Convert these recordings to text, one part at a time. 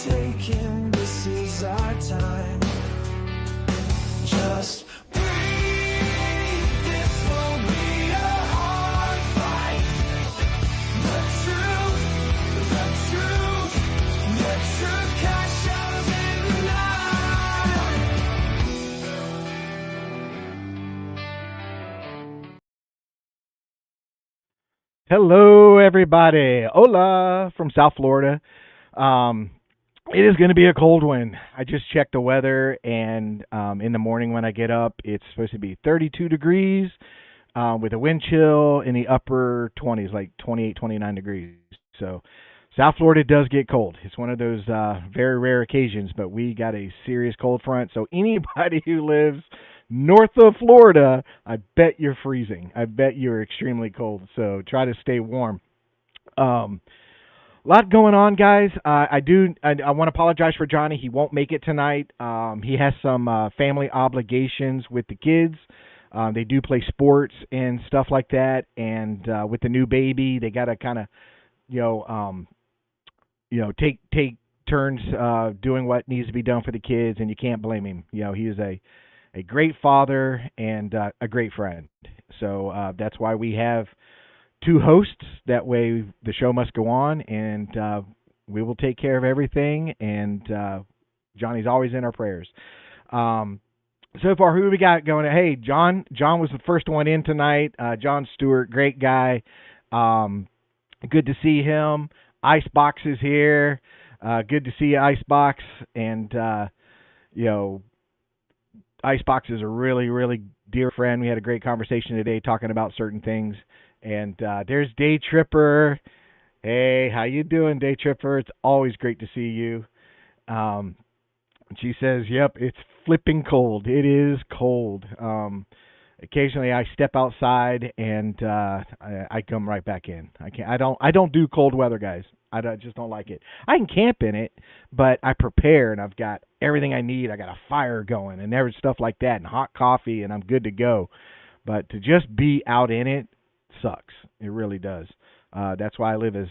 taking, this is our time. Just breathe, this won't be a hard fight. The truth cash shadows in the night. Hello, everybody. Hola from South Florida. It is going to be a cold one. I just checked the weather, and in the morning when I get up, it's supposed to be 32 degrees with a wind chill in the upper 20s, like 28, 29 degrees. So South Florida does get cold. It's one of those very rare occasions, but we got a serious cold front. So anybody who lives north of Florida, I bet you're freezing. I bet you're extremely cold. So try to stay warm. A lot going on, guys. I want to apologize for Johnny. He won't make it tonight. He has some family obligations with the kids. They do play sports and stuff like that. And with the new baby, they got to kind of, take turns doing what needs to be done for the kids. And you can't blame him. He is a great father and a great friend. So that's why we have two hosts. That way the show must go on, and we will take care of everything, and Johnny's always in our prayers. So far, who do we got going? Hey, John was the first one in tonight. John Stewart, great guy. Good to see him. Icebox is here. Good to see you, Icebox. And Icebox is a really, really dear friend. We had a great conversation today talking about certain things. And there's Day Tripper. Hey, how you doing, Day Tripper? It's always great to see you. She says, yep, it's flipping cold. It is cold. Occasionally I step outside and I come right back in. I don't do cold weather, guys. I just don't like it. I can camp in it, but I prepare and I've got everything I need. I got a fire going and every stuff like that and hot coffee and I'm good to go. But to just be out in it sucks. It really does. That's why I live in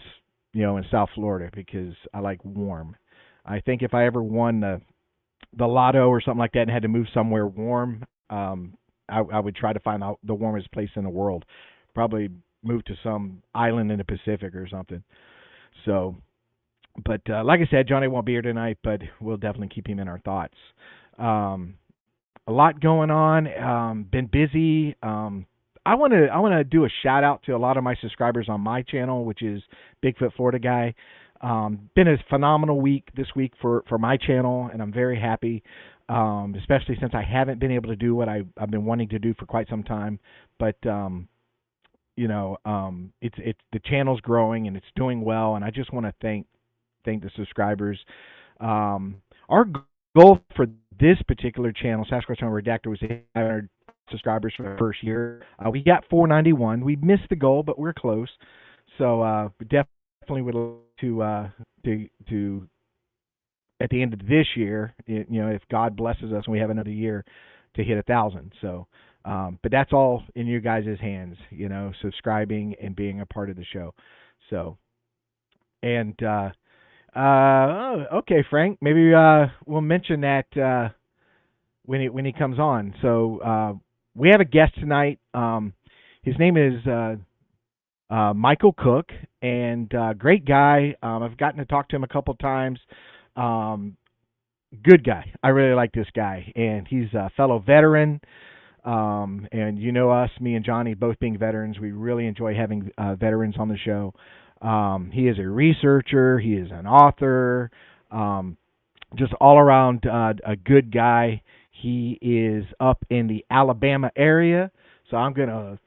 South Florida, because I like warm. I think if I ever won the lotto or something like that and had to move somewhere warm, I would try to find out the warmest place in the world. Probably move to some island in the Pacific or something. So, but like I said, Johnny won't be here tonight, but we'll definitely keep him in our thoughts. A lot going on. Been busy. I want to do a shout out to a lot of my subscribers on my channel, which is Bigfoot Florida Guy. Been a phenomenal week this week for my channel, and I'm very happy, especially since I haven't been able to do what I've been wanting to do for quite some time. But it's the channel's growing and it's doing well, and I just want to thank the subscribers. Our goal for this particular channel, Sasquatch Redactor, was 500 subscribers for the first year. We got 491. We missed the goal, but we're close. So we definitely would like to at the end of this year, if God blesses us and we have another year, to hit 1,000. So, but that's all in you guys' hands, subscribing and being a part of the show. So, and okay, Frank, maybe we'll mention that when he comes on. So we have a guest tonight. His name is Michael Cook, and great guy. I've gotten to talk to him a couple times. Good guy. I really like this guy, and he's a fellow veteran. And us, me and Johnny, both being veterans, we really enjoy having veterans on the show. He is a researcher. He is an author. Just all around a good guy. He is up in the Alabama area, so I'm going to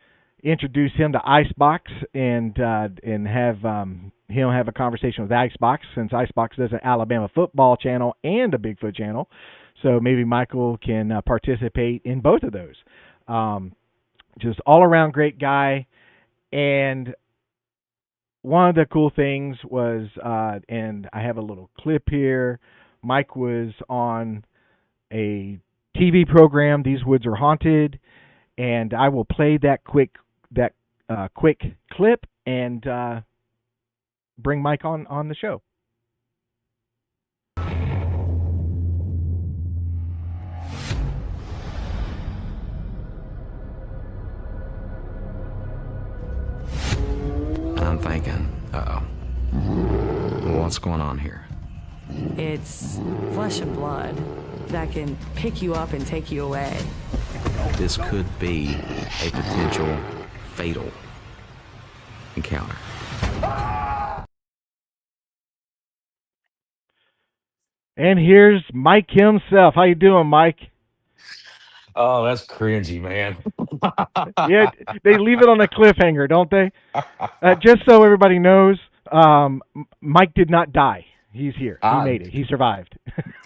introduce him to Icebox and have him have a conversation with Icebox, since Icebox does an Alabama football channel and a Bigfoot channel. So maybe Michael can participate in both of those. Just all around great guy. And one of the cool things was, and I have a little clip here, Mike was on a TV program, These Woods Are Haunted, and I will play that quick clip and bring Mike on the show. I'm thinking, uh-oh, what's going on here? It's flesh and blood that can pick you up and take you away. This could be a potential fatal encounter. And here's Mike himself. How you doing, Mike? Oh, that's cringy, man. Yeah, they leave it on a cliffhanger, don't they? Just so everybody knows, Mike did not die. He's here. He I made it. He survived.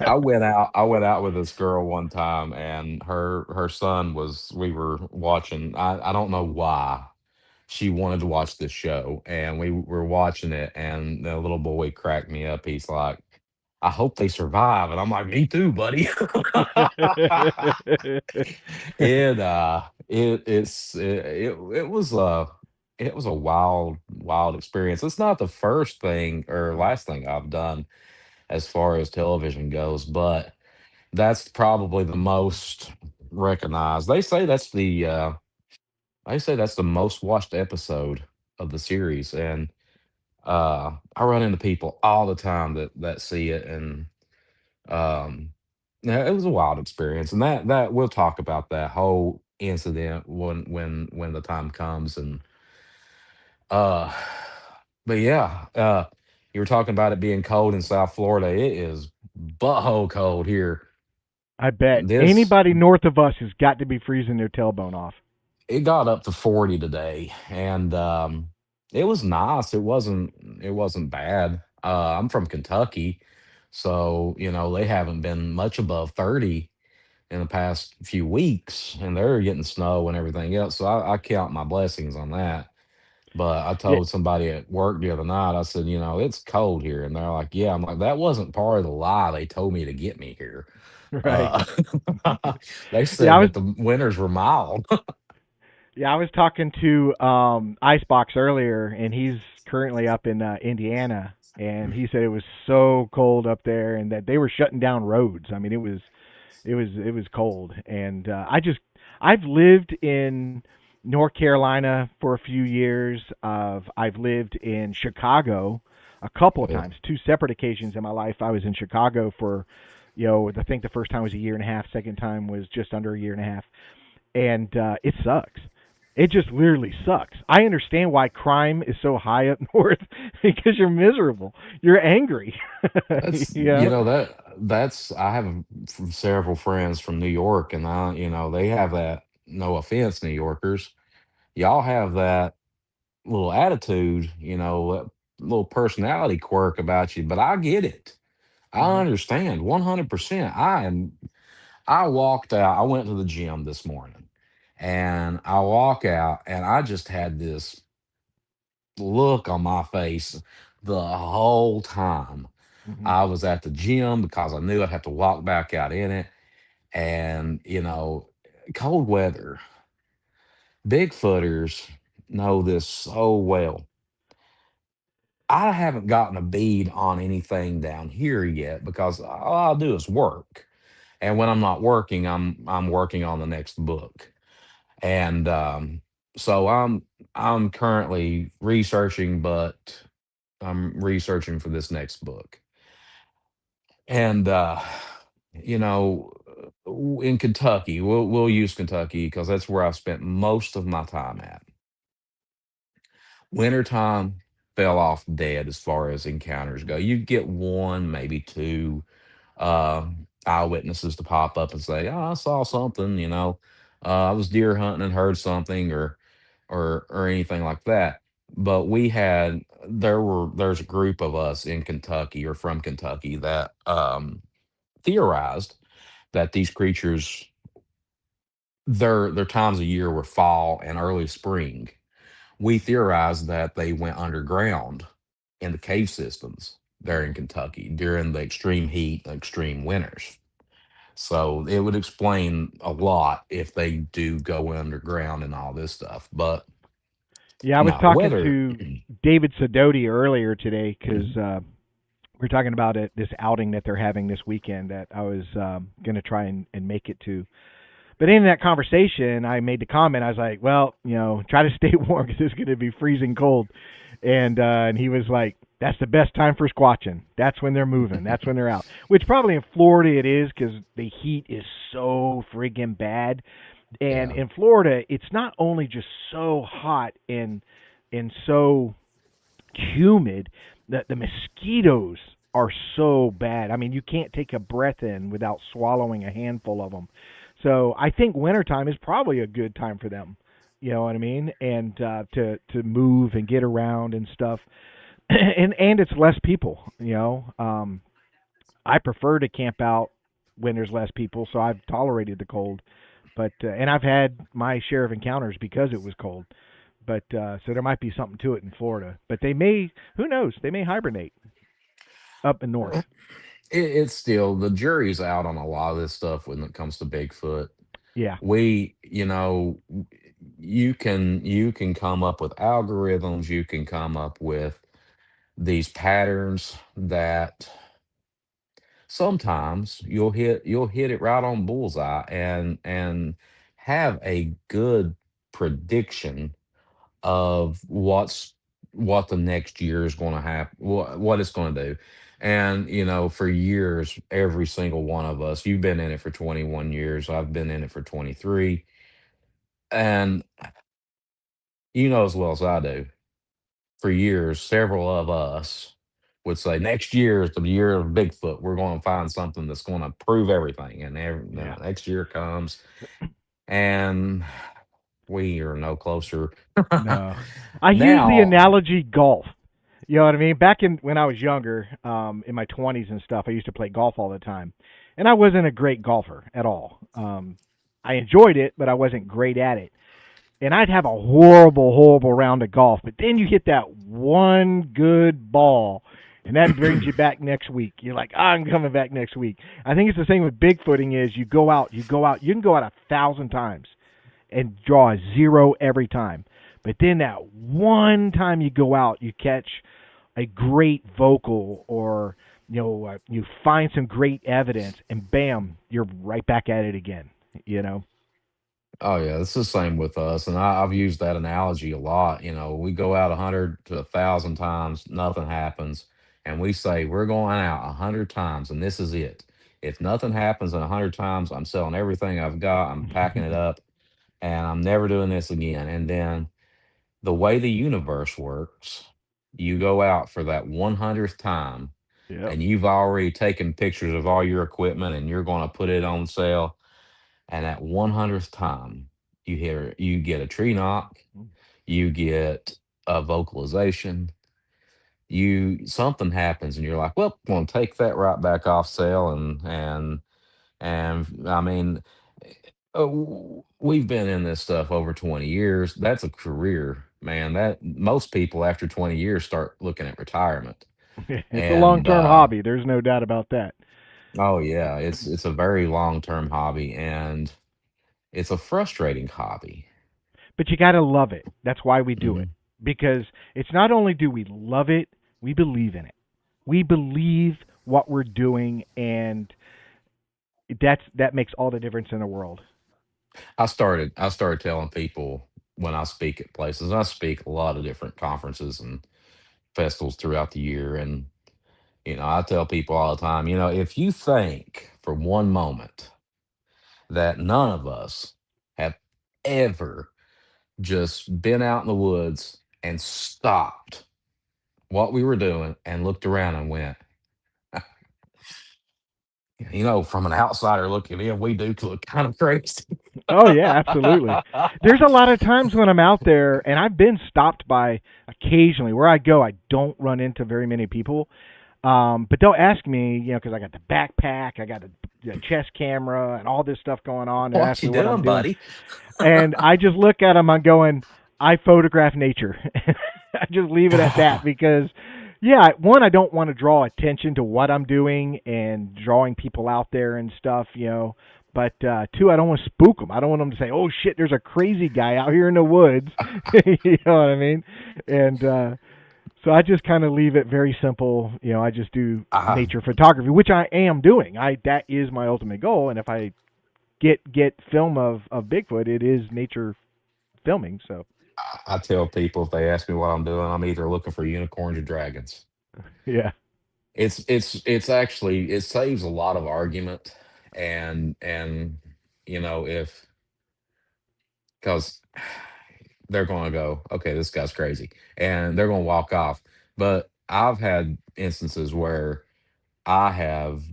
I went out with this girl one time, and her son was we were watching. I don't know why she wanted to watch this show, and we were watching it, and the little boy cracked me up. He's like, I hope they survive. And I'm like, me too, buddy. It was a wild experience. It's not the first thing or last thing I've done as far as television goes, but that's probably the most recognized. They say that's the most watched episode of the series, and I run into people all the time that see it, and um, yeah, it was a wild experience, and that we'll talk about that whole incident when the time comes, and uh, but yeah, you were talking about it being cold in South Florida. It is butthole cold here. I bet This anybody north of us has got to be freezing their tailbone off. It got up to 40 today, and it was nice. It wasn't bad. I'm from Kentucky, so they haven't been much above 30 in the past few weeks, and they're getting snow and everything else. So I count my blessings on that. But I Yeah, told somebody at work the other night, I said, it's cold here, and they're like, yeah. I'm like, that wasn't part of the lie they told me to get me here. right. Uh, they Yeah, said that the winters were mild. I was talking to Icebox earlier, and he's currently up in Indiana, and he said it was so cold up there, and that they were shutting down roads. I mean, it was cold, and I've lived in North Carolina for a few years. I've lived in Chicago a couple of Yeah. times, two separate occasions in my life. I was in Chicago for, I think the first time was a year and a half, second time was just under a year and a half, and it sucks. It just literally sucks. I understand why crime is so high up north because you're miserable. You're angry. That's you know? that's I have several friends from New York, and they have that. No offense, New Yorkers, y'all have that little attitude, that little personality quirk about you. But I get it. I Mhm. understand 100%. I walked out. I went to the gym this morning, and I walk out, and I just had this look on my face the whole time Mhm. I was at the gym because I knew I'd have to walk back out in it. And, cold weather, Bigfooters know this so well. I haven't gotten a bead on anything down here yet because all I'll do is work. And when I'm not working, I'm working on the next book. And so I'm currently researching, but I'm researching for this next book. And you know, in Kentucky, we'll use Kentucky because that's where I've spent most of my time at. Wintertime fell off dead as far as encounters go. You get one, maybe two eyewitnesses to pop up and say, "Oh, I saw something," I was deer hunting and heard something, or anything like that. But there's a group of us in Kentucky or from Kentucky that theorized that these creatures, their times of year were fall and early spring. We theorized that they went underground in the cave systems there in Kentucky during the extreme heat, extreme winters. So it would explain a lot if they do go underground and all this stuff. But Yeah, I was no, the talking weather. to David Sidoti earlier today because Mhm. we're talking about this outing that they're having this weekend that I was going to try and make it to. But in that conversation, I made the comment. I was like, "Well, try to stay warm because it's going to be freezing cold." and he was like, "That's the best time for squatching. That's when they're moving. That's when they're out." Which probably in Florida it is because the heat is so friggin' bad. And Yeah. in Florida, it's not only just so hot and so humid that the mosquitoes are so bad. I mean, you can't take a breath in without swallowing a handful of them. So I think wintertime is probably a good time for them. You know what I mean? And to move and get around and stuff. And it's less people. I prefer to camp out when there's less people, so I've tolerated the cold. But and I've had my share of encounters because it was cold. But so there might be something to it in Florida. But they may, who knows? They may hibernate up in north. It's still the jury's out on a lot of this stuff when it comes to Bigfoot. Yeah, We, you can come up with algorithms, you can come up with these patterns that sometimes you'll hit it right on bullseye and have a good prediction of what the next year is going to happen, what it's going to do. And for years, every single one of us, you've been in it for 21 years, I've been in it for 23, and you know as well as I do, for years, several of us would say next year is the year of Bigfoot. We're going to find something that's going to prove everything. And then yeah. the next year comes, and we are no closer. No, I use the Now, analogy golf. You know what I mean? Back in when I was younger, in my 20s and stuff, I used to play golf all the time, and I wasn't a great golfer at all. I enjoyed it, but I wasn't great at it. And I'd have a horrible round of golf. But then you hit that one good ball, and that brings you back next week. You're like, I'm coming back next week. I think it's the same with bigfooting. Is you go out, you can go out 1,000 times and draw a zero every time. But then that one time you go out, you catch a great vocal or you find some great evidence, and bam, you're right back at it again. You know. oh yeah, it's the same with us, and I've used that analogy a lot. We go out 100 to 1,000 times, nothing happens, and we say we're going out 100 times, and this is it. If nothing happens in 100 times, I'm selling everything I've got. I'm packing it up, and I'm never doing this again. And then the way the universe works, you go out for that 100th time, Yep. and you've already taken pictures of all your equipment, and you're going to put it on sale. And at 100th time, you get a tree knock, you get a vocalization, you something happens, and you're like, well, I'm going to take that right back off sale, and I mean, we've been in this stuff over 20 years. That's a career, man. That most people after 20 years start looking at retirement. It's a And long-term hobby. There's no doubt about that. oh yeah, it's a very long-term hobby, and it's a frustrating hobby. But you got to love it. That's why we do it. Mhm. Because it's not only do we love it, we believe in it. We believe what we're doing, and that makes all the difference in the world. I started telling people when I speak at places. I speak at a lot of different conferences and festivals throughout the year, and I tell people all the time, if you think for one moment that none of us have ever just been out in the woods and stopped what we were doing and looked around and went, from an outsider looking in, we do look kind of crazy. Oh yeah, absolutely. There's a lot of times when I'm out there, and I've been stopped by occasionally. Where I go, I don't run into very many people, but they'll ask me, because I got the backpack, I got the chest camera, and all this stuff going on. They'll What ask you me what I'm doing, doing, buddy? and I just look at them. I'm going, I photograph nature. I just leave it at that because, yeah, one, I don't want to draw attention to what I'm doing and drawing people out there and stuff. But two, I don't want to spook them. I don't want them to say, "Oh shit, there's a crazy guy out here in the woods." You know what I mean? And so I just kind of leave it very simple. I just do I nature photography, which I am doing. That is my ultimate goal. And if I get film of Bigfoot, it is nature filming. So I tell people if they ask me what I'm doing, I'm either looking for unicorns or dragons. Yeah. It's actually it saves a lot of argument, and if because they're going to go, okay, this guy's crazy, and they're going to walk off. But I've had instances where I have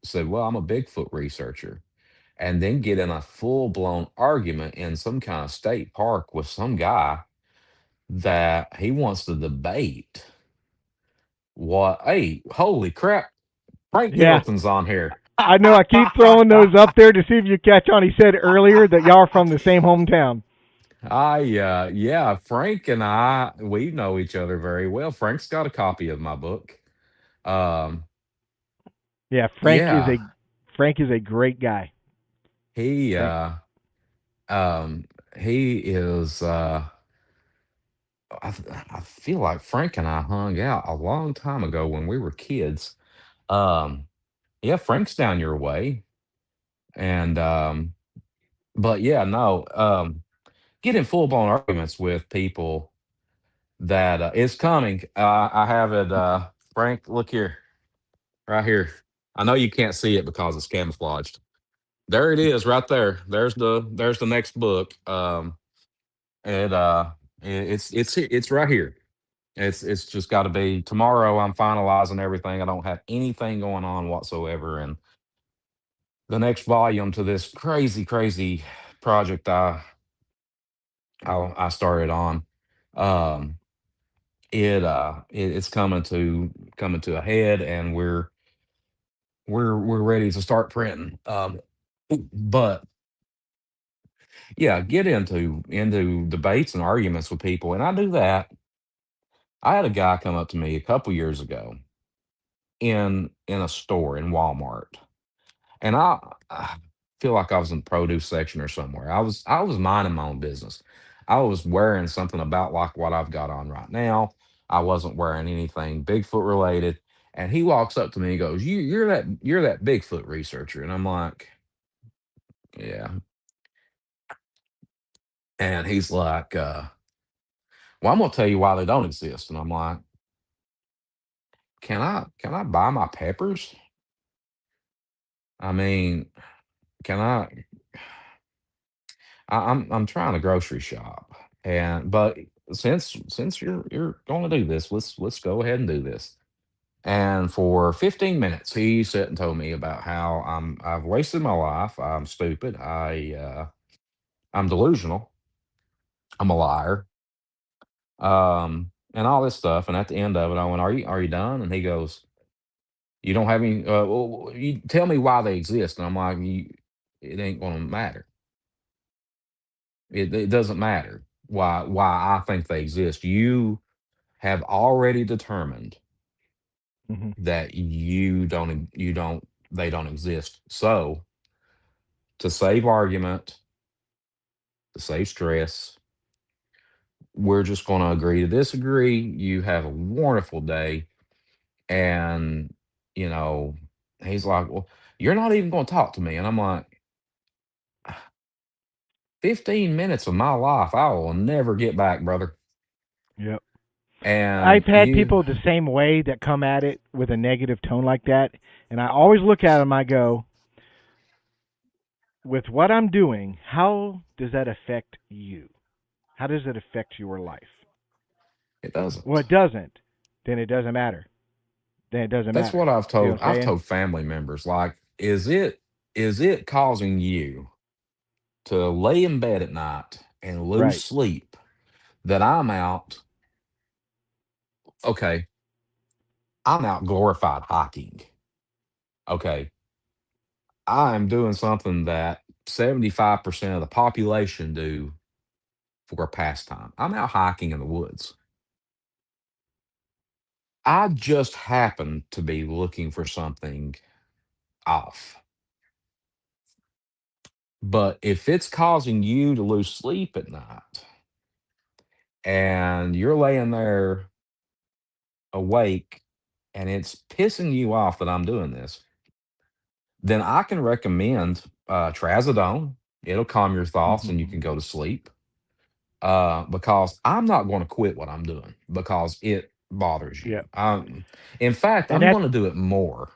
said, well, I'm a Bigfoot researcher, and then get in a full blown argument in some kind of state park with some guy that he wants to debate what, hey, holy crap, Frank Yeah. Gilliton's on here. I know. I keep throwing those up there to see if you catch on. He said earlier that y'all are from the same hometown. Yeah, Frank and we know each other very well. Frank's got a copy of my book. Um, Yeah, yeah, Frank is a great guy. he Frank. um he is I feel like Frank and I hung out a long time ago when we were kids. Um, yeah, Frank's down your way. And but yeah, no, get in full blown arguments with people that it's coming. I have it Frank, look here, right here. I know you can't see it because it's camouflaged. There it is right there. There's the next book. It it's right here. It's just got to be tomorrow. I'm finalizing everything. I don't have anything going on whatsoever, and the next volume to this crazy project I started on, um, it's coming to a head, and we're ready to start printing. But yeah, get into debates and arguments with people, and I do that. I had a guy come up to me a couple years ago in a store in Walmart, and I feel like I was in the produce section or somewhere. I was minding my own business. I was wearing something about like what I've got on right now. I wasn't wearing anything Bigfoot related. And he walks up to me and goes, you're that Bigfoot researcher. And I'm like, yeah. And he's like, well, I'm gonna tell you why they don't exist. And I'm like, can I buy my peppers? I mean, can I'm trying to grocery shop, and but since you're going to do this, let's go ahead and do this. And for 15 minutes, he sat and told me about how I've wasted my life. I'm stupid. I'm delusional. I'm a liar. And all this stuff. And at the end of it, I went, "Are you done?" And he goes, "You don't have any. Well, you tell me why they exist." And I'm like, "It ain't going to matter. It doesn't matter why I think they exist. You have already determined Hmm. that you don't they don't exist. So to save argument, to save stress, we're just going to agree to disagree. You have a wonderful day." And you know, he's like, "Well, you're not even going to talk to me." And I'm like, 15 minutes of my life I will never get back, brother. Yep. And I've had people the same way that come at it with a negative tone like that, and I always look at them. I go, with what I'm doing, how does that affect you? How does it affect your life? it Well, doesn't. it doesn't. Then it doesn't matter. Then it doesn't That's matter. what I've See what told I'm I've saying? told family members, like, is it causing you to lay in bed at night and lose Right. sleep that okay, I'm out glorified hiking. Okay. I'm doing something that 75% of the population do for a pastime. I'm out hiking in the woods. I just happen to be looking for something off. But if it's causing you to lose sleep at night and you're laying there awake and it's pissing you off that I'm doing this, then I can recommend trazodone. It'll calm your thoughts and you Hmm. can go to sleep. because I'm not going to quit what I'm doing because it bothers Yeah. you. In fact, And I'm that's going to do it more.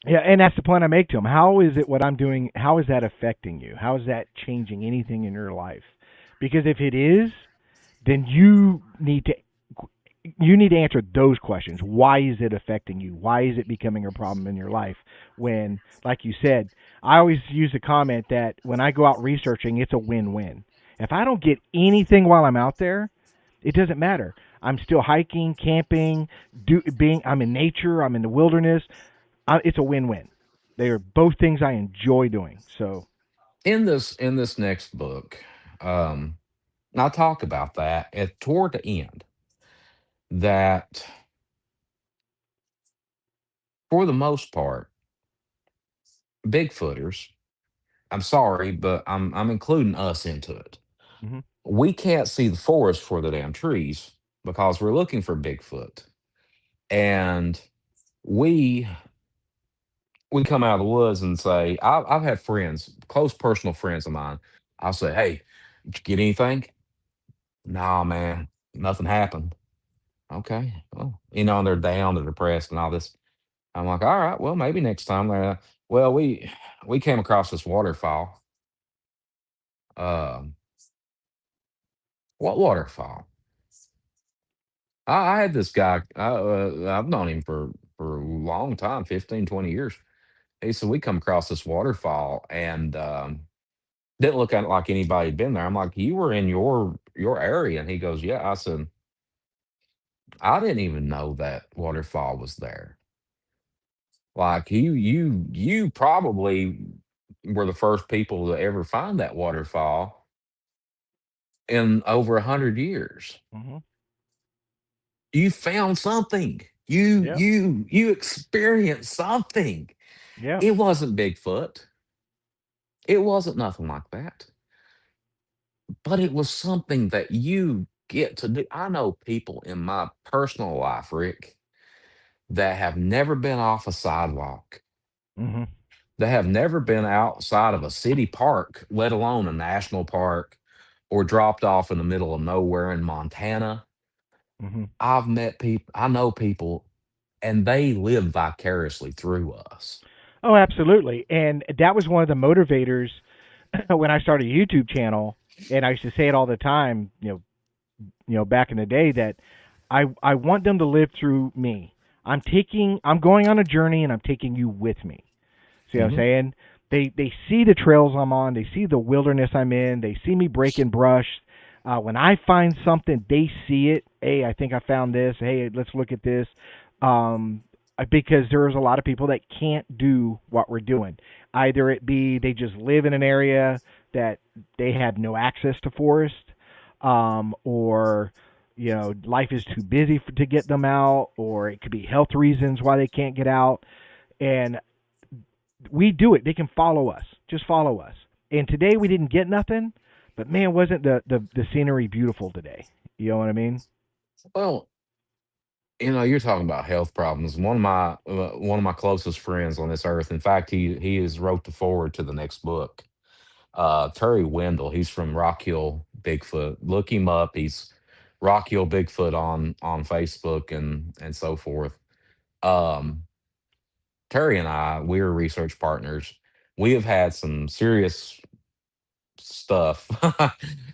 yeah, and that's the point I make to him. How is it what I'm doing? How is that affecting you? How is that changing anything in your life? Because if it is, then you need to answer those questions. Why is it affecting you? Why is it becoming a problem in your life? When, like you said, I always use the comment that when I go out researching, it's a win-win. If I don't get anything while I'm out there, it doesn't matter. I'm still hiking, camping, I'm in nature, I'm in the wilderness. It's a win-win. They are both things I enjoy doing. So, In this next book, um, I talk about that at toward the end that for the most part, Bigfooters, I'm sorry, but I'm including us into it. hmm We can't see the forest for the damn trees because we're looking for Bigfoot. And we we come out of the woods and say, I've had friends, close personal friends of mine. I'll say, hey, did you get anything? Nah, man, nothing happened. Okay. Well, and they're down, they're depressed and all this. I'm like, all right, well, maybe next time. Well, we came across this waterfall. Um, what waterfall? I had this guy. I've known him for a long time, 15, 20 years. He said we come across this waterfall and didn't look at it like anybody had been there. I'm like, you were in your area, and he goes, yeah. I said, I didn't even know that waterfall was there. Like you probably were the first people to ever find that waterfall in over 100 years. hmm You found something. You yep, you you experienced something. yep, It wasn't Bigfoot. It wasn't nothing like that. But it was something that you get to do. I know people in my personal life, Rick, that have never been off a sidewalk, hmm that have never been outside of a city park, let alone a national park, or dropped off in the middle of nowhere in Montana. hmm I know people, and they live vicariously through us. Oh, absolutely. And that was one of the motivators when I started a YouTube channel, and I used to say it all the time. Back in the day, that I want them to live through me. I'm going on a journey, and I'm taking you with me. See what I'm Hmm. saying? They see the trails I'm on. They see the wilderness I'm in. They see me breaking brush. When I find something, they see it. Hey, I think I found this. Hey, let's look at this. Because there's a lot of people that can't do what we're doing. Either it be they just live in an area that they have no access to forest, or life is too busy to get them out, or it could be health reasons why they can't get out. And we do it. They can follow us. Just follow us. And today we didn't get nothing, but man, wasn't the scenery beautiful today? You know what I mean? Well, you're talking about health problems. One of my closest friends on this earth. In fact, he is wrote the forward to the next book. Terry Wendell. He's from Rock Hill Bigfoot. Look him up. He's Rock Hill Bigfoot on Facebook and so forth. Um, Terry and we're research partners. We have had some serious stuff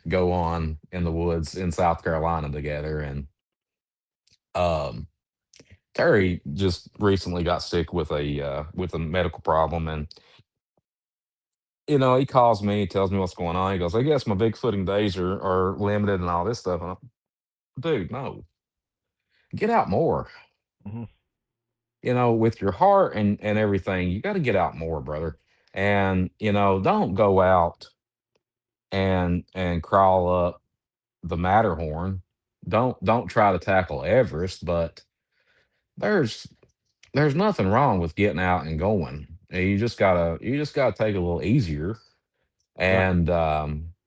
go on in the woods in South Carolina together, and um, Terry just recently got sick with a medical problem, and he calls me, tells me what's going on. He goes, "I guess my bigfooting days are limited and all this stuff." And dude, no, get out more. hmm With your heart and everything, you got to get out more, brother. And don't go out and crawl up the Matterhorn. Don't try to tackle Everest, but there's there's nothing wrong with getting out and going. And you just gotta take it a little easier Right. and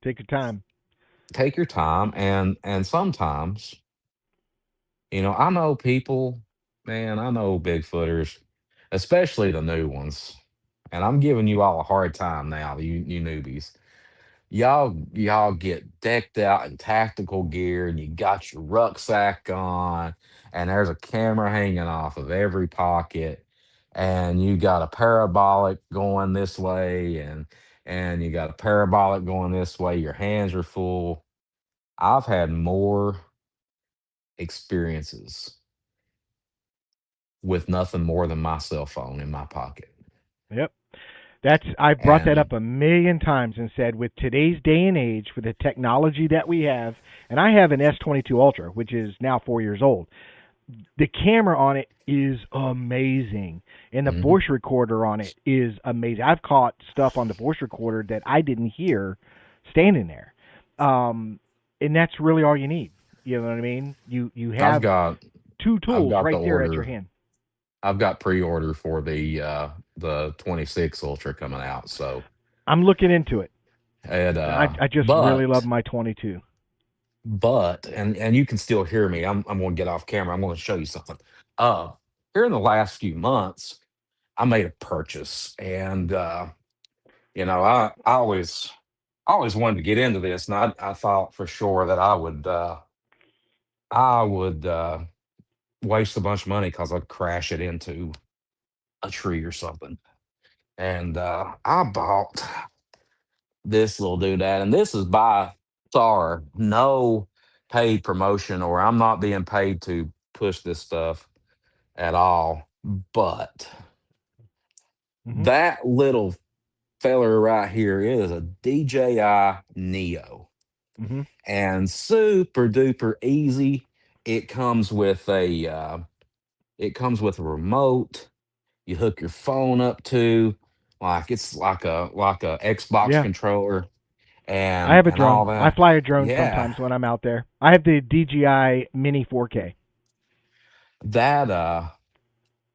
Take your time. take your time. And sometimes, I know people, man, I know Bigfooters, especially the new ones. And I'm giving you all a hard time now, you newbies. y'all get decked out in tactical gear, and you got your rucksack on, and there's a camera hanging off of every pocket, and you got a parabolic going this way, and you got a parabolic going this way. Your hands are full. I've had more experiences with nothing more than my cell phone in my pocket. Yep. That's I've brought that up And a million times and said with today's day and age, with the technology that we have, and I have an S22 Ultra, which is now 4 years old. The camera on it is amazing, and the mhm, voice recorder on it is amazing. I've caught stuff on the voice recorder that I didn't hear standing there, and that's really all you need. You know what I mean? You I've have got two I've tools got the right there at your order. hand. I've got pre-order for the 26 Ultra coming out. So I'm looking into it. and I just really love my 22. and you can still hear me. I'm going to get off camera. I'm going to show you something. Uh, Here in the last few months, I made a purchase, and I always wanted to get into this, and I thought for sure that I would waste a bunch of money because I'd crash it into a tree or something. And I bought this little doodad, and this is by far no paid promotion, or I'm not being paid to push this stuff at all. But Mhm. that little feller right here is a DJI Neo, Mhm. and super duper easy. It comes with a remote. You hook your phone up to, like it's like a Xbox Yeah. controller, I have a and all drone. I that. fly a drone Yeah, sometimes when I'm out there. I have the DJI Mini 4K. that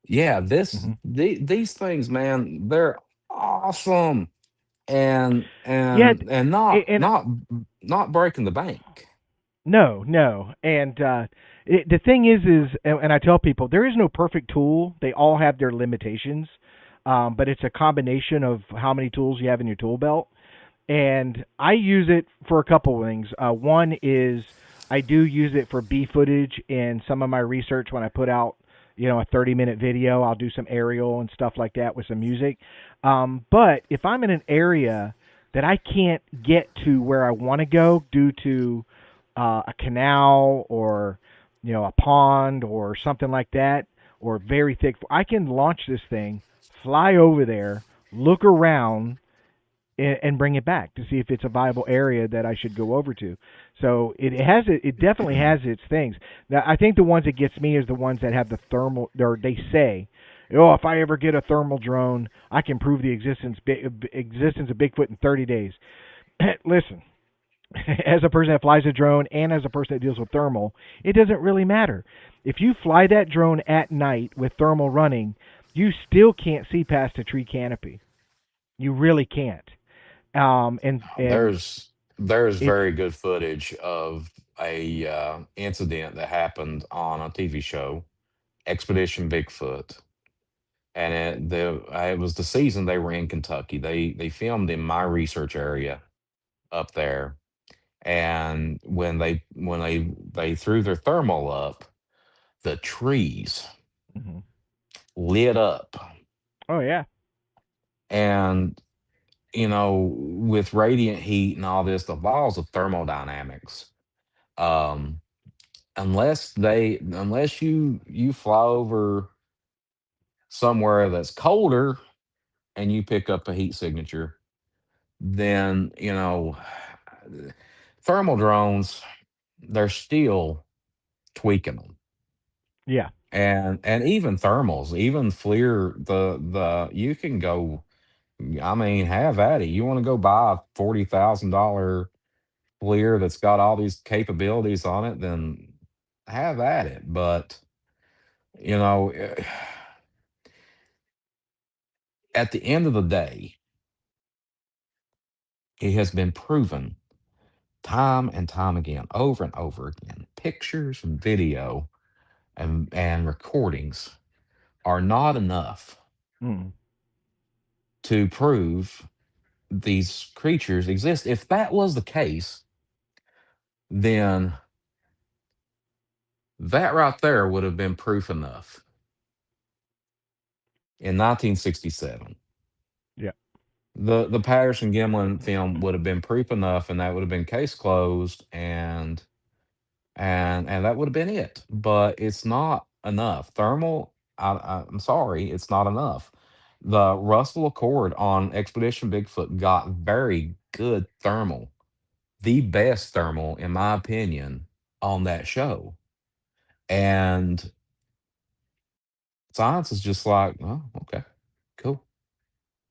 yeah, Mhm. these things, man, they're awesome, Yeah, and and not breaking the bank. no, no. And the thing is, and I tell people there is no perfect tool. They all have their limitations, but it's a combination of how many tools you have in your tool belt. And I use it for a couple of things. One is I do use it for B footage in some of my research when I put out, a 30-minute video. I'll do some aerial and stuff like that with some music. But if I'm in an area that I can't get to where I want to go due to a canal or a pond or something like that, or very thick, I can launch this thing, fly over there, look around, and bring it back to see if it's a viable area that I should go over to. So it definitely has its things. Now I think the ones that gets me is the ones that have the thermal, or they say, oh, if I ever get a thermal drone, I can prove the existence of Bigfoot in 30 days. Listen, as a person that flies a drone and as a person that deals with thermal, it doesn't really matter. If you fly that drone at night with thermal running, you still can't see past a tree canopy. You really can't. And There's it's very good footage of a incident that happened on a TV show, Expedition Bigfoot, and it was the season they were in Kentucky. They filmed in my research area up there, and when they threw their thermal up, the trees mhm. lit up, Oh yeah, and with radiant heat and all this, the laws of thermodynamics. Um, unless you fly over somewhere that's colder and you pick up a heat signature, then thermal drones, they're still tweaking them. yeah, And even thermals, even FLIR, the you can go, I mean, have at it. You want to go buy a $40,000 FLIR that's got all these capabilities on it, then have at it. But you know, eh, at the end of the day, it has been proven time and time again, over and over again. Pictures and video and recordings are not enough mm, to prove these creatures exist. If that was the case, then that right there would have been proof enough in 1967. Yeah. The Patterson Gimlin film would have been proof enough, and that would have been case closed, and that would have been it. But it's not enough. Thermal. I'm sorry, it's not enough. The Russell Accord on Expedition Bigfoot got very good thermal, the best thermal, in my opinion, on that show. And science is just like, oh, okay, cool.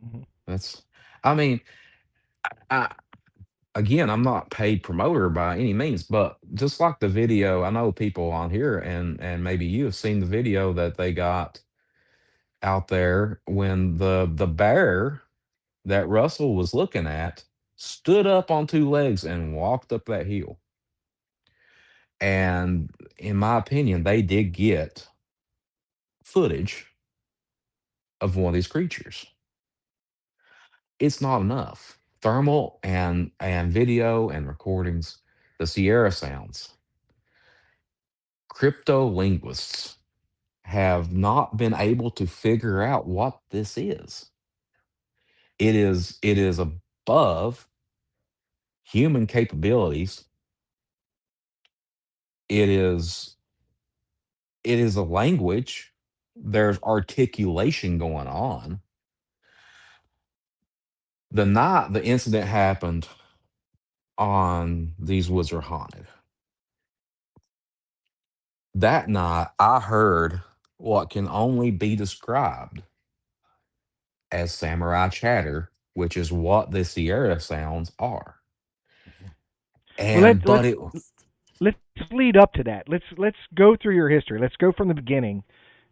Hmm. That's, I mean, I, again, I'm not paid promoter by any means, but just like the video, I know people on here and maybe you have seen the video that they got out there when the bear that Russell was looking at stood up on two legs and walked up that hill. And in my opinion, they did get footage of one of these creatures. It's not enough. Thermal and video and recordings, the Sierra sounds. Crypto linguists have not been able to figure out what this is. It is above human capabilities. It is it is a language. There's articulation going on. The night the incident happened on These Woods Are Haunted, that night I heard what can only be described as samurai chatter, which is what the Sierra sounds are. Well, And but it let's lead up to that. Let's go through your history. Let's go from the beginning,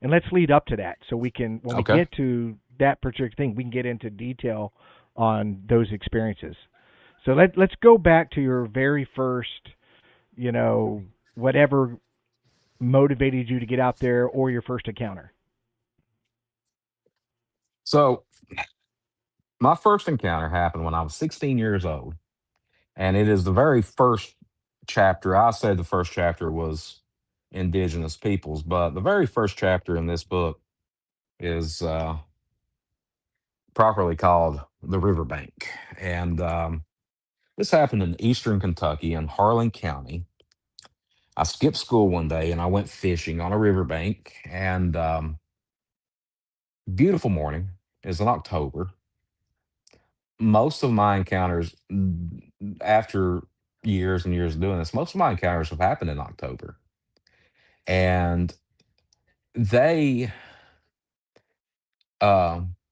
and let's lead up to that so we can, when we okay. get to that particular thing, we can get into detail on those experiences. So let's go back to your very first, you know, whatever motivated you to get out there, or your first encounter. So my first encounter happened when I was 16 years old, and it is the very first chapter. I said the first chapter was indigenous peoples, but the very first chapter in this book is properly called the Riverbank, and this happened in eastern Kentucky in Harlan County. I skipped school one day and I went fishing on a riverbank, and beautiful morning. It's in October. Most of my encounters, after years and years of doing this, most of my encounters have happened in October. And they,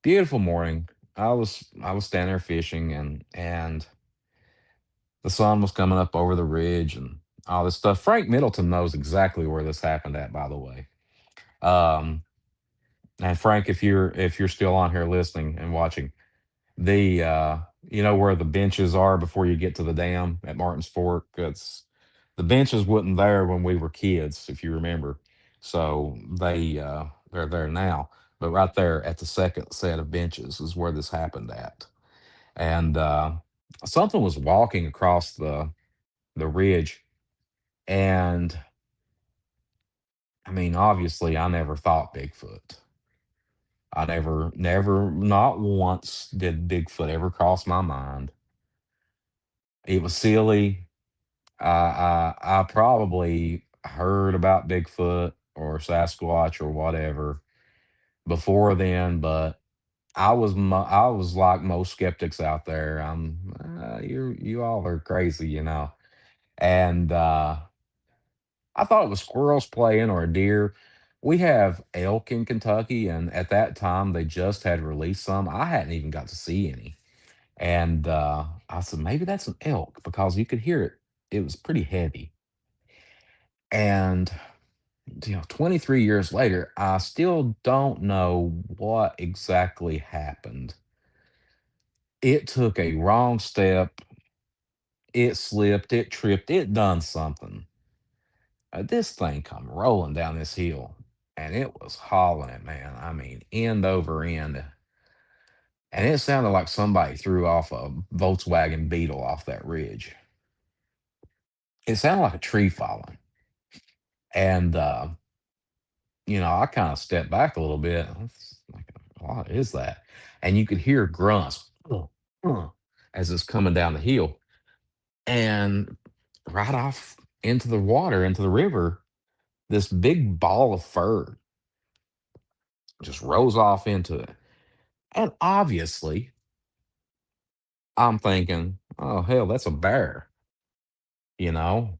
beautiful morning. I was standing there fishing, and the sun was coming up over the ridge and all this stuff. Frank Middleton knows exactly where this happened at, by the way. Um, and Frank, if you're still on here listening and watching, the you know where the benches are before you get to the dam at Martin's Fork. It's the benches wasn't there when we were kids, if you remember. So they're there now. But right there at the second set of benches is where this happened at. And something was walking across the ridge. And I mean, obviously I never thought Bigfoot. I never, not once did Bigfoot ever cross my mind. It was silly. I probably heard about Bigfoot or Sasquatch or whatever before then, but I was like most skeptics out there. You all are crazy, and I thought it was squirrels playing or a deer. We have elk in Kentucky, and at that time they just had released some. I hadn't even got to see any, and I said maybe that's an elk because you could hear it. It was pretty heavy. And 23 years later, I still don't know what exactly happened. It took a wrong step, it slipped, it tripped, it done something. This thing come rolling down this hill, and it was hauling it, man. I mean, end over end. and it sounded like somebody threw off a Volkswagen Beetle off that ridge. It sounded like a tree falling, and I kind of stepped back a little bit. I was like, what is that? And you could hear grunts "Uh," as it's coming down the hill, and right off into the water, into the river, this big ball of fur just rose off into it. And obviously, I'm thinking, oh, hell, that's a bear, you know?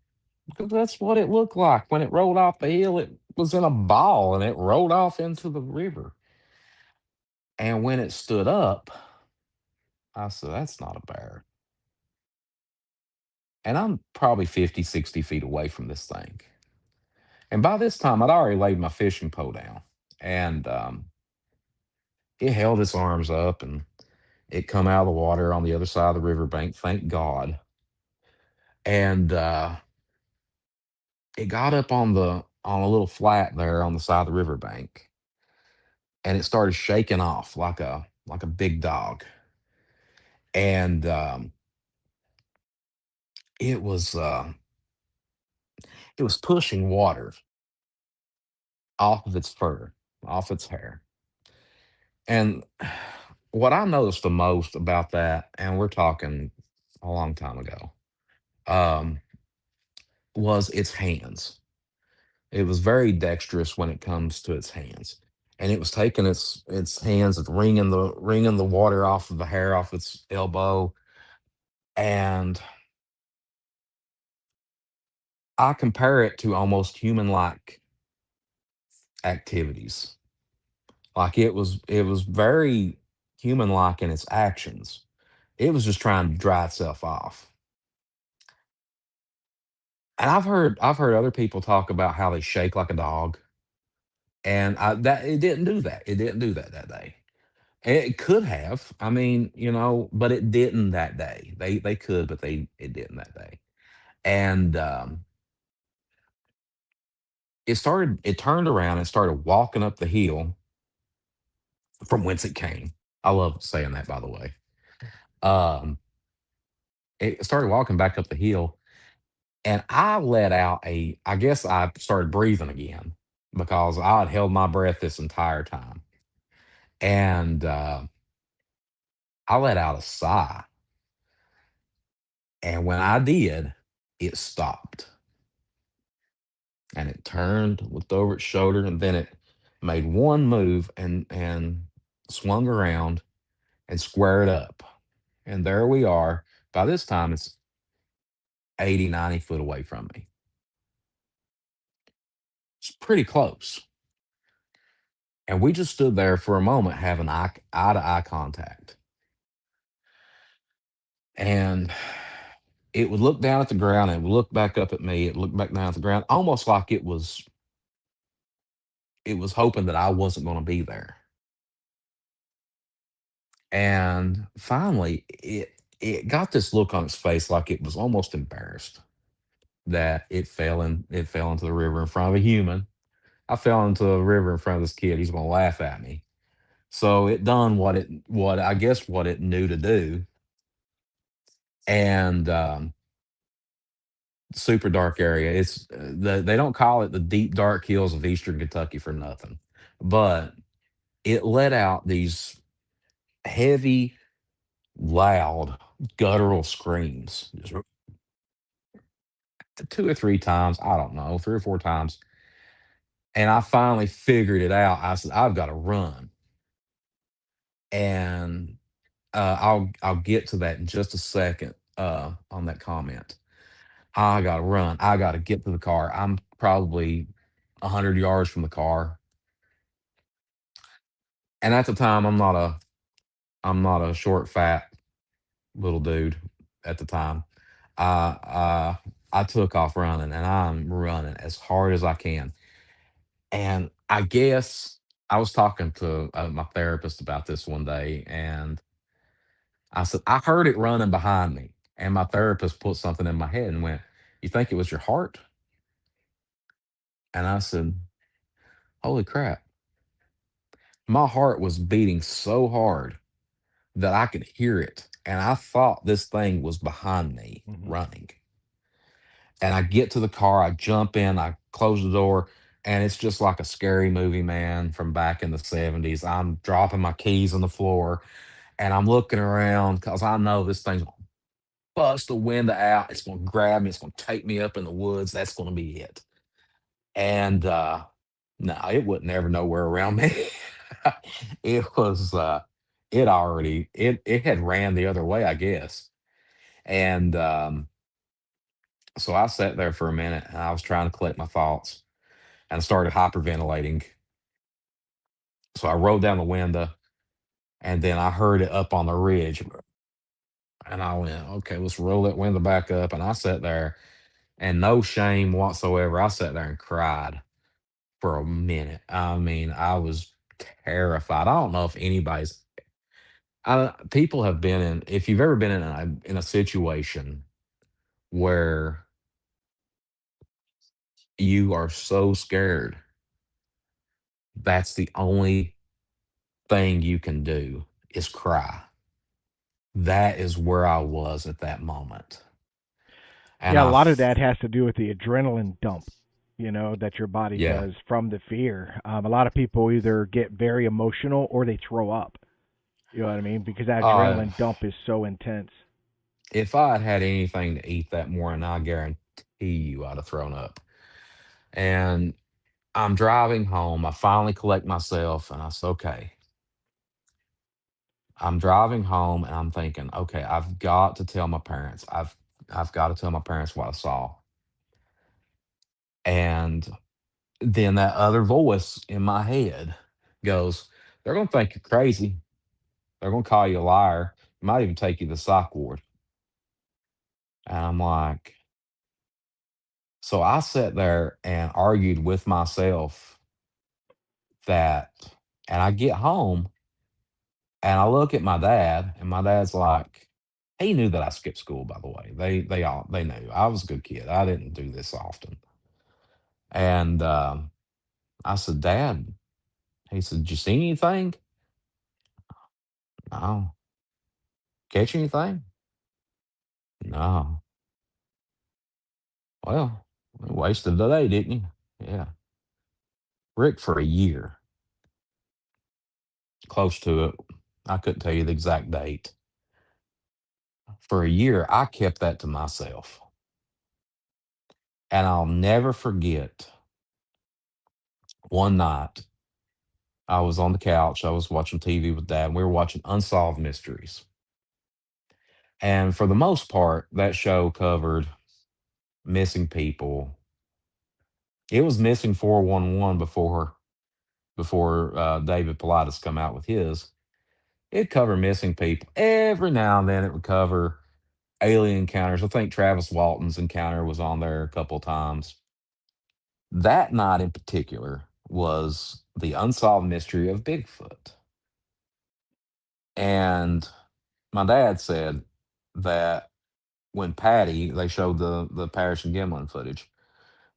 Because that's what it looked like. When it rolled off the hill, it was in a ball and it rolled off into the river. And when it stood up, I said, that's not a bear. And I'm probably 50, 60 feet away from this thing. And by this time, I'd already laid my fishing pole down. And it held its arms up and it come out of the water on the other side of the riverbank, thank God. And it got up on a little flat there on the side of the riverbank, and it started shaking off like a big dog. And it was uh, it was pushing water off of its fur, off its hair. And what I noticed the most about that, and we're talking a long time ago, um, was its hands. It was very dexterous when it comes to its hands, and it was taking its hands and wringing the water off of the hair off its elbow. And I compare it to almost human like activities. Like it was very human like in its actions. It was just trying to dry itself off. And I've heard other people talk about how they shake like a dog, and that it didn't do that. It didn't do that that day. It could have. I mean, but it didn't that day. They could, but it didn't that day. And it turned around and started walking up the hill from whence it came. I love saying that, by the way. Um, it started walking back up the hill, and I guess I started breathing again because I had held my breath this entire time. And I let out a sigh. And when I did, it stopped and it turned, looked over its shoulder, and then it made one move and swung around and squared up. And there we are. By this time, it's 80, 90 foot away from me. It's pretty close. And we just stood there for a moment having eye to eye contact. And it would look down at the ground and it would look back up at me. It looked back down at the ground, almost like it was hoping that I wasn't going to be there. And finally, it got this look on its face like it was almost embarrassed that it fell into the river in front of a human. I fell into a river in front of this kid. He's going to laugh at me. So it done what I guess what it knew to do. And super dark area. They don't call it the deep dark hills of eastern Kentucky for nothing, but it let out these heavy, loud, guttural screams, just two or three times. I don't know, three or four times. And I finally figured it out. I said, I've got to run. And I'll get to that in just a second on that comment. I gotta run. I gotta get to the car. I'm probably 100 yards from the car. And at the time I'm not a short, fat little dude at the time. I took off running and I'm running as hard as I can. And I guess I was talking to my therapist about this one day, and I said, I heard it running behind me. And my therapist put something in my head and went, you think it was your heart? And I said, holy crap. My heart was beating so hard that I could hear it. And I thought this thing was behind me Hmm. running. And I get to the car, I jump in, I close the door, and it's just like a scary movie, man, from back in the 70s. I'm dropping my keys on the floor and I'm looking around because I know this thing's gonna bust the window out. It's gonna grab me, it's gonna take me up in the woods. That's gonna be it. And no, it would never nowhere around me. It was it had ran the other way, I guess. And so I sat there for a minute and I was trying to collect my thoughts and I started hyperventilating. So I rolled down the window and then I heard it up on the ridge. And I went, okay, let's roll that window back up. And I sat there and no shame whatsoever. I sat there and cried for a minute. I mean, I was terrified. I don't know if anybody's people have been in if you've ever been in a situation where you are so scared, that's the only thing you can do is cry. That is where I was at that moment. And Yeah, a lot of that has to do with the adrenaline dump, that your body yeah, does from the fear. A lot of people either get very emotional or they throw up. You know what I mean? Because that uh, adrenaline dump is so intense. if I had had anything to eat that morning, I guarantee you I'd have thrown up. And I'm driving home. I finally collect myself and I said, okay, I'm driving home and I'm thinking, okay, I've got to tell my parents. I've got to tell my parents what I saw. And then that other voice in my head goes, they're gonna think you're crazy. They're gonna call you a liar. Might even take you to the psych ward. And I'm like, so I sat there and argued with myself that, and I get home and I look at my dad, and my dad's like, he knew that I skipped school, by the way. They knew. I was a good kid. I didn't do this often. And I said, Dad, he said, did you see anything? No. Catch anything? No. Well, we wasted the day, didn't you? Yeah. Rick, for a year, close to it. I couldn't tell you the exact date. For a year, I kept that to myself. And I'll never forget one night I was on the couch. I was watching TV with dad, and we were watching Unsolved Mysteries. And for the most part, that show covered missing people. It was missing 411 before David Pilatus come out with his. It covered missing people. Every now and then it would cover alien encounters. I think Travis Walton's encounter was on there a couple of times. That night in particular was the unsolved mystery of Bigfoot. And my dad said that when Patty, they showed the Parrish and Gimlin footage,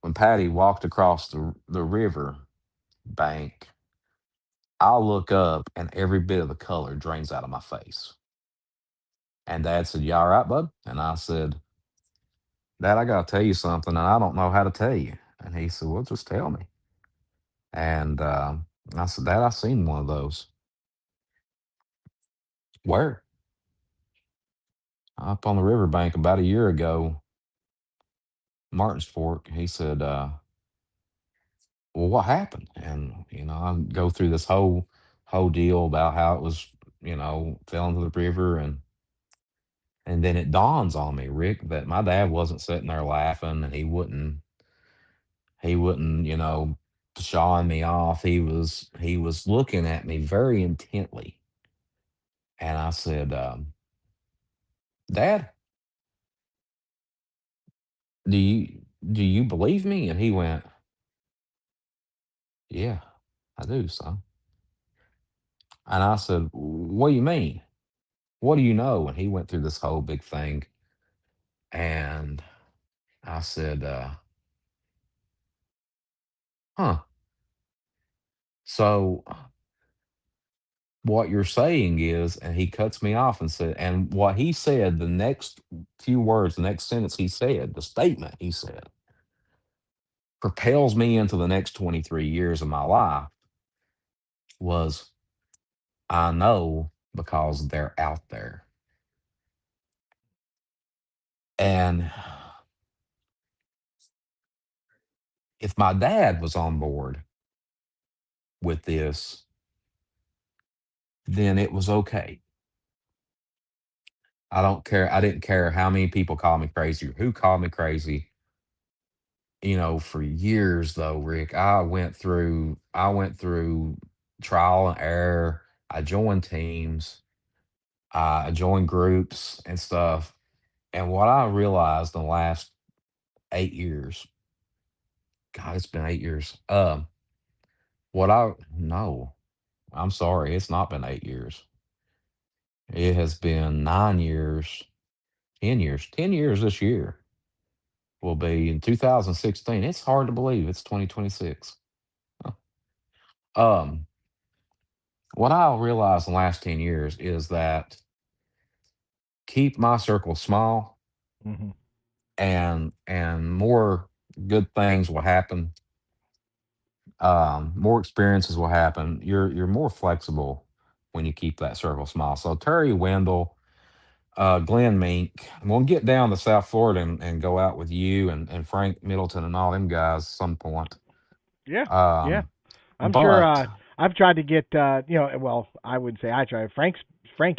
when Patty walked across the river bank, I look up and every bit of the color drains out of my face. And dad said, you all right, bud? And I said, Dad, I got to tell you something, and I don't know how to tell you. And he said, well, just tell me. And I said, Dad, I seen one of those. Where? Up on the riverbank about a year ago, Martin's Fork. He said, well, what happened? And, I go through this whole deal about how it was, fell into the river. And then it dawns on me, Rick, that my dad wasn't sitting there laughing and he wouldn't, shawing me off. He was looking at me very intently. And I said, Dad, do you do you believe me? And he went, yeah, I do, son. And I said, what do you mean? What do you know? And he went through this whole big thing. And I said, huh. So what you're saying is, and he cuts me off and said, and what he said, the next few words, the next sentence he said, the statement he said, propels me into the next 23 years of my life was, I know because they're out there. And if my dad was on board with this, then it was okay. I don't care. I didn't care how many people called me crazy or who called me crazy. For years though, Rick, I went through trial and error. I joined teams, I joined groups and stuff. And what I realized in the last 8 years, God, it's been 8 years. What I no, I'm sorry, it's not been 8 years. It has been 9 years, 10 years, 10 years this year will be in 2016. It's hard to believe it's 2026. Huh. Um, what I realized in the last 10 years is that keep my circle small Hmm. and more good things will happen. More experiences will happen. You're more flexible when you keep that circle small. So Terry Wendell, Glenn Mink, I'm gonna get down to South Florida and go out with you and Frank Middleton and all them guys some point. Yeah, yeah. Um, I'm sure. but I've tried to get. Well, I would say I tried. Frank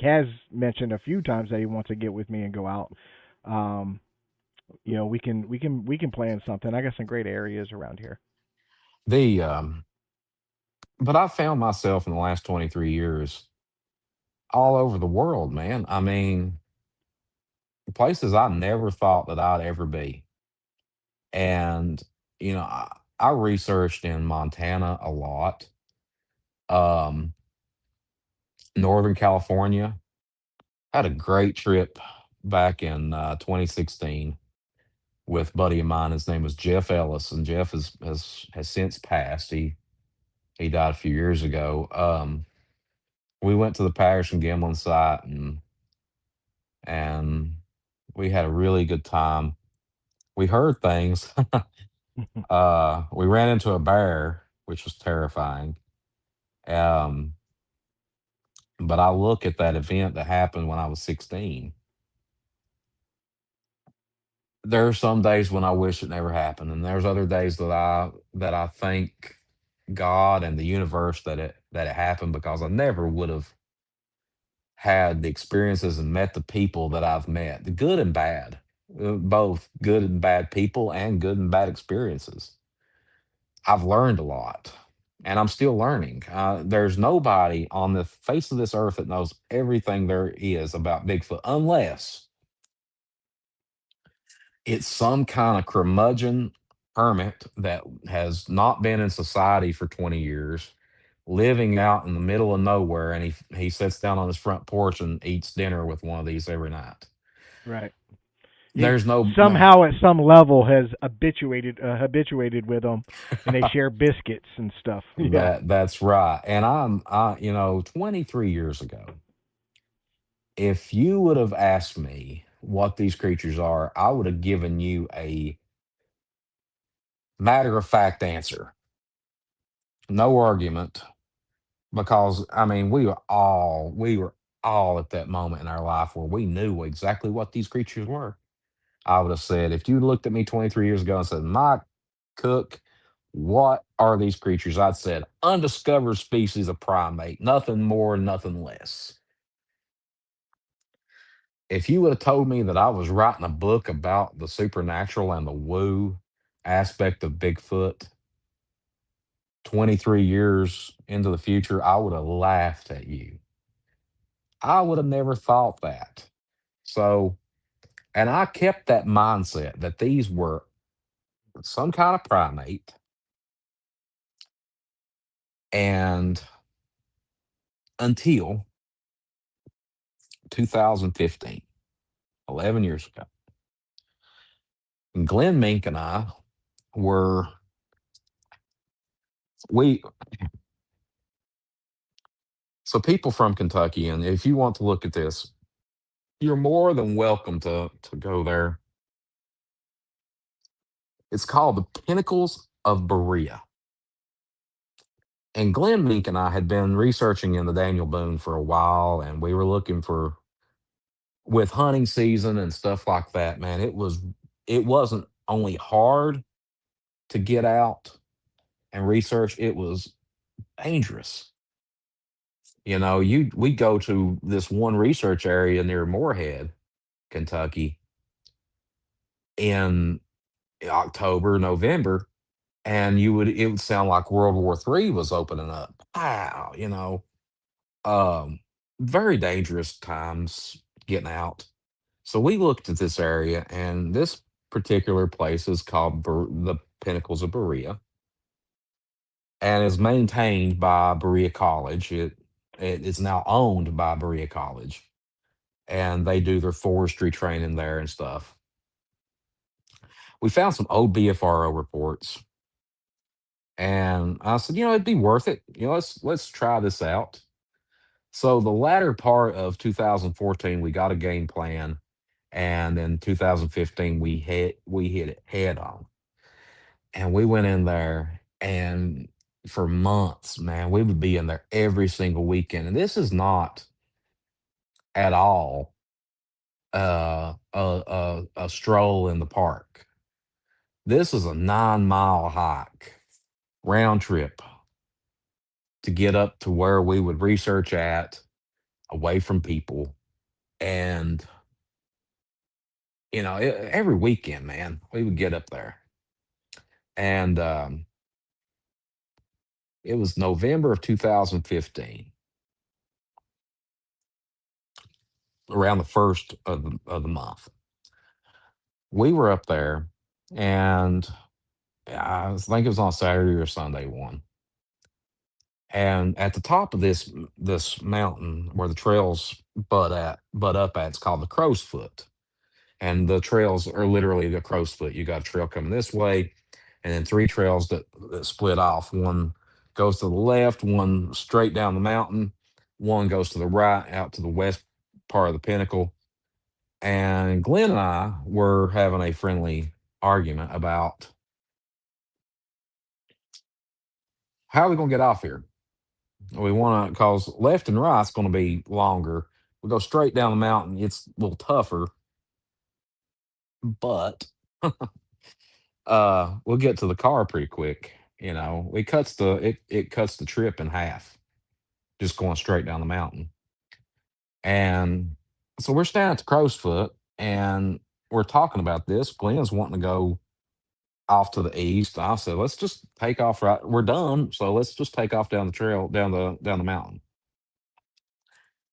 has mentioned a few times that he wants to get with me and go out. Um, we can plan something. I got some great areas around here. the but I found myself in the last 23 years all over the world, man. I mean, places I never thought that I'd ever be. And, I researched in Montana a lot, um, Northern California. Had a great trip back in 2016 with a buddy of mine. His name was Jeff Ellis, and Jeff has since passed. He died a few years ago. We went to the Patterson Gimlin site and we had a really good time. We heard things. We ran into a bear, which was terrifying. Um, but I look at that event that happened when I was 16. There are some days when I wish it never happened, and there's other days that I thank God and the universe that it happened because I never would have had the experiences and met the people that I've met, the good and bad, both good and bad people and good and bad experiences. I've learned a lot and I'm still learning. There's nobody on the face of this earth that knows everything there is about Bigfoot unless it's some kind of curmudgeon hermit that has not been in society for 20 years, living out in the middle of nowhere, and he sits down on his front porch and eats dinner with one of these every night. Right. He There's no man. somehow at some level has habituated with them, and they share biscuits and stuff. Yeah. That's right. And 23 years ago, if you would have asked me what these creatures are, I would have given you a matter of fact answer. No argument. Because I mean, we were all at that moment in our life where we knew exactly what these creatures were. I would have said, if you looked at me 23 years ago and said, Mike Cook, what are these creatures? I'd said undiscovered species of primate, nothing more, nothing less. If you would have told me that I was writing a book about the supernatural and the woo aspect of Bigfoot 23 years into the future, I would have laughed at you. I would have never thought that. So, and I kept that mindset that these were some kind of primate. And until 2015, 11 years ago, Glenn Mink and I were, we, So people from Kentucky, and if you want to look at this, you're more than welcome to go there. It's called the Pinnacles of Berea. And Glenn Mink and I had been researching in the Daniel Boone for a while, and we were looking for with hunting season and stuff like that, man. It wasn't only hard to get out and research, it was dangerous. You know, you we go to this one research area near Moorhead, Kentucky in October, November, and it would sound like World War III was opening up. Wow, um, very dangerous times getting out. So we looked at this area, and this particular place is called the Pinnacles of Berea, and is maintained by Berea College. It is now owned by Berea College, and they do their forestry training there and stuff. We found some old BFRO reports, and I said, it'd be worth it. Let's try this out. So the latter part of 2014, we got a game plan, and in 2015, we hit it head on, and we went in there, and for months, man, we would be in there every single weekend, and this is not at all a stroll in the park. This is a 9 mile hike round trip to get up to where we would research at, away from people, and every weekend, man, we would get up there. And it was November of 2015, around the first of the month. We were up there, and think it was on Saturday or Sunday one. And at the top of this mountain where the trails butt up at, it's called the Crow's Foot. And the trails are literally the Crow's Foot. You got a trail coming this way, and then three trails that split off. One goes to the left, one straight down the mountain, one goes to the right out to the west part of the pinnacle. And Glenn and I were having a friendly argument about how are we going to get off here. We want to, because left and right's going to be longer. We go straight down the mountain. It's a little tougher, but we'll get to the car pretty quick. It cuts the trip in half, just going straight down the mountain. And so we're standing at the Crow's Foot, and we're talking about this. Glenn's wanting to go off to the east. I said, let's just take off right. We're done, so let's just take off down the trail, down the mountain.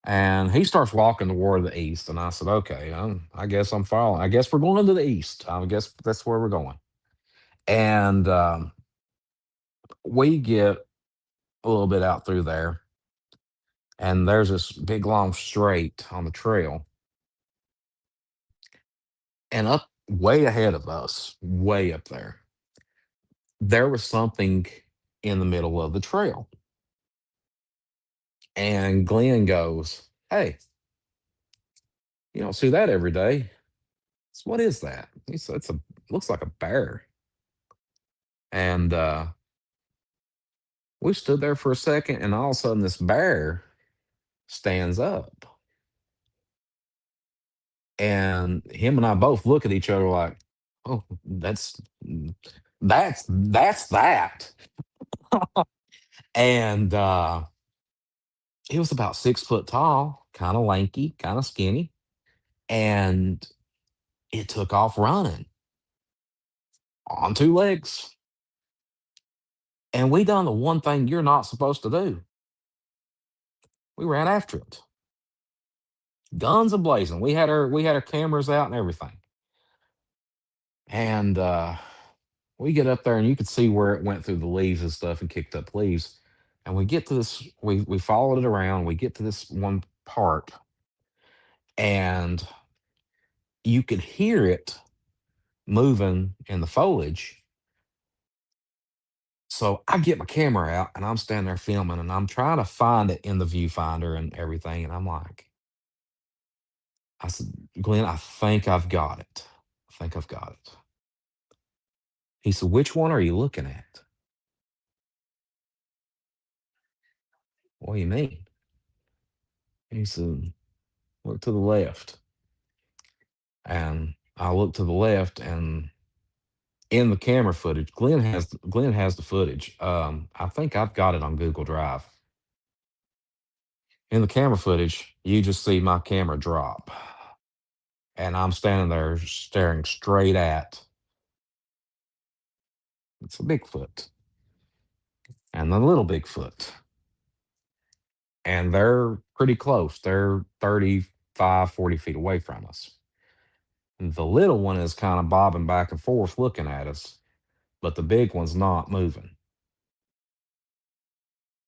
And he starts walking toward the east, and I said, okay, I guess I'm following. I guess we're going to the east. I guess that's where we're going. And we get a little bit out through there, and there's this big long straight on the trail, and up way ahead of us, way up there was something in the middle of the trail. And Glenn goes, hey, you don't see that every day. So what is that? He said, it's a looks like a bear. And we stood there for a second, and all of a sudden this bear stands up. And him and I both look at each other like, oh, that's that. And he was about 6 foot tall, kind of lanky, kind of skinny, and it took off running on two legs. And we done the one thing you're not supposed to do. We ran after it, guns a blazing. We had our cameras out and everything. And we get up there, and you could see where it went through the leaves and stuff and kicked up leaves. And we get to this, we followed it around. We get to this one part, and you could hear it moving in the foliage. So I get my camera out and I'm standing there filming and I'm trying to find it in the viewfinder and everything. And I'm like, I said, Glenn, I think I've got it. I think I've got it. He said, which one are you looking at? What do you mean? He said, look to the left. And I looked to the left and in the camera footage, Glenn has the footage. I think I've got it on Google Drive. In the camera footage, you just see my camera drop. And I'm standing there staring straight at it's a Bigfoot and the little Bigfoot. And they're pretty close. They're 35, 40 feet away from us. The little one is kind of bobbing back and forth looking at us, but the big one's not moving.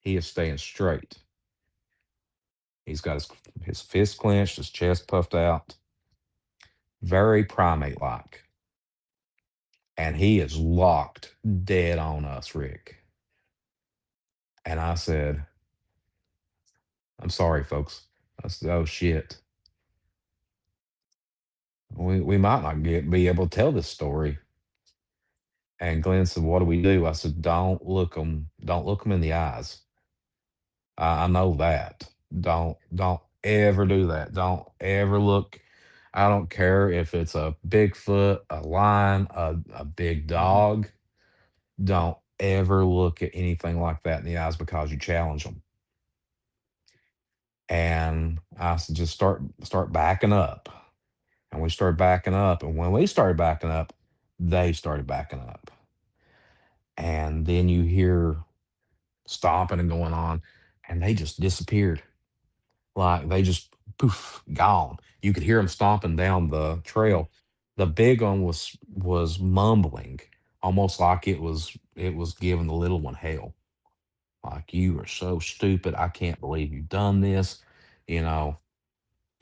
He is staying straight. He's got his fist clenched, his chest puffed out, very primate like. And he is locked dead on us, Rick. And I said, I'm sorry, folks. I said, oh shit. We might not be able to tell this story. And Glenn said, what do we do? I said, don't look them in the eyes. I know that. Don't ever do that. Don't ever look. I don't care if it's a Bigfoot, a lion, a big Hmm. dog. Don't ever look at anything like that in the eyes because you challenge them. And I said, just start backing up. And we started backing up. And when we started backing up, they started backing up. And then you hear stomping and going on, and they just disappeared. Like they just poof, gone. You could hear them stomping down the trail. The big one was mumbling, almost like it was giving the little one hell. Like you are so stupid. I can't believe you've done this, you know.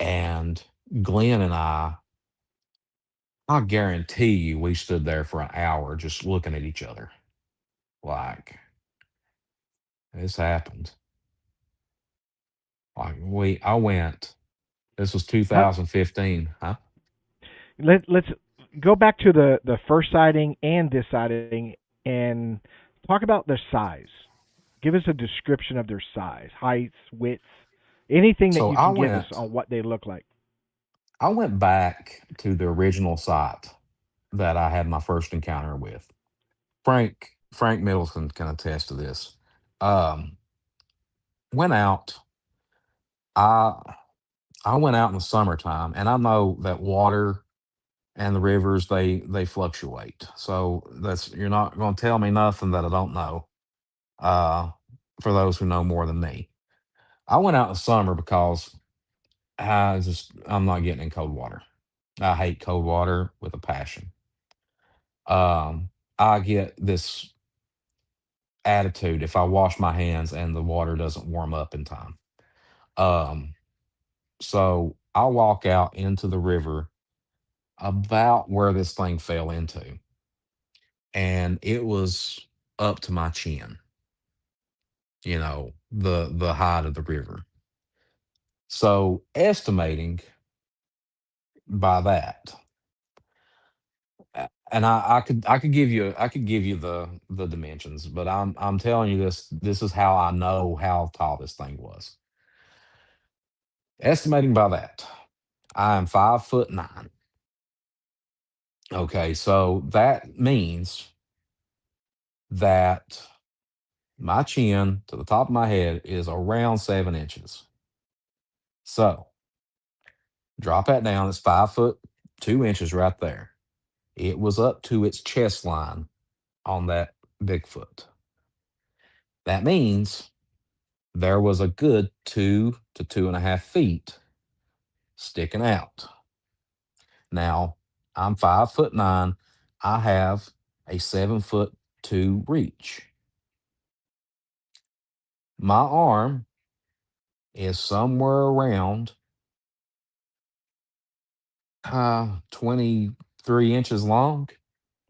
And Glenn and I guarantee you, we stood there for an hour just looking at each other. Like this happened. Like I went. This was How, 2015, huh? let's go back to the first sighting and this sighting and talk about their size. Give us a description of their size, heights, widths, anything that So you can give us on what they look like. I went back to the original site that I had my first encounter with. Frank Middleton can attest to this. Um, went out. I I went out in the summertime, and I know that water and the rivers they fluctuate. So that's you're not going to tell me nothing that I don't know. Uh, for those who know more than me, I went out in the summer because I'm not getting in cold water. I hate cold water with a passion. Um, I get this attitude if I wash my hands and the water doesn't warm up in time. Um, so I walk out into the river about where this thing fell into, and it was up to my chin, the height of the river. So estimating by that, and I could give you the dimensions, but I'm telling you this is how I know how tall this thing was. Estimating by that, I am 5'9". Okay, so that means that my chin to the top of my head is around 7 inches. So drop that down. It's 5'2" right there. It was up to its chest line on that Bigfoot. That means there was a good 2 to 2.5 feet sticking out. Now, I'm 5'9". I have a 7'2" reach. My arm is somewhere around 23 inches long.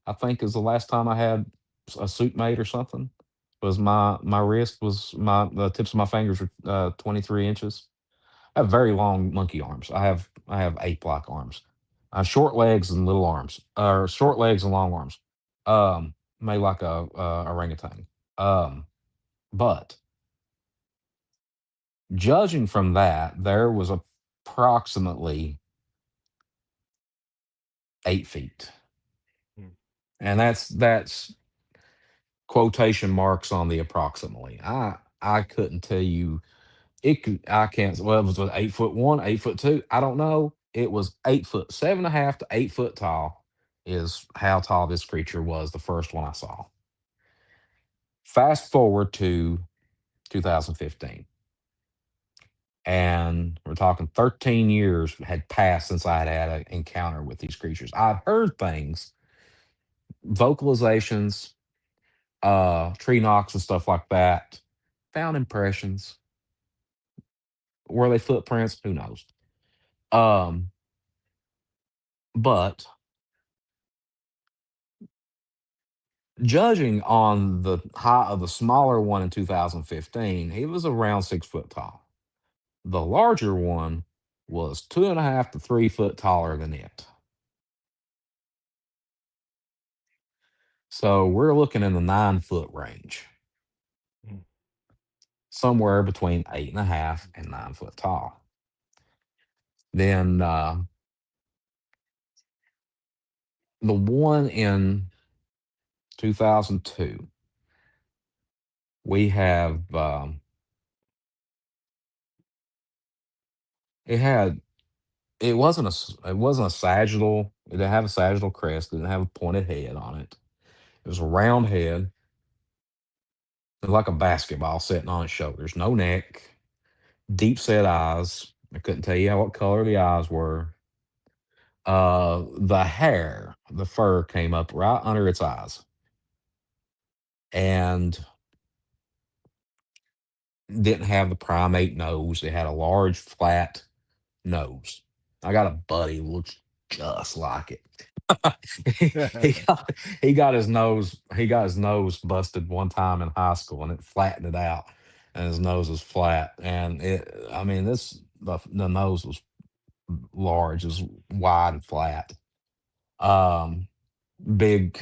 I think is the last time I had a suit mate or something. was my wrist was my the tips of my fingers were 23 inches. I have very long monkey arms. I have ape-like arms. I have short legs and little arms, or short legs and long arms. Made like a orangutan. Um, but judging from that, there was approximately 8 feet, Mm. and that's quotation marks on the approximately. I couldn't tell you. It could. I can't. Well, it was 8 foot one, 8 foot two. I don't know. It was 8 foot, 7.5 to 8 foot tall. Is how tall this creature was. The first one I saw. Fast forward to 2015, and we're talking 13 years had passed since I had an encounter with these creatures. I've heard things, vocalizations, tree knocks and stuff like that. Found impressions. Were they footprints? Who knows? Um, but judging on the height of the smaller one in 2015, he was around 6 foot tall. The larger one was 2.5 to 3 foot taller than it. So we're looking in the 9 foot range, Mm. somewhere between 8.5 and 9 foot tall. Then the one in 2002, we have it had it wasn't a sagittal. It didn't have a sagittal crest. It didn't have a pointed head on it. It was a round head, like a basketball sitting on its shoulders. No neck, deep set eyes. I couldn't tell you what color the eyes were. The hair, the fur came up right under its eyes, and didn't have the primate nose. It had a large, flat nose. I got a buddy who looks just like it. he, he got he got his nose busted one time in high school, and it flattened it out, and his nose was flat. And it, I mean, the nose was large, it was wide and flat. Um, Big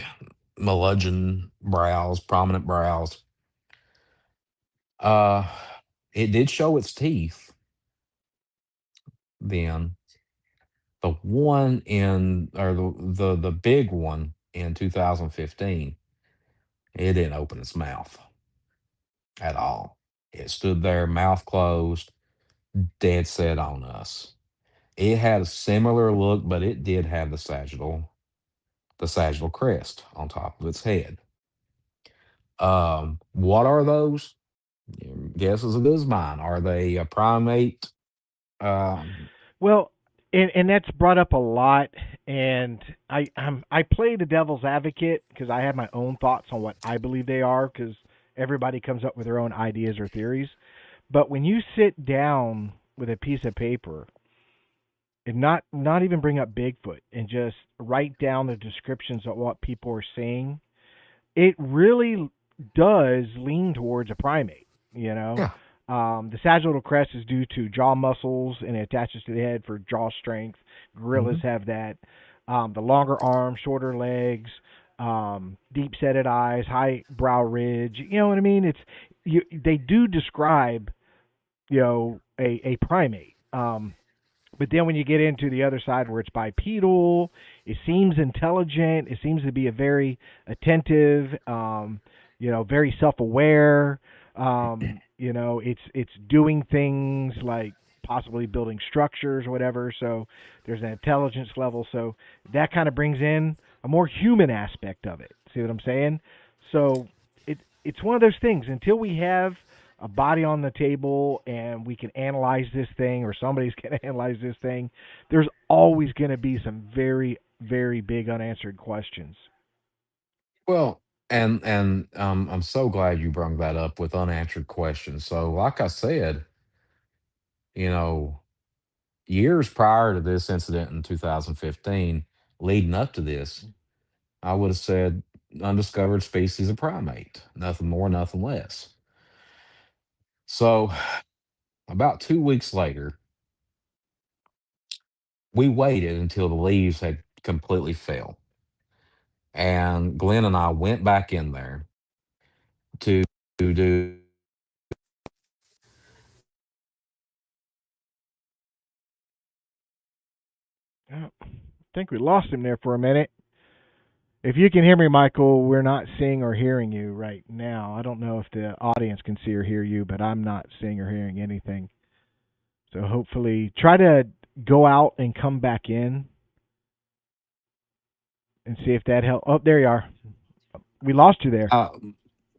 Meludgeon brows, prominent brows. Uh, it did show its teeth then. The one in, or the big one in 2015, it didn't open its mouth at all. It stood there, mouth closed, dead set on us. It had a similar look, but it did have the sagittal crest on top of its head. What are those? Guess as good as mine. Are they a primate? Um, Well, and that's brought up a lot, and I play the devil's advocate because I have my own thoughts on what I believe they are because everybody comes up with their own ideas or theories. But when you sit down with a piece of paper and not even bring up Bigfoot and just write down the descriptions of what people are saying, it really does lean towards a primate. You know, yeah. the sagittal crest is due to jaw muscles and it attaches to the head for jaw strength. Gorillas Hmm. have that. The longer arms, shorter legs, deep setted eyes, high brow ridge. You know what I mean? They do describe a primate. But then when you get into the other side where it's bipedal, it seems intelligent. It seems to be a very attentive, very self-aware. It's doing things like possibly building structures or whatever. So there's an intelligence level. So that kind of brings in a more human aspect of it. See what I'm saying? So it's one of those things. Until we have a body on the table and we can analyze this thing or somebody's going to analyze this thing, there's always going to be some very, very big unanswered questions. Well, and I'm so glad you brought that up with unanswered questions. So, like I said, you know, years prior to this incident in 2015, leading up to this, I would have said undiscovered species of primate, nothing more, nothing less. So, about 2 weeks later, we waited until the leaves had completely fell. And Glenn and I went back in there to do. Oh, I think we lost him there for a minute. If you can hear me, Michael, we're not seeing or hearing you right now. I don't know if the audience can see or hear you, but I'm not seeing or hearing anything. So hopefully, try to go out and come back in and see if that helps. Oh, there you are. We lost you there. Uh,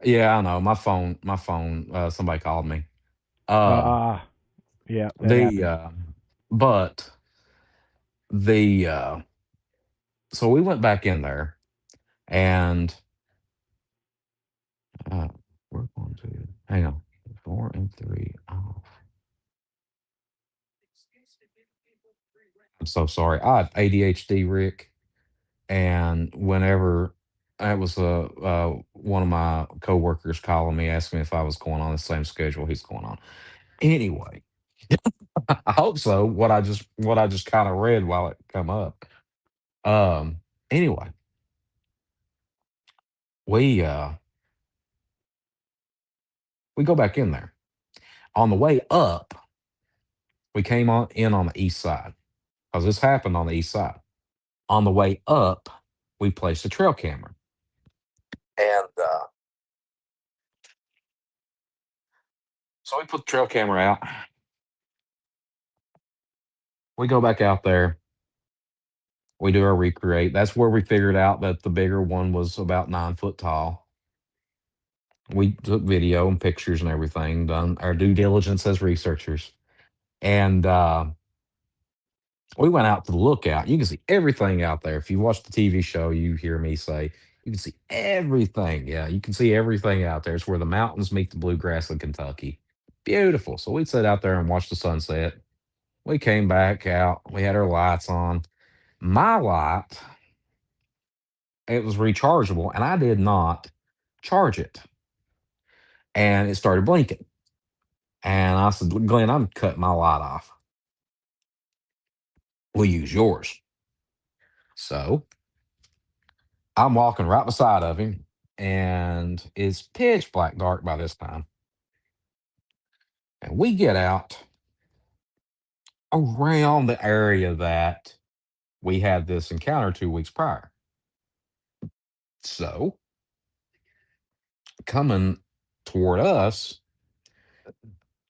yeah, I know. My phone. Somebody called me. Um, Ah, yeah, that the happens. but the so we went back in there and uh, we're going to hang on 4 and 3 off. I'm so sorry. I have ADHD, Rick, and whenever that was one of my coworkers calling me, asking me if I was going on the same schedule he's going on. Anyway, I hope so. What I just kind of read while it come up. Um. Anyway, we uh we go back in there. On the way up, we came on in on the east side because this happened on the east side. On the way up, we placed a trail camera, and so we put the trail camera out. We go back out there. We do our recreate. That's where we figured out that the bigger one was about 9 foot tall. We took video and pictures and everything, done our due diligence as researchers. And we went out to the lookout. You can see everything out there. If you watch the TV show, you hear me say, you can see everything. Yeah, you can see everything out there. It's where the mountains meet the bluegrass in Kentucky. Beautiful. So we sat out there and watched the sunset. We came back out. We had our lights on. My light, it was rechargeable, and I did not charge it. And it started blinking. And I said, Glenn, I'm cutting my light off. We'll use yours. So I'm walking right beside of him, and it's pitch black dark by this time. And we get out around the area that we had this encounter 2 weeks prior. So coming toward us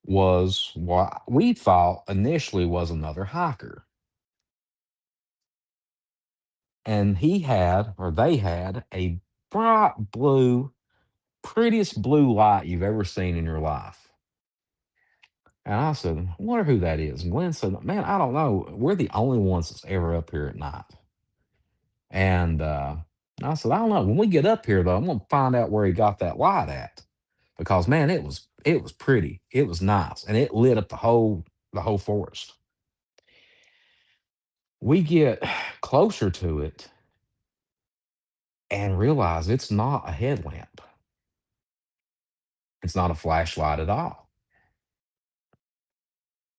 was what we thought initially was another hiker. And he had, or they had, a bright blue, prettiest blue light you've ever seen in your life. And I said, I wonder who that is. And Glenn said, man, I don't know. We're the only ones that's ever up here at night. And I said, I don't know. When we get up here though, I'm gonna find out where he got that light at. Because man, it was pretty. It was nice. And it lit up the whole forest. We get closer to it and realize it's not a headlamp. It's not a flashlight at all.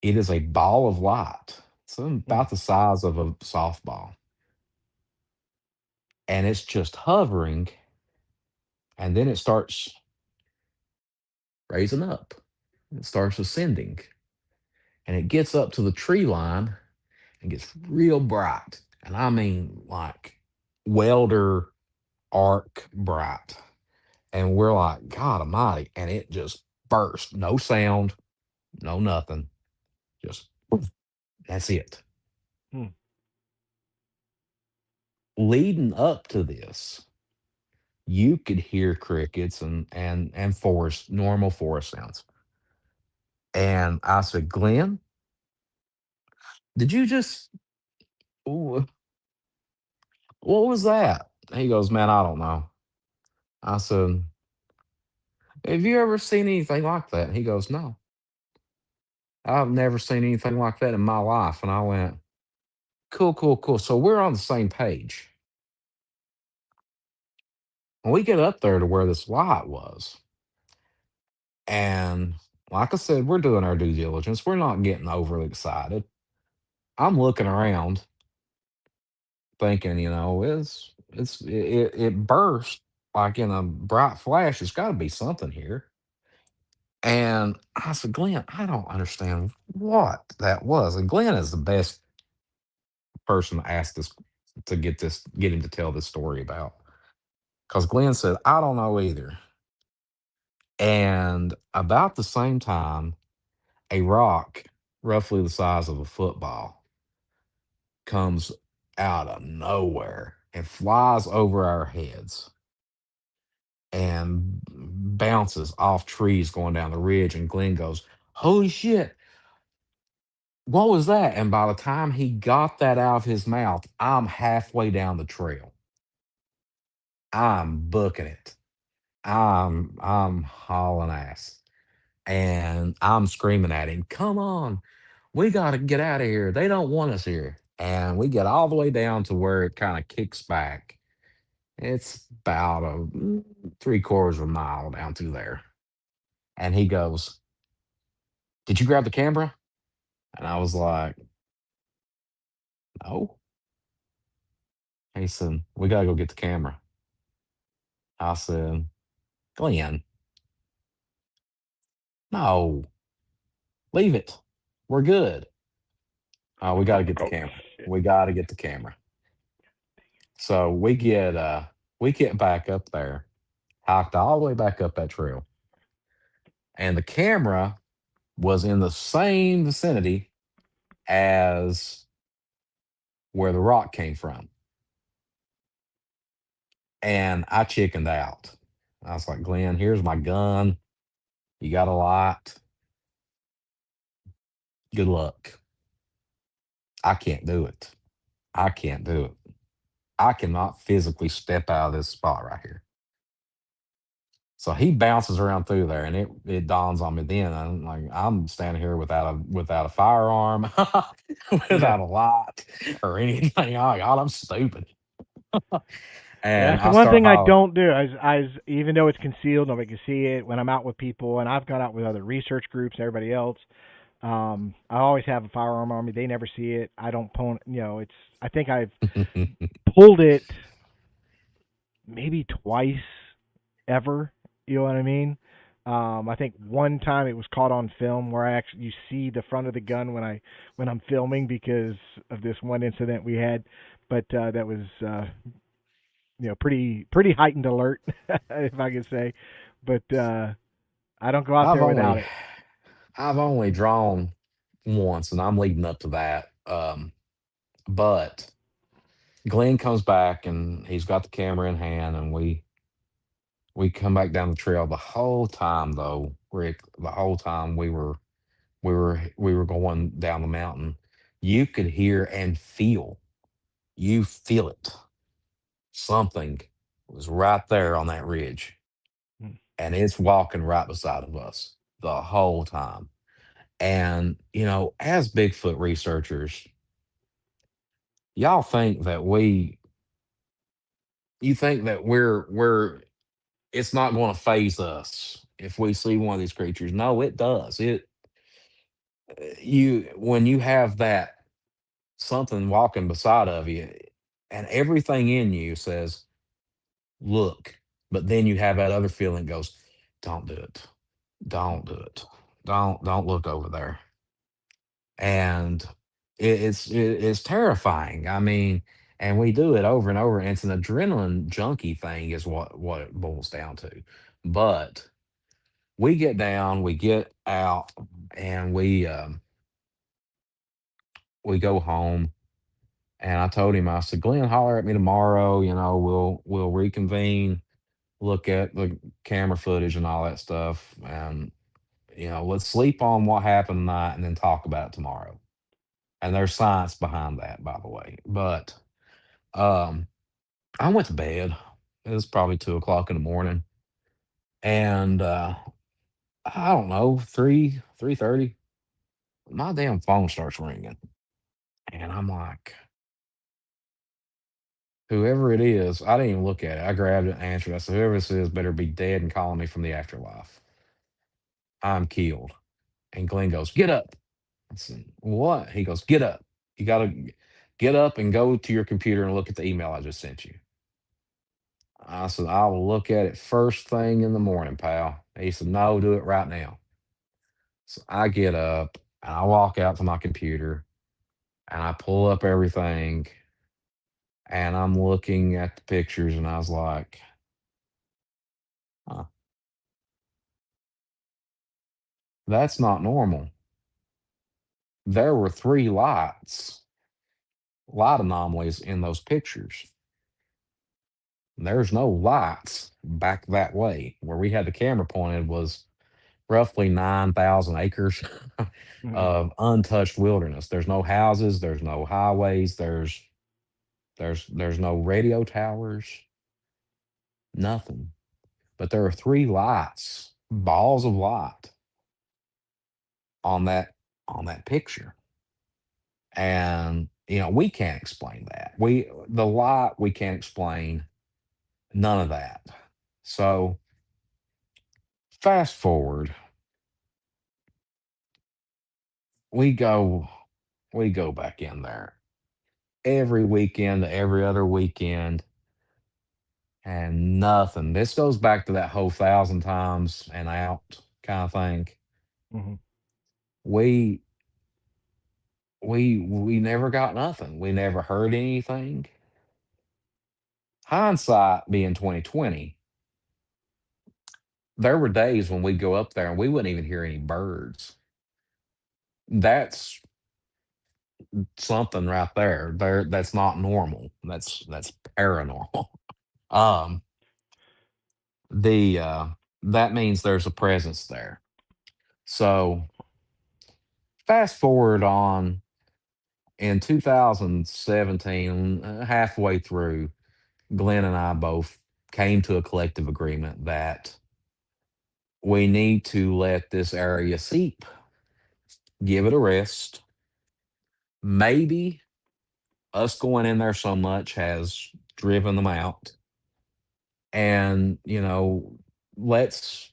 It is a ball of light. It's Hmm. about the size of a softball. And it's just hovering, and then it starts raising up. It starts ascending. And it gets up to the tree line and gets real bright. And I mean like welder arc bright. And we're like, God Almighty. And it just burst. No sound, no nothing. Just poof, that's it. Hmm. Leading up to this, you could hear crickets and forest, normal forest sounds. And I said, Glenn, did you just what was that? He goes, man, I don't know. I said, have you ever seen anything like that? He goes, no, I've never seen anything like that in my life. And I went, cool, cool, cool. So we're on the same page. When we get up there to where this light was, and like I said, we're doing our due diligence. We're not getting overly excited. I'm looking around, thinking, it burst like in a bright flash. There's got to be something here. And I said, Glenn, I don't understand what that was. And Glenn is the best person to ask this get him to tell this story about. Because Glenn said, I don't know either. And about the same time, a rock, roughly the size of a football, comes out of nowhere and flies over our heads and bounces off trees going down the ridge. And Glenn goes, holy shit, what was that? And by the time he got that out of his mouth, I'm halfway down the trail. I'm booking it. I'm hauling ass. And I'm screaming at him, come on, we gotta get out of here. They don't want us here. And we get all the way down to where it kind of kicks back. It's about a three-quarters of a mile down through there. And he goes, did you grab the camera? And I was like, no. He said, we gotta go get the camera. I said, Glenn, no, leave it. We're good. We got to get the Oh camera. shit. We got to get the camera. So we get back up there, hiked all the way back up that trail, and the camera was in the same vicinity as where the rock came from. And I chickened out. I was like, Glenn, here's my gun. You got a lot. Good luck. I can't do it. I can't do it. I cannot physically step out of this spot right here. So he bounces around through there, and it dawns on me then. I'm like, I'm standing here without a firearm, Yeah. without a light or anything. Oh God, I'm stupid. Yeah, And that's the I one start thing I hollering. don't do. Even though it's concealed, nobody can see it. When I'm out with people, and I've gone out with other research groups and everybody else, I always have a firearm on me. They never see it. I don't pull. It's. I think I've pulled it maybe twice ever. You know what I mean? I think one time it was caught on film where I actually you see the front of the gun when I'm filming because of this one incident we had, but that was pretty heightened alert if I could say, but I don't go out I've there without only it. I've only drawn once, and I'm leading up to that. But Glenn comes back, and he's got the camera in hand, and we come back down the trail. The whole time, though, Rick, the whole time we were going down the mountain, you could hear and feel, you feel it. Something was right there on that ridge, Mm. and it's walking right beside of us the whole time. And as Bigfoot researchers, y'all think that you think that we're it's not going to phase us if we see one of these creatures. No, it does. You when you have that something walking beside of you, and everything in you says, look, but then you have that other feeling goes, don't do it. Don't do it. Don't look over there. And it's terrifying. I mean, and we do it over and over, and it's an adrenaline junkie thing is what it boils down to. But we get down, we get out, and we go home. And I told him, I said, Glenn, holler at me tomorrow. We'll reconvene, look at the camera footage and all that stuff, and let's sleep on what happened tonight and then talk about it tomorrow. And there's science behind that, by the way. But um, I went to bed. It was probably 2 o'clock in the morning, and I don't know, 3:30. My damn phone starts ringing, and I'm like, Whoever it is, I didn't even look at it. I grabbed it and answered. I said, whoever this is better be dead and calling me from the afterlife. I'm killed. And Glenn goes, get up. I said, what? He goes, get up. You got to get up and go to your computer and look at the email I just sent you. I said, I will look at it first thing in the morning, pal. He said, no, do it right now. So I get up and I walk out to my computer and I pull up everything and I'm looking at the pictures and I was like, huh, that's not normal. There were three light anomalies in those pictures. There's no lights back that way. Where we had the camera pointed was roughly 9,000 acres Mhm. of untouched wilderness. There's no houses, there's no highways, there's no radio towers, nothing. But there are three lights, balls of light on that picture. And we can't explain that. The light we can't explain none of that. So fast forward, we go we go back in there every weekend to every other weekend and nothing. This goes back to that whole thousand times and out kind of thing. Mhm. We we never got nothing. We never heard anything. Hindsight being 2020, there were days when we'd go up there and we wouldn't even hear any birds. That's something right there. That's not normal. That's paranormal. Um the that means there's a presence there. So fast forward on in 2017, halfway through, Glenn and I both came to a collective agreement that we need to let this area seep, give it a rest. Maybe us going in there so much has driven them out. And, let's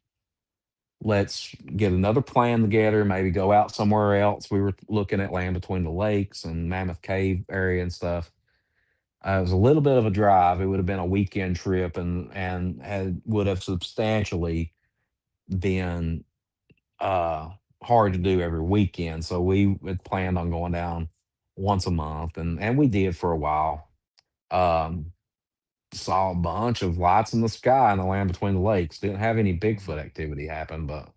get another plan together, maybe go out somewhere else. We were looking at land between the lakes and Mammoth Cave area and stuff. It was a little bit of a drive. It would have been a weekend trip and would have substantially been uh hard to do every weekend. So we had planned on going down once a month and we did for a while. Um Saw a bunch of lights in the sky in the land between the lakes. Didn't have any Mhm. Bigfoot activity happen, but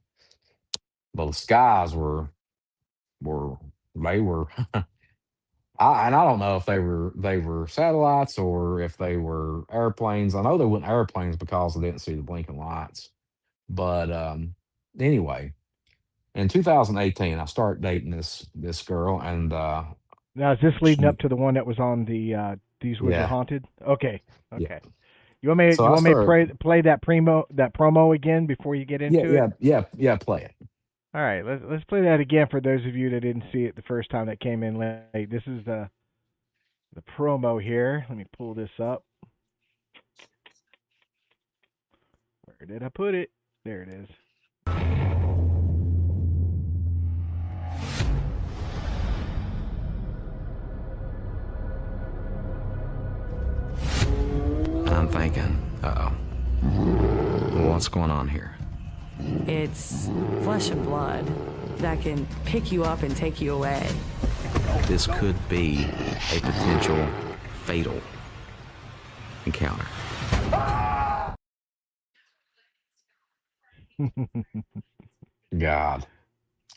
the skies were they were I don't know if they were satellites or if they were airplanes. I know they weren't airplanes because I didn't see the blinking lights. But anyway, in 2018, I start dating this girl, and Now, is this leading up she to the one that was on the These Woods Are yeah, Haunted? Okay. yeah. Okay. You want me So you I want me to start play that promo again before you get yeah into it? yeah yeah yeah play it. All right, let's play that again for those of you that didn't see it the first time that came in late. This is the promo here. Let me pull this up. Where did I put it? There it is. And I'm thinking, uh oh, what's going on here? It's flesh and blood that can pick you up and take you away. This could be a potential fatal encounter. God,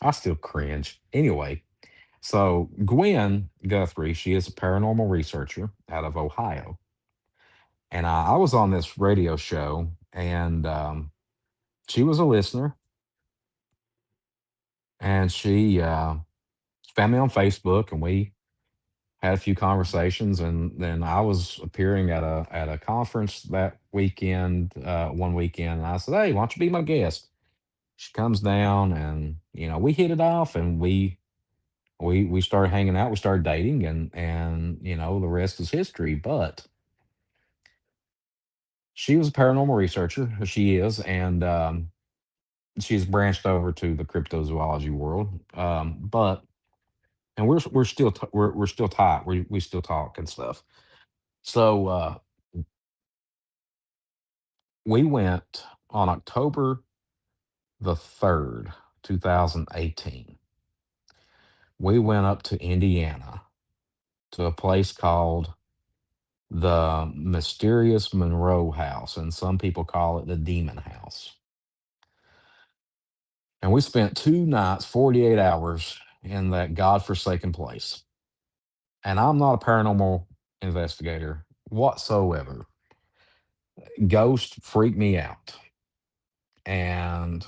I still cringe. Anyway, so Gwen Guthrie, she is a paranormal researcher out of Ohio, and I was on this radio show, and she was a listener, and she found me on Facebook, and we had a few conversations, and then I was appearing at a conference that weekend, one weekend, and I said, "Hey, why don't you be my guest?" She comes down, and we hit it off, and we started hanging out, we started dating, and the rest is history. But She was a paranormal researcher. She is, and she's branched over to the cryptozoology world. But and we're still we're still tight. We still talk and stuff. So we went on October the 3rd, 2018. We went up to Indiana to a place called the Mysterious Monroe House, and some people call it the Demon House. And we spent 2 nights, 48 hours in that godforsaken place. And I'm not a paranormal investigator whatsoever. Ghosts freak me out. And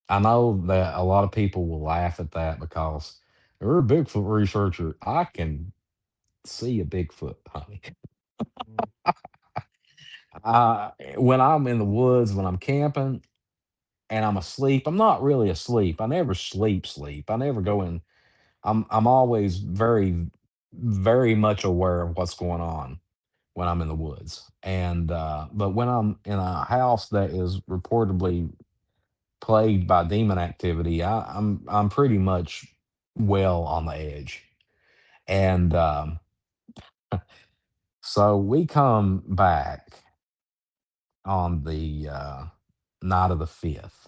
I know that a lot of people will laugh at that because you're a Bigfoot researcher. I can see a Bigfoot, honey. Mm. When I'm in the woods, when I'm camping and I'm asleep, I'm not really asleep. I never sleep. I never go in. I'm always very much aware of what's going on when I'm in the woods. And but when I'm in a house that is reportedly plagued by demon activity, I'm pretty much well on the edge. And so we come back on the night of the 5th,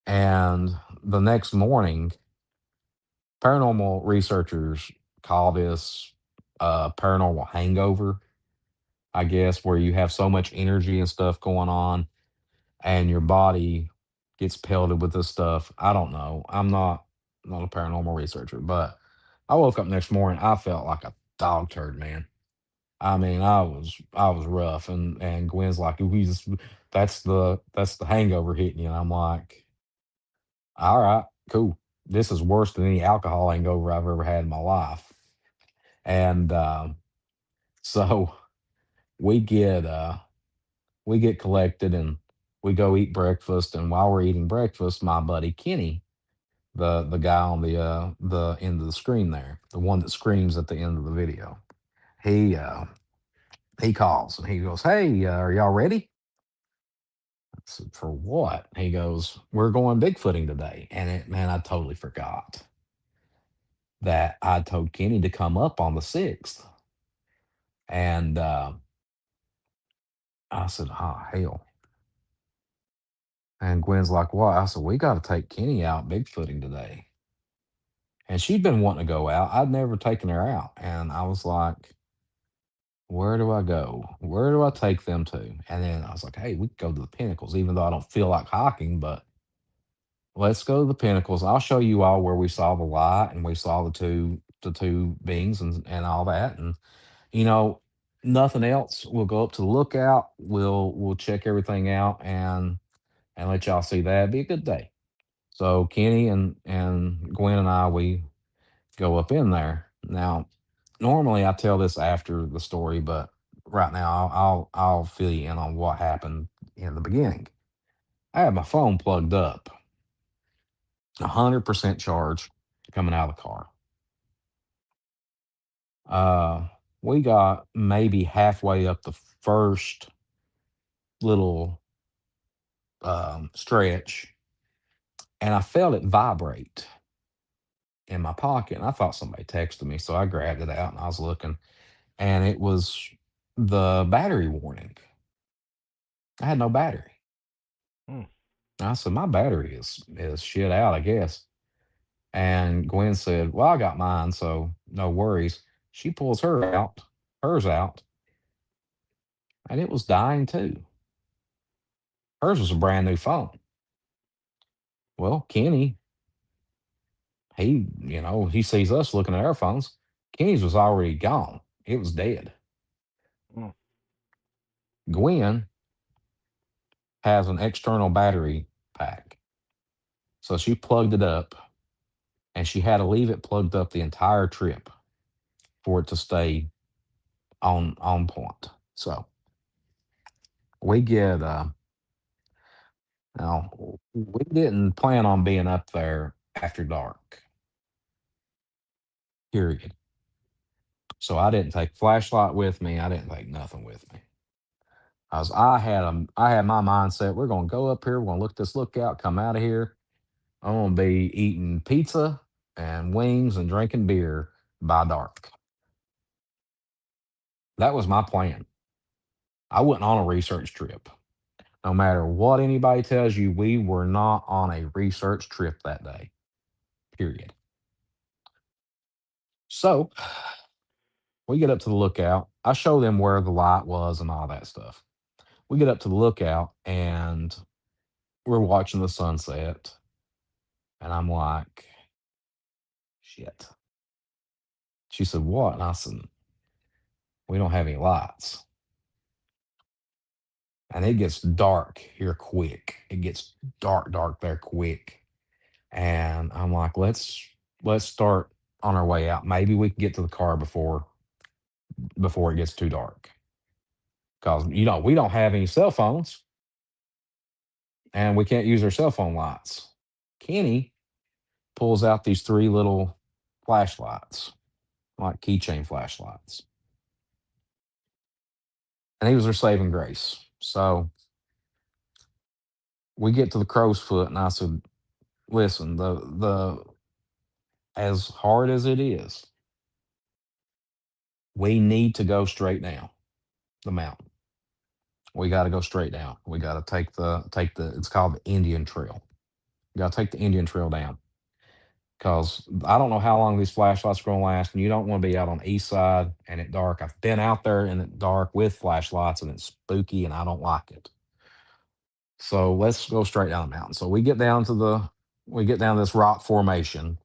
and the next morning, paranormal researchers call this paranormal hangover, I guess, where you have so much energy and stuff going on and your body gets pelted with this stuff. I don't know. I'm not a paranormal researcher, but I woke up next morning. I felt like a dog turd, man. I mean, I was rough, and Gwen's like, "We just that's the hangover hitting you." And I'm like, "All right, cool. This is worse than any alcohol hangover I've ever had in my life." And so we get uh, we get collected and we go eat breakfast. And while we're eating breakfast, my buddy Kenny, the guy on the end of the screen there, the one that screams at the end of the video, he uh, he calls and he goes, "Hey, are y'all ready?" I said, "For what?" He goes, "We're going bigfooting today." And man, I totally forgot that I told Kenny to come up on the 6th. And I said, "Oh hell." And Gwen's like, "What?" I said, "We got to take Kenny out bigfooting today." And she'd been wanting to go out. I'd never taken her out. And I was like, "Where do I go? Where do I take them to?" And then I was like, "Hey, we could go to the Pinnacles, even though I don't feel like hiking, but let's go to the Pinnacles. I'll show you all where we saw the light and we saw the two beings and all that. And you know, nothing else. We'll go up to the lookout. We'll check everything out and let y'all see that. Be a good day." So Kenny and Gwen and I, we go up in there. Now, normally I tell this after the story, but right now I'll fill you in on what happened in the beginning. I had my phone plugged up, 100% charge coming out of the car. Uh, we got maybe halfway up the first little stretch, and I felt it vibrate in my pocket, and I thought somebody texted me, so I grabbed it out and I was looking, and it was the battery warning. I had no battery. Mm. I said, "My battery is shit out, I guess." And Gwen said, "Well, I got mine, so no worries." She pulls hers out, and it was dying too. Hers was a brand new phone. Well, Kenny, he sees us looking at our phones. Kenny's was already gone. It was dead. Mm. Gwen has an external battery pack. So she plugged it up and she had to leave it plugged up the entire trip for it to stay on point. So we get now we didn't plan on being up there after dark, period. So I didn't take flashlight with me. I didn't take nothing with me. I had my mindset. We're gonna go up here. We're gonna look this lookout. Come out of here. I'm gonna be eating pizza and wings and drinking beer by dark. That was my plan. I wasn't on a research trip. No matter what anybody tells you, we were not on a research trip that day. Period. So we get up to the lookout. I show them where the light was and all that stuff. We get up to the lookout and we're watching the sunset. And I'm like, shit. She said, what? And I said, we don't have any lights. And it gets dark here quick. It gets dark, dark there quick. And I'm like, let's start on our way out. Maybe we can get to the car before it gets too dark. Because we don't have any cell phones and we can't use our cell phone lights. Kenny pulls out these three little flashlights, like keychain flashlights. And he was our saving grace. So we get to the crow's foot and I said, listen, the as hard as it is, we need to go straight down the mountain. We got to go straight down. We got to take the it's called the Indian Trail. You got to take the Indian Trail down because I don't know how long these flashlights are going to last, and you don't want to be out on the east side and at dark. I've been out there in the dark with flashlights, and it's spooky, and I don't like it. So let's go straight down the mountain. So we get down this rock formation.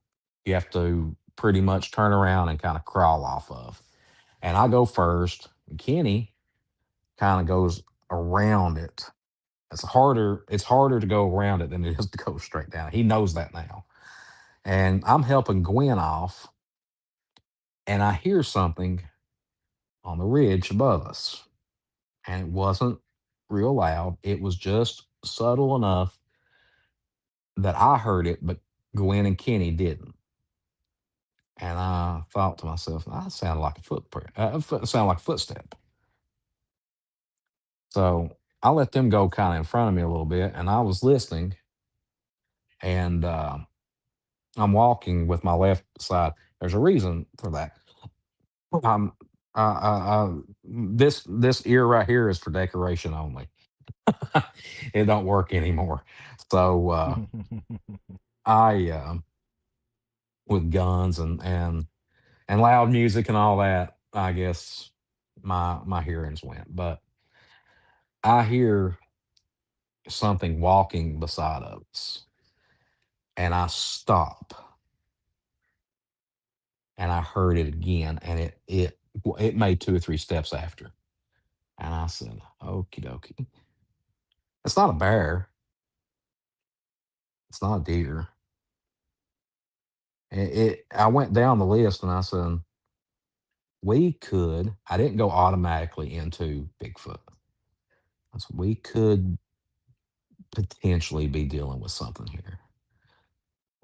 You have to pretty much turn around and kind of crawl off of. And I go first. And Kenny kind of goes around it. It's harder to go around it than it is to go straight down. He knows that now. And I'm helping Gwen off, and I hear something on the ridge above us. And it wasn't real loud. It was just subtle enough that I heard it, but Gwen and Kenny didn't. And I thought to myself, that sounded like a footprint. It sounded like a footstep. So I let them go kind of in front of me a little bit, and I was listening, and I'm walking with my left side. There's a reason for that. I'm this ear right here is for decoration only. It don't work anymore. So I with guns and loud music and all that, I guess my hearings went. But I hear something walking beside us, and I stop, and I heard it again, and it made two or three steps after, and I said, "Okie dokie." It's not a bear. It's not a deer. I went down the list and I said, we could. I didn't go automatically into Bigfoot. I said, we could potentially be dealing with something here.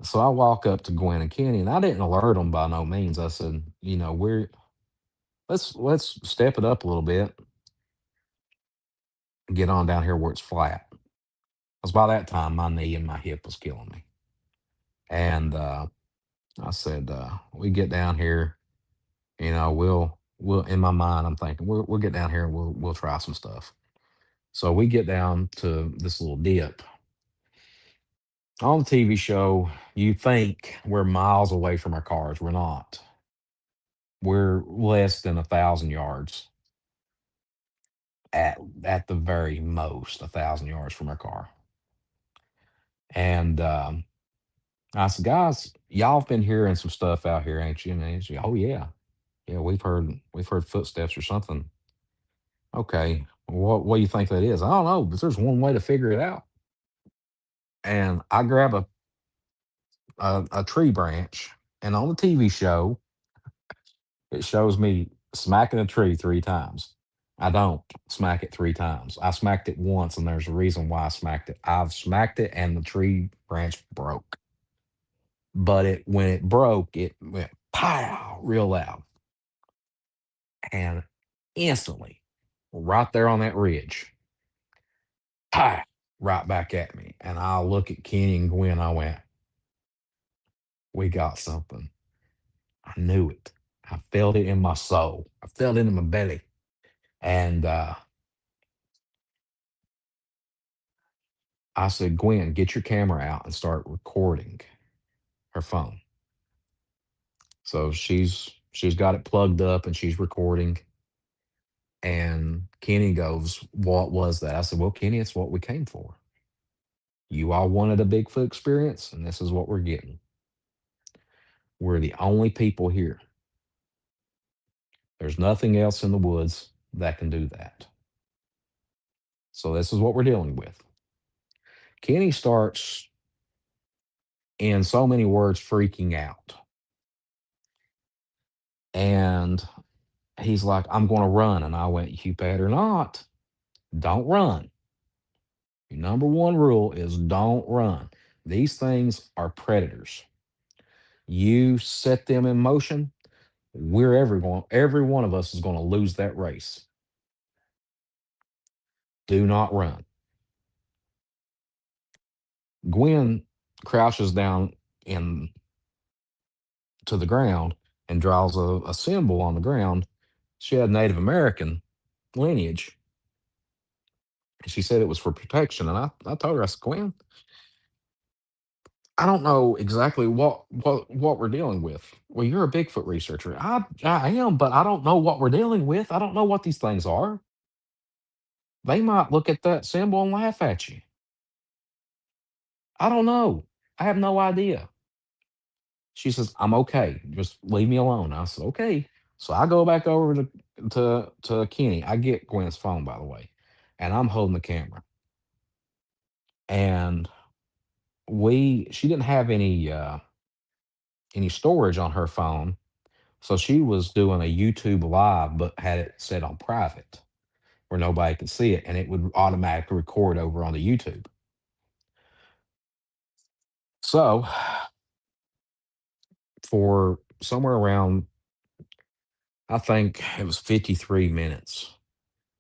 So I walk up to Gwen and Kenny, and I didn't alert them by no means. I said, let's step it up a little bit and get on down here where it's flat. Because by that time, my knee and my hip was killing me. And I said, we get down here, we'll in my mind, I'm thinking we'll get down here and we'll try some stuff. So we get down to this little dip. On the TV show, you think we're miles away from our cars. We're not. We're less than 1,000 yards at the very most, 1,000 yards from our car. And I said, guys, y'all have been hearing some stuff out here, ain't you? And they said, oh yeah, yeah, we've heard footsteps or something. Okay, what do you think that is? I don't know, but there's one way to figure it out. And I grab a tree branch, and on the TV show, it shows me smacking a tree three times. I don't smack it three times. I smacked it once, and there's a reason why I smacked it. I've smacked it, and the tree branch broke. But when it broke, it went pow real loud. And instantly, right there on that ridge, hi, right back at me. And I look at Kenny and Gwen. I went, we got something. I knew it. I felt it in my soul. I felt it in my belly. And I said, Gwen, get your camera out and start recording her phone. So she's got it plugged up and she's recording. And Kenny goes, what was that? I said, well, Kenny, it's what we came for. You all wanted a Bigfoot experience, and this is what we're getting. We're the only people here. There's nothing else in the woods that can do that. So this is what we're dealing with. Kenny starts, in so many words, freaking out. And he's like, I'm going to run. And I went, you better not. Don't run. Your number one rule is don't run. These things are predators. You set them in motion, every one of us is going to lose that race. Do not run. Gwen crouches down in to the ground and draws a symbol on the ground. She had Native American lineage. And she said it was for protection. And I told her, I said, Gwen, I don't know exactly what we're dealing with. Well, you're a Bigfoot researcher. I am, but I don't know what we're dealing with. I don't know what these things are. They might look at that symbol and laugh at you. I don't know. I have no idea. She says, I'm okay. Just leave me alone. I said, okay. So I go back over to Kenny. I get Gwen's phone, by the way, and I'm holding the camera. And she didn't have any storage on her phone. So she was doing a YouTube live, but had it set on private where nobody could see it, and it would automatically record over on the YouTube. So for somewhere around, I think it was 53 minutes,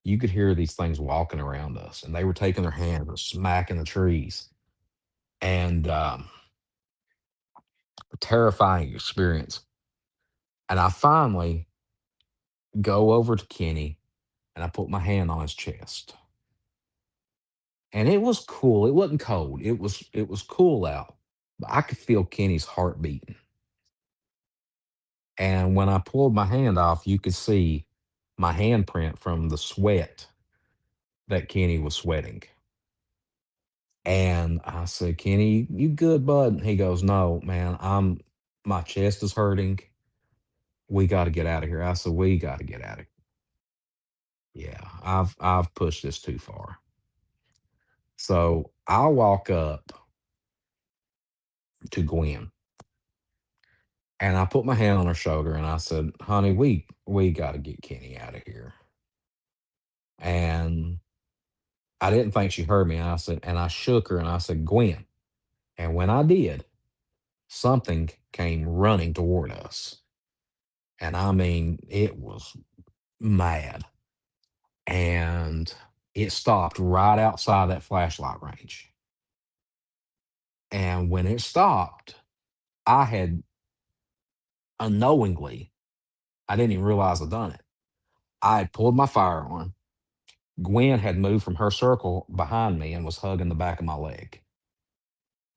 you could hear these things walking around us, and they were taking their hands and smacking the trees. And a terrifying experience. And I finally go over to Kenny and I put my hand on his chest. And it was cool. It wasn't cold. It was cool out. But I could feel Kenny's heart beating. And when I pulled my hand off, you could see my handprint from the sweat that Kenny was sweating. And I said, Kenny, you good, bud? And he goes, no, man, my chest is hurting. We got to get out of here. I said, we got to get out of here. Yeah, I've pushed this too far. So I walk up to Gwen and I put my hand on her shoulder and I said, honey, we got to get Kenny out of here. And I didn't think she heard me. And I shook her and I said, Gwen. And when I did, something came running toward us. And I mean, it was mad. And it stopped right outside that flashlight range. And when it stopped, I had unknowingly, I didn't even realize I'd done it. I had pulled my firearm. Gwen had moved from her circle behind me and was hugging the back of my leg.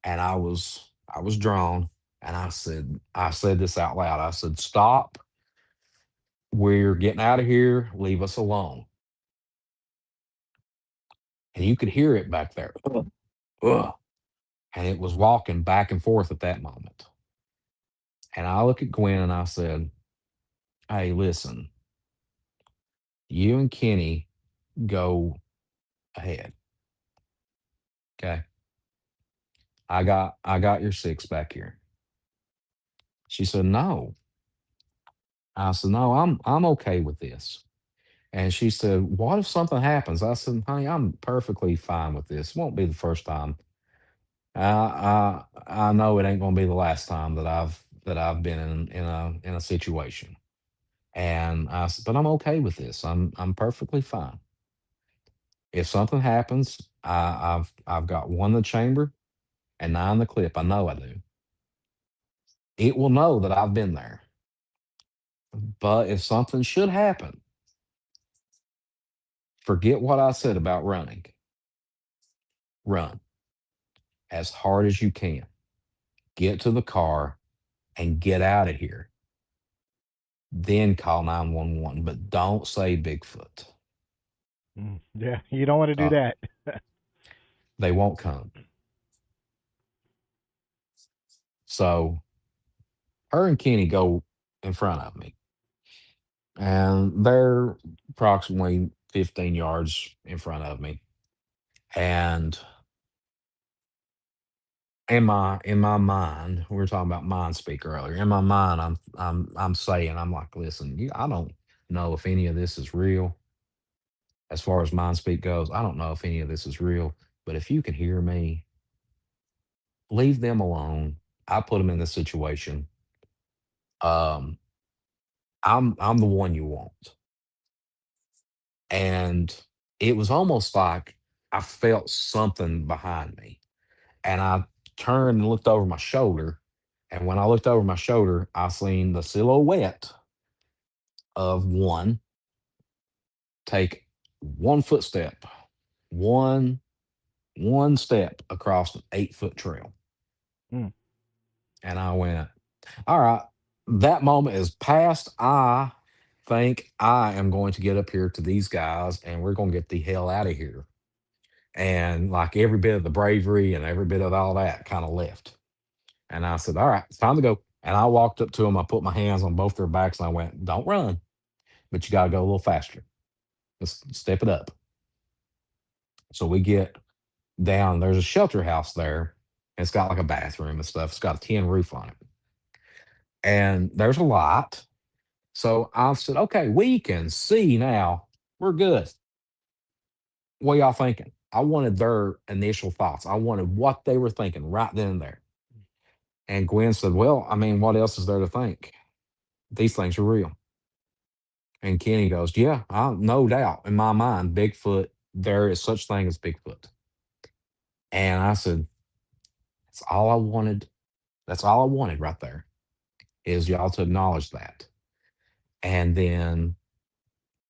And I was drawn and I said this out loud. I said, stop. We're getting out of here. Leave us alone. And you could hear it back there. Ugh, ugh. And it was walking back and forth at that moment. And I look at Gwen and I said, hey, listen, you and Kenny go ahead. Okay. I got your six back here. She said, no. I said, no, I'm okay with this. And she said, what if something happens? I said, honey, I'm perfectly fine with this. It won't be the first time. I know it ain't gonna be the last time that I've been in a situation. And I said, but I'm okay with this. I'm perfectly fine. If something happens, I've got one in the chamber and nine in the clip. I know I do. It will know that I've been there. But if something should happen, forget what I said about running. Run as hard as you can. Get to the car and get out of here. Then call 911. But don't say Bigfoot. Yeah, you don't want to do Uh, that. they won't come. So her and Kenny go in front of me, and they're approximately 15 yards in front of me. And in my mind, we were talking about mind speak earlier. In my mind, I'm saying, I'm like, listen, I don't know if any of this is real. As far as mind speak goes, I don't know if any of this is real. But if you can hear me, leave them alone. I put them in this situation. Um, I'm the one you want. And it was almost like I felt something behind me. And I turned and looked over my shoulder. And when I looked over my shoulder, I seen the silhouette of one take one footstep, one one step across an 8 foot trail. Mm. And I went, all right, that moment is past. I think I am going to get up here to these guys and we're going to get the hell out of here. And like every bit of the bravery and every bit of all that kind of left. And I said, all right, it's time to go. And I walked up to them. I put my hands on both their backs and I went, don't run, but you got to go a little faster. Let's step it up. So we get down. There's a shelter house there. It's got like a bathroom and stuff. It's got a tin roof on it. And there's a lot. So I said, okay, we can see now. We're good. What y'all thinking? I wanted their initial thoughts. I wanted what they were thinking right then and there. And Gwen said, well, I mean, what else is there to think? These things are real. And Kenny goes, yeah, no doubt in my mind, Bigfoot, there is such thing as Bigfoot. And I said, that's all I wanted. That's all I wanted right there is y'all to acknowledge that. And then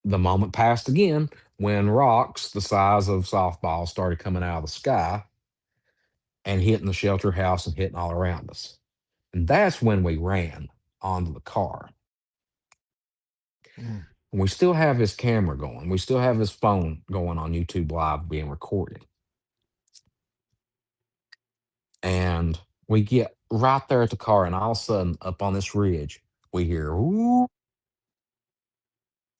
the moment passed again when rocks the size of softballs started coming out of the sky and hitting the shelter house and hitting all around us. And that's when we ran onto the car. Mm. We still have his camera going. We still have his phone going on YouTube Live being recorded. And we get right there at the car, and all of a sudden, up on this ridge, we hear, ooh,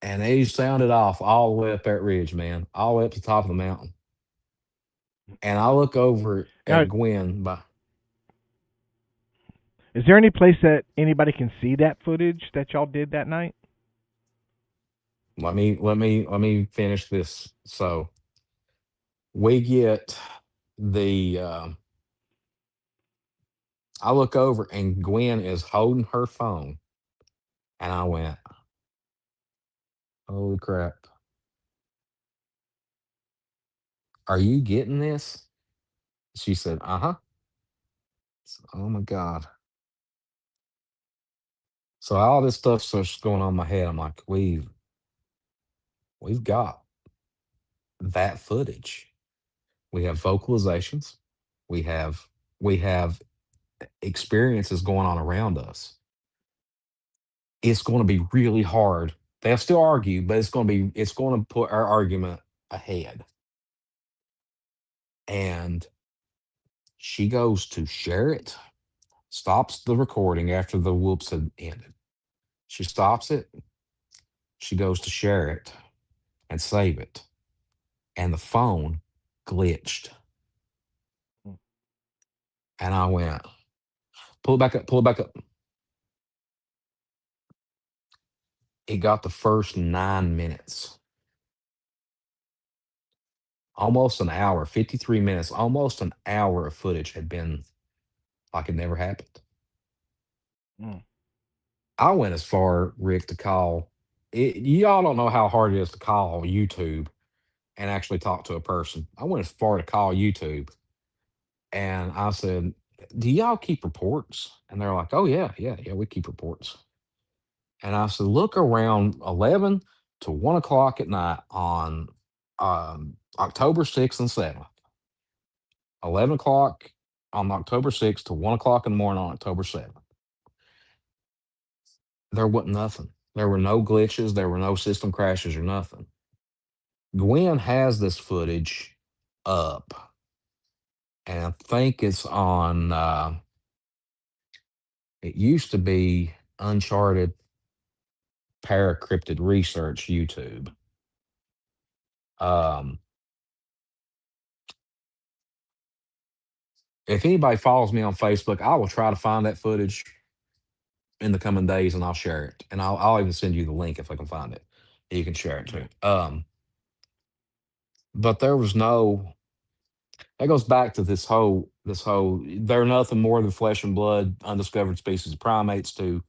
and they sounded off all the way up that ridge, man, all the way up to the top of the mountain. And I look over Now, at Gwen, but is there any place that anybody can see that footage that y'all did that night? let me finish this. So we get the I look over and Gwen is holding her phone, and I went, "Holy crap! Are you getting this?" She said, "Uh huh." Oh my god! So all this stuff starts going on in my head. I'm like, we've got that footage. We have vocalizations. We have we have experiences going on around us. It's going to be really hard. They'll still argue, but it's going to put our argument ahead. And she goes to share it, stops the recording after the whoops had ended. She stops it. She goes to share it and save it. And the phone glitched. Mm. And I went, pull it back up, pull it back up. It got the first 9 minutes, almost an hour, 53 minutes, almost an hour of footage had been like it never happened. Mm. I went as far, Rick, to call it. Y'all don't know how hard it is to call YouTube and actually talk to a person. I went as far to call YouTube and I said, "Do y'all keep reports?" And they're like, "Oh yeah, yeah, yeah, we keep reports." And I said, "Look around 11 to 1 o'clock at night on October 6th and 7th. 11 o'clock on October 6th to 1 o'clock in the morning on October 7th. There wasn't nothing. There were no glitches. There were no system crashes or nothing. Gwen has this footage up, and I think it's on. It used to be Uncharted Paracrypted Research YouTube. Um, if anybody follows me on Facebook, I will try to find that footage in the coming days, and I'll share it. And I'll even send you the link if I can find it. You can share it Yeah. too. But there was no. That goes back to this whole. They're nothing more than flesh and blood, undiscovered species of primates. To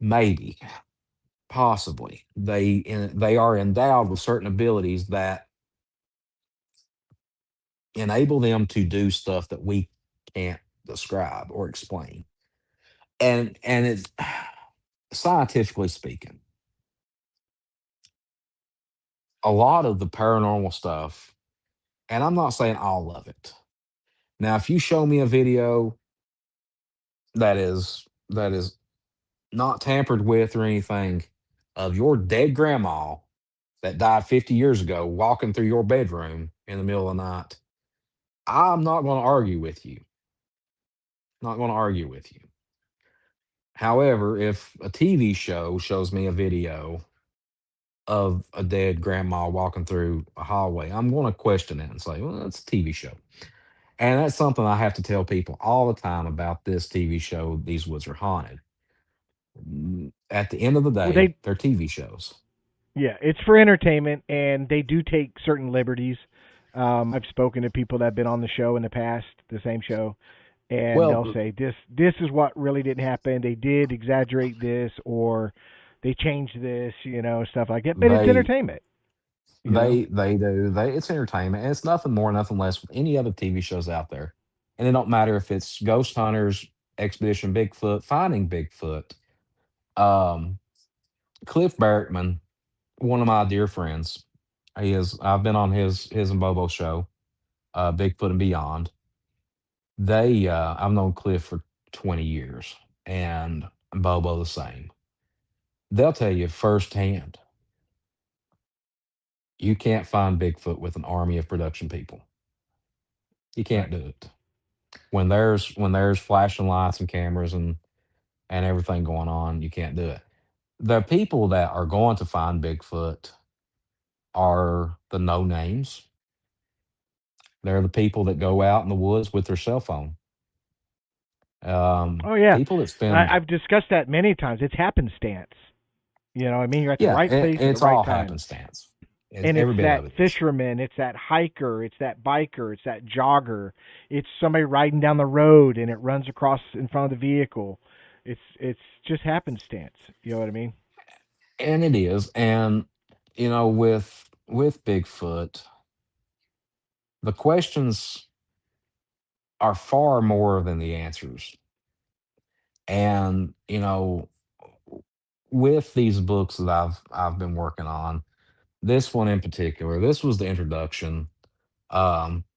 maybe, possibly, they are endowed with certain abilities that enable them to do stuff that we can't describe or explain. And it's scientifically speaking, a lot of the paranormal stuff, and I'm not saying all of it. Now, if you show me a video that is not tampered with or anything of your dead grandma that died 50 years ago walking through your bedroom in the middle of the night, I'm not going to argue with you. Not going to argue with you. However, if a TV show shows me a video of a dead grandma walking through a hallway, I'm going to question it and say, well, it's a TV show. And that's something I have to tell people all the time about this TV show, These Woods Are Haunted. At the end of the Well, day, they they're TV shows. yeah, it's for entertainment, and they do take certain liberties. I've spoken to people that have been on the show in the past, the same show, and they'll Well, say this is what really didn't happen. They did exaggerate this, or they changed this, stuff like that. But it's they entertainment, you know. they do. It's entertainment. And it's nothing more, nothing less with any other TV shows out there. And it don't matter if it's Ghost Hunters, Expedition Bigfoot, Finding Bigfoot, um, Cliff Barrickman, one of my dear friends. I've been on his and Bobo show, Bigfoot and Beyond. I've known Cliff for 20 years and Bobo the same. They'll tell you firsthand, you can't find Bigfoot with an army of production people. You can't Right. do it. When there's flashing lights and cameras and everything going on, you can't do it. The people that are going to find Bigfoot are the no names. They're the people that go out in the woods with their cell phone. Oh yeah, People that spend, I've discussed that many times. It's happenstance. You know, what I mean, you're at the yeah, right place at the it's right all time. happenstance. And it's Every bit that of it is. fisherman, it's that hiker, it's that biker, it's that jogger, it's somebody riding down the road and it runs across in front of the vehicle. It's just happenstance. You know what I mean? And it is. And with Bigfoot, the questions are far more than the answers. And with these books that I've been working on, this one in particular, this was the introduction.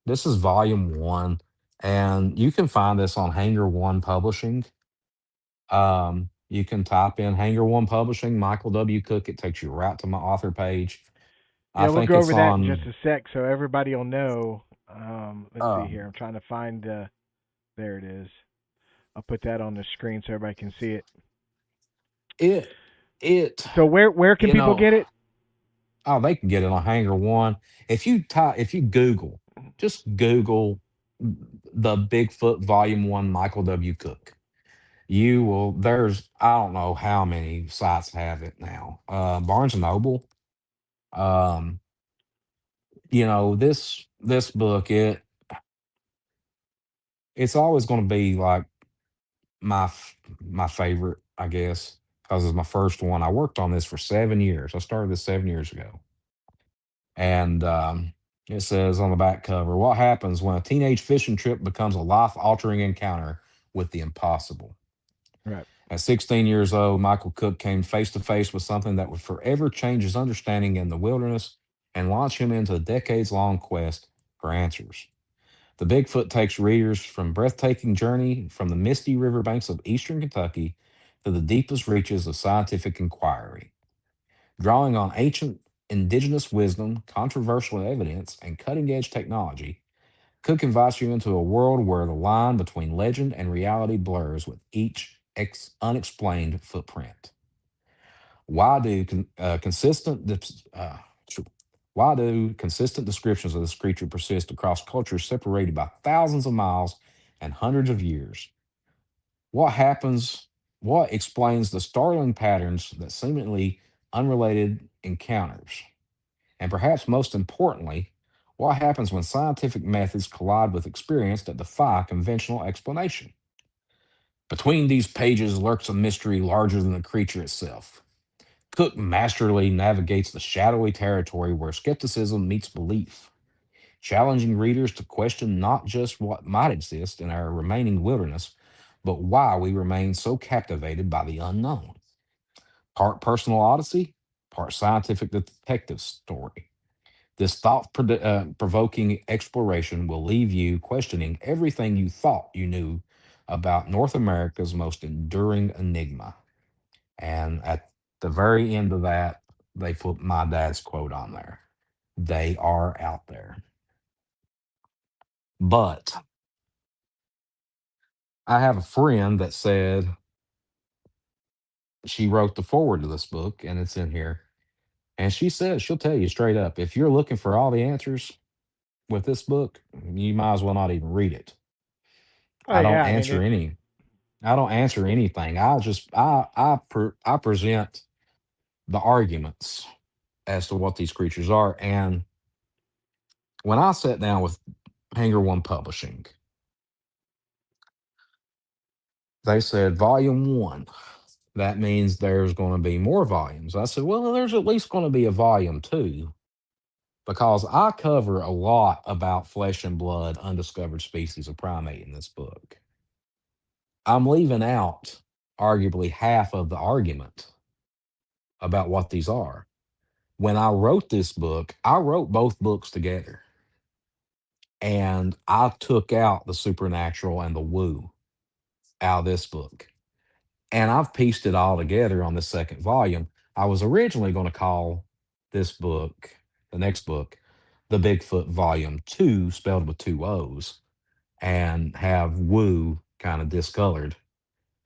This is volume one, and you can find this on Hanger One Publishing. You can type in Hanger One Publishing, Michael W. Cook. It takes you right to my author page. I Yeah, we'll think go it's over that in just on. a sec so everybody will know. Let's see here. Um, I'm trying to find. There it is. I'll put that on the screen so everybody can see it. it it So where can you people know get it? oh, they can get it on Hanger One. If you Google the Bigfoot Volume One Michael W. Cook. You will there's I don't know how many sites have it now. Barnes and Noble. Um, this book, it's always going to be like my favorite. I guess, because it's my first one. I worked on this for 7 years. I started this 7 years ago. And it says on the back cover, what happens when a teenage fishing trip becomes a life altering encounter with the impossible? Right. At 16 years old, Michael Cook came face to face with something that would forever change his understanding in the wilderness and launch him into a decades long quest for answers. The Bigfoot takes readers from breathtaking journey from the misty riverbanks of eastern Kentucky to the deepest reaches of scientific inquiry. Drawing on ancient indigenous wisdom, controversial evidence, and cutting edge technology, Cook invites you into a world where the line between legend and reality blurs with each unexplained footprint. Why do consistent why do consistent descriptions of this creature persist across cultures separated by thousands of miles and hundreds of years? What happens? What explains the startling patterns that seemingly unrelated encounters? And perhaps most importantly, what happens when scientific methods collide with experience that defy conventional explanation? Between these pages lurks a mystery larger than the creature itself. Cook masterly navigates the shadowy territory where skepticism meets belief, challenging readers to question not just what might exist in our remaining wilderness, but why we remain so captivated by the unknown. Part personal odyssey, part scientific detective story. This thought provoking exploration will leave you questioning everything you thought you knew about North America's most enduring enigma. And at the very end of that, they put my dad's quote on there. They are out there. But I have a friend that said she wrote the forward to this book, and it's in here. And she says she'll tell you straight up if you're looking for all the answers with this book, you might as well not even read it. Oh I don't yeah, I mean answer it. any I don't answer anything. I present the arguments as to what these creatures are. And when I sat down with Hanger One Publishing, they said volume one. That means there's going to be more volumes. I said, well, there's at least going to be a volume two because I cover a lot about flesh and blood undiscovered species of primate in this book. I'm leaving out arguably half of the argument about what these are. When I wrote this book, I wrote both books together and I took out the supernatural and the woo out of this book. And I've pieced it all together on the second volume. I was originally going to call this book, the next book, The Bigfoot Volume 2, spelled with two O's, and have woo kind of discolored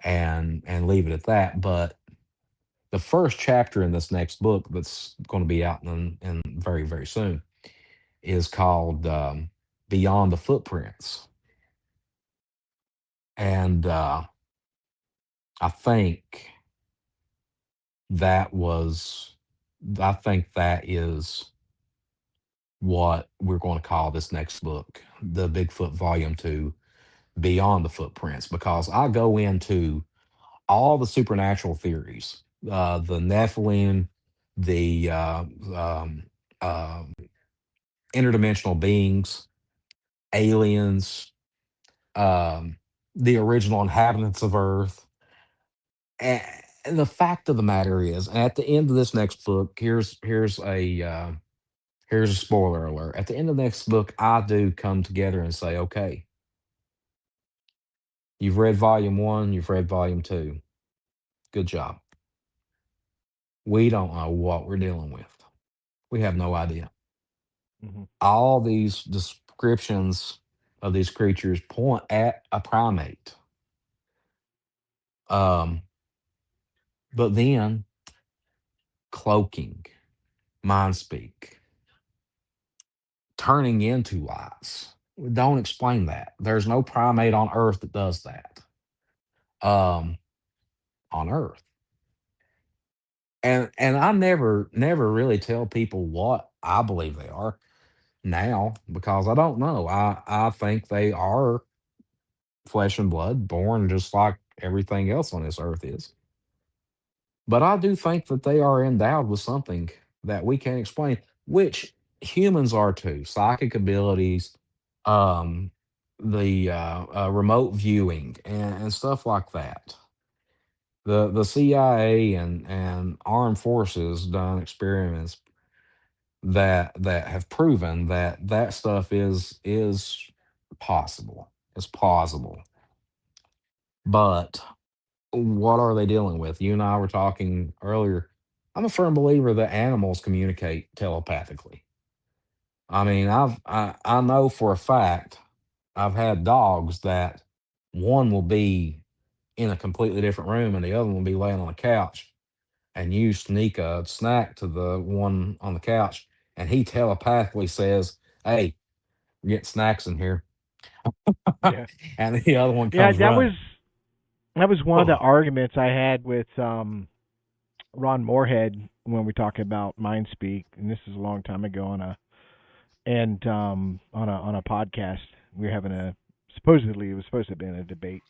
and leave it at that. But the first chapter in this next book that's going to be out in very, very soon is called Beyond the Footprints. And I think that was, I think that is what we're going to call this next book, The Bigfoot Volume 2, Beyond the Footprints, because I go into all the supernatural theories, the Nephilim, the uh, interdimensional beings, aliens, um, the original inhabitants of Earth. And the fact of the matter is, at the end of this next book, here's a spoiler alert. At the end of the next book, I do come together and say, okay, you've read volume one, you've read volume two. Good job. We don't know what we're dealing with. We have no idea. Hmm. All these descriptions of these creatures point at a primate. Um, but then cloaking, mind speak, turning into lights. Don't explain that. There's no primate on Earth that does that. Um, on Earth. And I never really tell people what I believe they are now because I don't know. I think they are flesh and blood, born just like everything else on this earth is. But I do think that they are endowed with something that we can't explain, which humans are too. Psychic abilities, um, the remote viewing, and stuff like that. The CIA and armed forces done experiments that have proven that that stuff is possible. It's plausible. But what are they dealing with? You and I were talking earlier. I'm a firm believer that animals communicate telepathically. I mean, I know for a fact I've had dogs that one will be in a completely different room and the other one will be laying on a couch, and you sneak a snack to the one on the couch and he telepathically says, "Hey, get snacks in here." Yeah. And the other one Yeah, comes running. that was one of the Oh, arguments I had with Ron Moorhead when we talk about mind speak, and this is a long time ago on a podcast. We were having a supposedly it was supposed to have been a debate.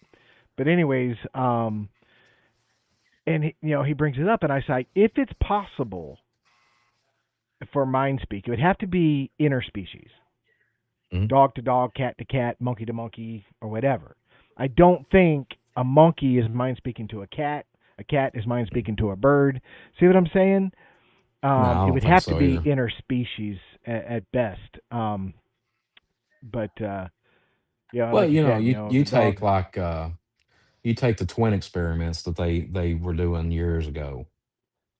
But anyways, and he brings it up and I say if it's possible for mind speak, it would have to be interspecies. mhm. Dog to dog, cat to cat, monkey to monkey, or whatever. I don't think a monkey is mind speaking to a cat. A cat is mind speaking to a bird. See what I'm saying? No, I It don't would think have to so be either. interspecies at best. But Well, like you you know, said, you the take dog. like you take the twin experiments that they were doing years ago.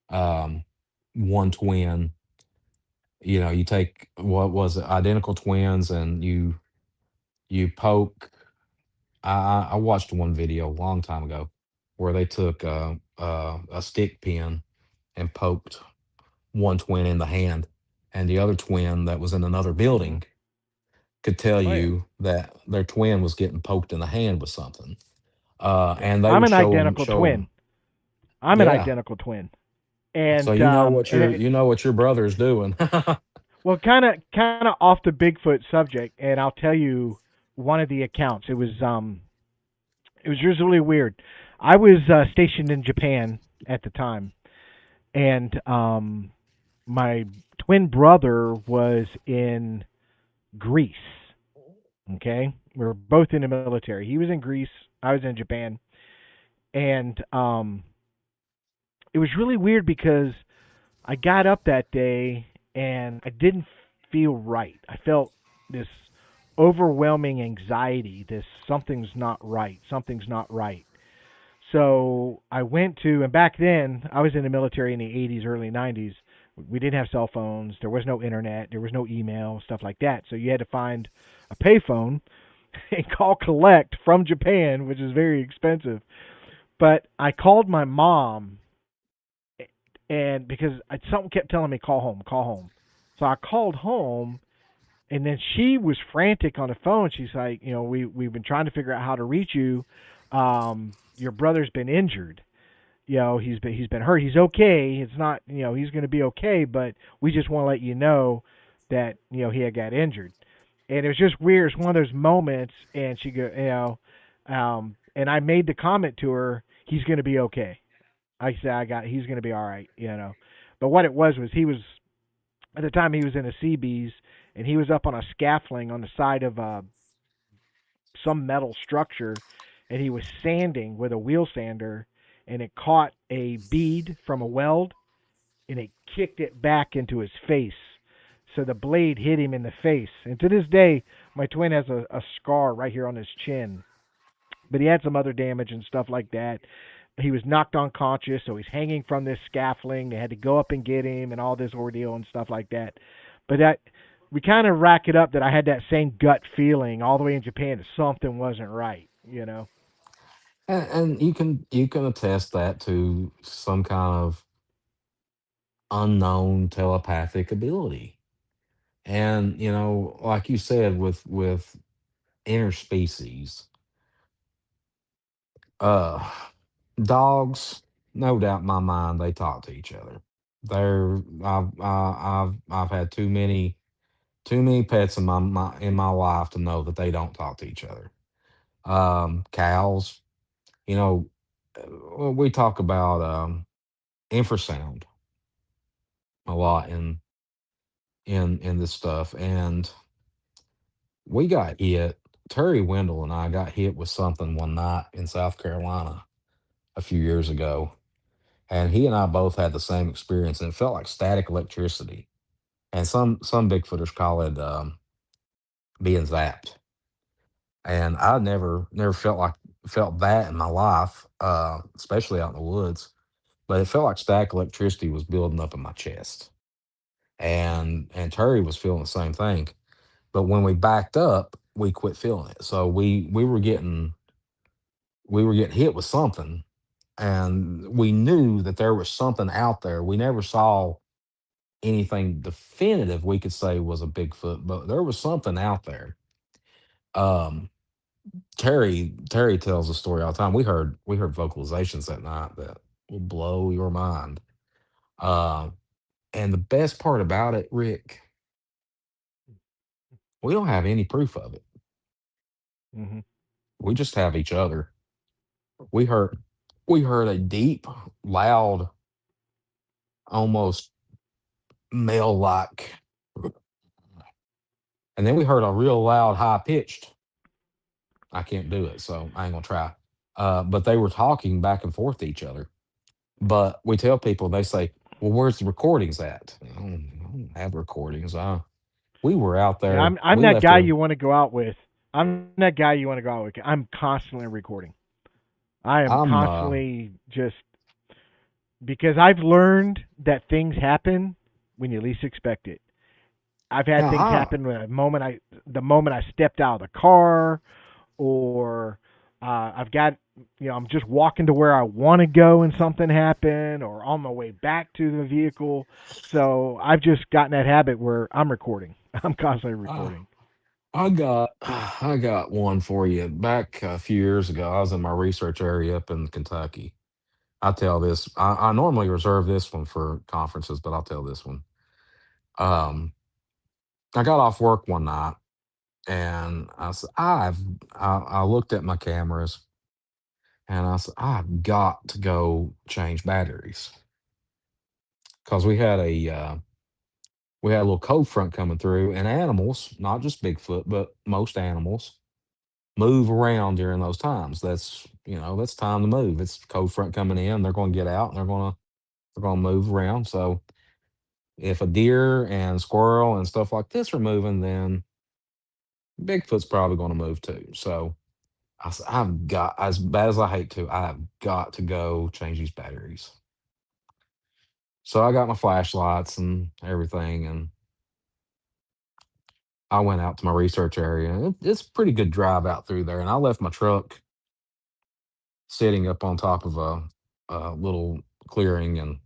Um, one twin, you take what was it, identical twins, and you poke. I watched one video a long time ago where they took a stick pin and poked one twin in the hand, and the other twin that was in another Hmm. building could tell Oh yeah, you that their twin was getting poked in the hand with something. yeah. And they I'm would an identical show twin. them, I'm an yeah. identical twin, So and you know what your brother's doing. well, kind of off the Bigfoot subject, and I'll tell you one of the accounts. It was just really weird. I was stationed in Japan at the time, and my twin brother was in Greece. Okay, we were both in the military. He was in Greece. I was in Japan, and it was really weird because I got up that day and I didn't feel right. I felt this overwhelming anxiety. This something's not right. Something's not right. So I went to, and back then I was in the military in the 80s, early 90s. We didn't have cell phones. There was no internet. There was no email, stuff like that. So you had to find a payphone and call collect from Japan, which is very expensive. But I called my mom, and because something kept telling me call home, call home. So I called home, and then she was frantic on the phone. She's like, we've been trying to figure out how to reach you. Your brother's been injured. He's been hurt. He's okay. It's not, he's going to be okay, but we just want to let you know that he had got injured. And it was just weird. It's one of those moments, and she go, and I made the comment to her, he's going to be okay. I said, he's going to be all right, But what it was he was at the time he was in a Seabees, and he was up on a scaffolding on the side of some metal structure, and he was sanding with a wheel sander, and it caught a bead from a weld, and it kicked it back into his face. So the blade hit him in the face, and to this day, my twin has a scar right here on his chin. But he had some other damage and stuff like that. He was knocked unconscious, so he's hanging from this scaffolding. They had to go up and get him, and all this ordeal and stuff like that. But that we kind of rack it up that I had that same gut feeling all the way in Japan that something wasn't right. And you can attest that to some kind of unknown telepathic ability. And like you said, with interspecies, uh, dogs, no doubt in my mind, they talk to each other. I've had too many pets in my life to know that they don't talk to each other. Cows, you know, we talk about infrasound a lot in this stuff, and we got hit. Terry Wendell and I got hit with something one night in South Carolina a few years ago, and he and I both had the same experience, and it felt like static electricity. And some Bigfooters call it being zapped, and I never felt that in my life, especially out in the woods. But it felt like static electricity was building up in my chest, and Terry was feeling the same thing. But when we backed up, we quit feeling it. So we were getting hit with something, and we knew that there was something out there. We never saw anything definitive we could say was a Bigfoot, but there was something out there. Um, Terry tells a story all the time. We heard vocalizations that night that will blow your mind. Uh, and the best part about it, Rick, we don't have any proof of it. Hmm. We just have each other. We heard we heard a deep, loud, almost male like, and then we heard a real loud, high pitched. I can't do it, so I ain't gonna try. But they were talking back and forth to each other. But we tell people, they say, "Well, where's the recordings at?" I don't have recordings. We were out Yeah, there. I'm We that left guy there. you want to go out with. I'm that guy you want to go out with. I'm constantly recording. I am I'm constantly just because I've learned that things happen when you least expect it. I've had now. things happen when the moment I stepped out of the car, or I've got I'm just walking to where I want to go and something happened, or on my way back to the vehicle. So I've just gotten that habit where I'm recording. I'm constantly I, recording. I got one for you. Back a few years ago, I was in my research area up in Kentucky. I tell this. I normally reserve this one for conferences, but I'll tell this one. Um, I got off work one night, and I looked at my cameras, and I said, I've got to go change batteries because we had a little cold front coming through, and animals, not just Bigfoot, but most animals move around during those times. That's time to move. It's cold front coming in. They're going to get out, and they're going to move around. So if a deer and squirrel and stuff like this are moving, then Bigfoot's probably going to move too. So I said, I've got, as bad as I hate to, I've got to go change these batteries. So I got my flashlights and everything, and I went out to my research area. It's a pretty good drive out through there, and I left my truck sitting up on top of a little clearing, and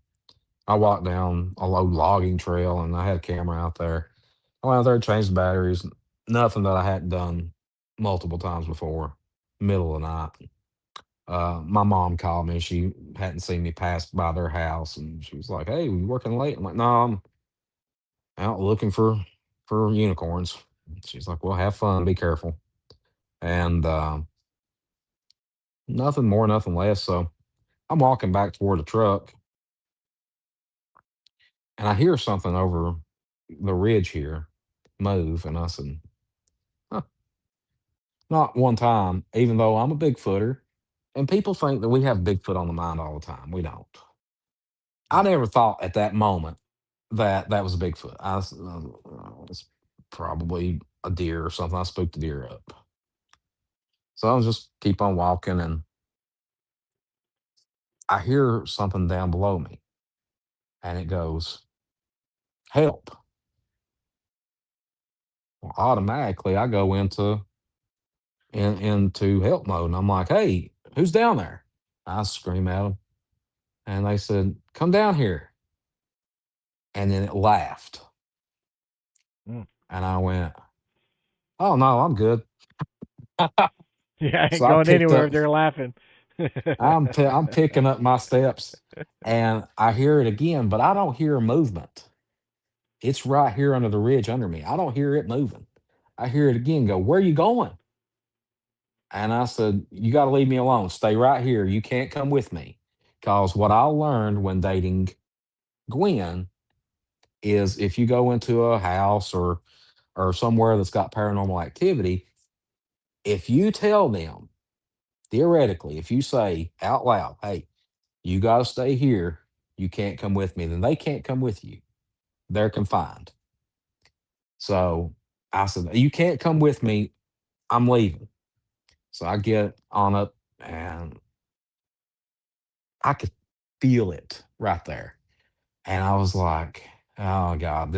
I walked down a low logging trail, and I had a camera out there. I went out there, changed the batteries. Nothing that I hadn't done multiple times before. Middle of the night. My mom called me. She hadn't seen me pass by their house, and she was like, "Hey, you working late?" I'm like, "No, I'm out looking for unicorns." She's like, "Well, have fun. Be careful." And nothing more, nothing less. So I'm walking back toward the truck, and I hear something over the ridge here move, and I said, huh, not one time, even though I'm a Bigfooter, and people think that we have Bigfoot on the mind all the time. We don't. I Yeah. never thought at that moment that that was a Bigfoot. It's probably a deer or something. I spooked the deer up. So I was just keep on walking, and I hear something down below me, and it goes, "Help." Well, automatically, I go into help mode, and I'm like, "Hey, who's down there?" I scream at them, and they said, "Come down here." And then it laughed, Mm. and I went, "Oh no, I'm good." Yeah, I So ain't I going picked anywhere if up. they're laughing. I'm picking up my steps, and I hear it again, but I don't hear movement. It's right here under the ridge under me. I don't hear it moving. I hear it again. Go, "Where you going?" And I said, "You got to leave me alone. Stay right here. You can't come with me." Because what I learned when dating Gwen is if you go into a house or somewhere that's got paranormal activity, if you tell them theoretically, if you say out loud, "Hey, you got to stay here. You can't come with me," then they can't come with you. They're confined. So I said, "You can't come with me. I'm leaving." So I get on up and I could feel it right there. And I was like, "Oh God,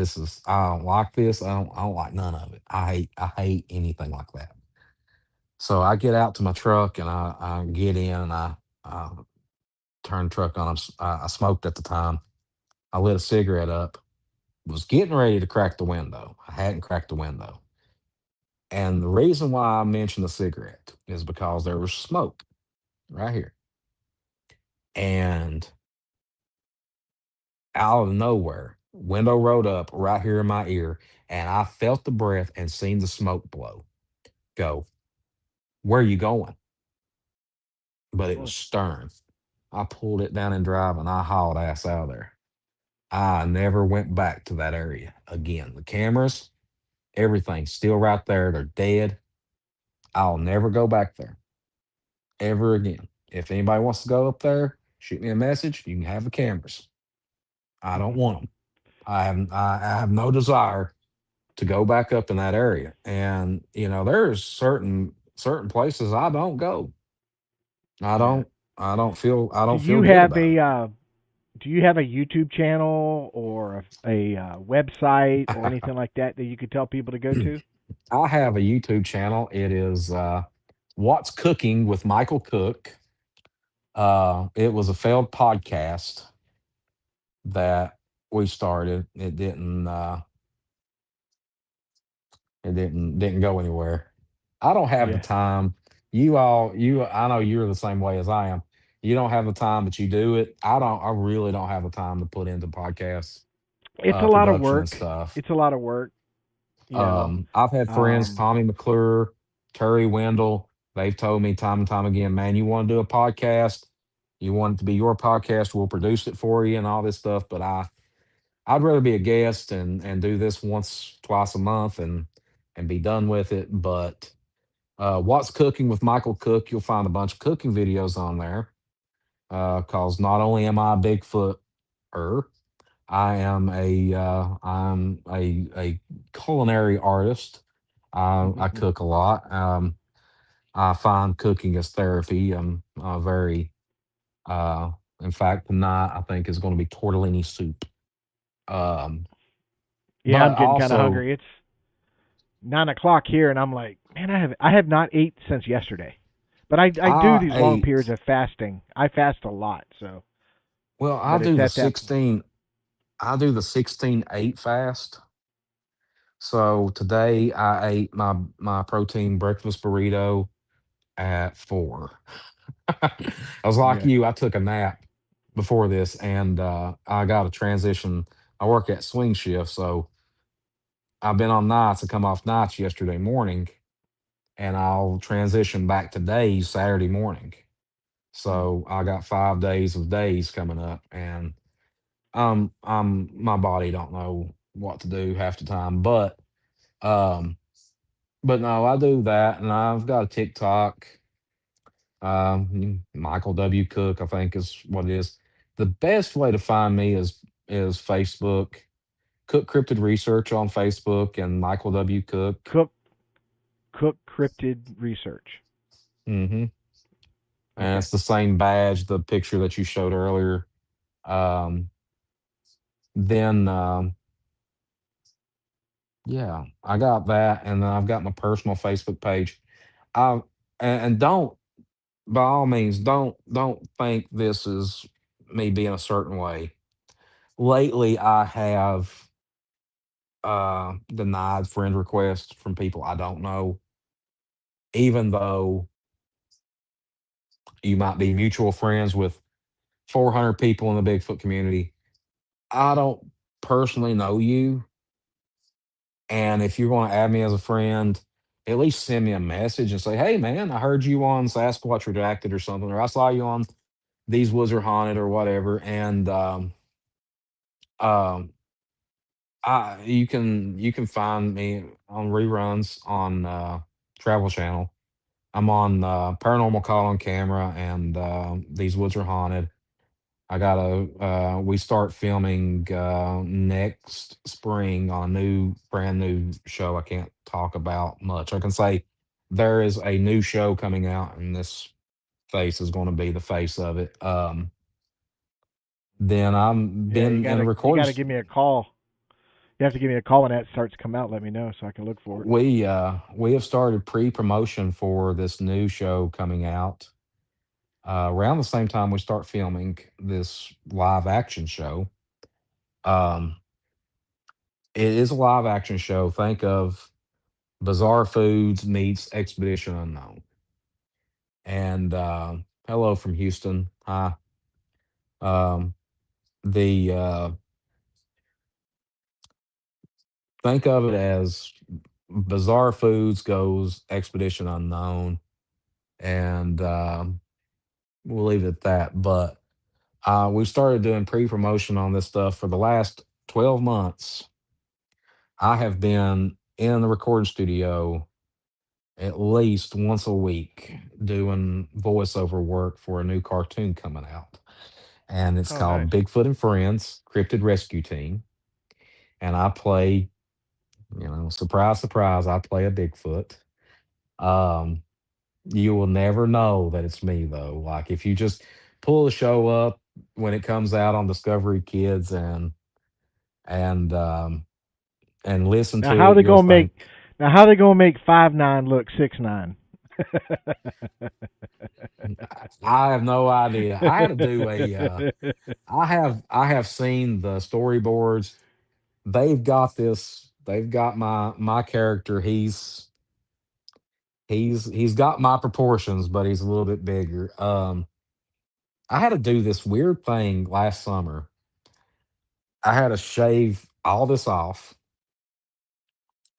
I don't like this. I don't like none of it. I hate anything like that." So I get out to my truck and I get in and I turn the truck on. I smoked at the time. I lit a cigarette up, was getting ready to crack the window. I hadn't cracked the window. And the reason why I mentioned the cigarette is because there was smoke right here. And out of nowhere, window rolled up right here in my ear, and I felt the breath and seen the smoke blow. Go, where you going? But it was Oh, stern. I pulled it down and drive and I hauled ass out of there. I never went back to that area again. The cameras, everything's still right there. They're dead. I'll never go back there ever again. If anybody wants to go up there, shoot me a message. You can have the cameras. I don't want them. I have no desire to go back up in that area. And there's certain places I don't go. I yeah. don't I Do don't feel you good have about a it. YouTube channel or a website or anything like that that you could tell people to go to? I have a YouTube channel. It is What's Cooking with Michael Cook. It was a failed podcast that we started. It didn't go anywhere. I don't have the Yeah. time. I know you're the same way as I am. You don't have the time, but you do it. I really don't have the time to put into podcasts, It's a lot of production and work. stuff. It's a lot of work, you know. I've had friends, Um, Tommy McClure, Terry Wendell. They've told me time and time again, man, you want to do a podcast, you want it to be your podcast, we'll produce it for you and all this stuff. But I'd rather be a guest and do this once, twice a month and be done with it. But What's Cooking with Michael Cook, you'll find a bunch of cooking videos on there. Cause not only am I a Bigfooter, I'm a culinary artist. I mhm. cook a lot. I find cooking as therapy. I'm very uh, in fact tonight I think is going to be tortellini soup. Um, Yeah, but I'm getting kind of also hungry. It's 9 o'clock here, and I'm like, man, I have not ate since yesterday. But I do I these long periods ate. of fasting. I fast a lot, so Well, but it's at that point. I do the 16/8 fast. So today I ate my protein breakfast burrito at 4. I was like Yeah. you, I took a nap before this and I got a transition. I work at swing shift, so I've been on nights. I come off nights yesterday morning and I'll transition back to days Saturday morning. Mm. So I got 5 days of days coming up and my body don't know what to do half the time. Um but no, I do that and I've got a TikTok. Michael W. Cook, I think is what it is. The best way to find me is Facebook. Cook Cryptid Research on Facebook and Michael W. Cook. Cook Cook cryptid research. Hmm. And Okay. it's the same badge, the picture that you showed earlier. Um, then yeah, I got that, and then I've got my personal Facebook page. I and don't by all means don't think this is me being a certain way. Lately, I have denied friend requests from people I don't know, even though you might be mutual friends with 400 people in the Bigfoot community. I don't personally know you. And if you're going to add me as a friend, at least send me a message and say, hey, man, I heard you on Sasquatch Redacted or something, or I saw you on these woods are haunted or whatever, and um, you can find me on reruns on Travel Channel. I'm on Paranormal Call on Camera and These Woods Are Haunted. We start filming next spring on a brand new show I can't talk about much. I can say there is a new show coming out, and this face is going to be the face of it. Then I'm Yeah, been in the you recording. gotta give me a call. You have to give me a call when that starts to come out. Let me know so I can look for it. We have started pre-promotion for this new show coming out around the same time we start filming this live action show. Um, it is a live action show. Think of Bizarre Foods meets Expedition Unknown. And hello from Houston. Hi. Um, the Think of it as Bizarre Foods goes Expedition Unknown, and we'll leave it at that. But we started doing pre-promotion on this stuff for the last 12 months. I have been in the recording studio at least once a week doing voiceover work for a new cartoon coming out. And it's Oh, nice. called Bigfoot and Friends Cryptid Rescue Team. And I play, surprise, surprise, I play a Bigfoot. Um, you will never know that it's me though. Like if you just pull the show up when it comes out on Discovery Kids and um and listen Now to how it, they you'll gonna make think now how they gonna make 5'9" look 6'9"? I have no idea. I had to do a I have seen the storyboards. They've got my character. He's got my proportions, but he's a little bit bigger. I had to do this weird thing last summer. I had to shave all this off,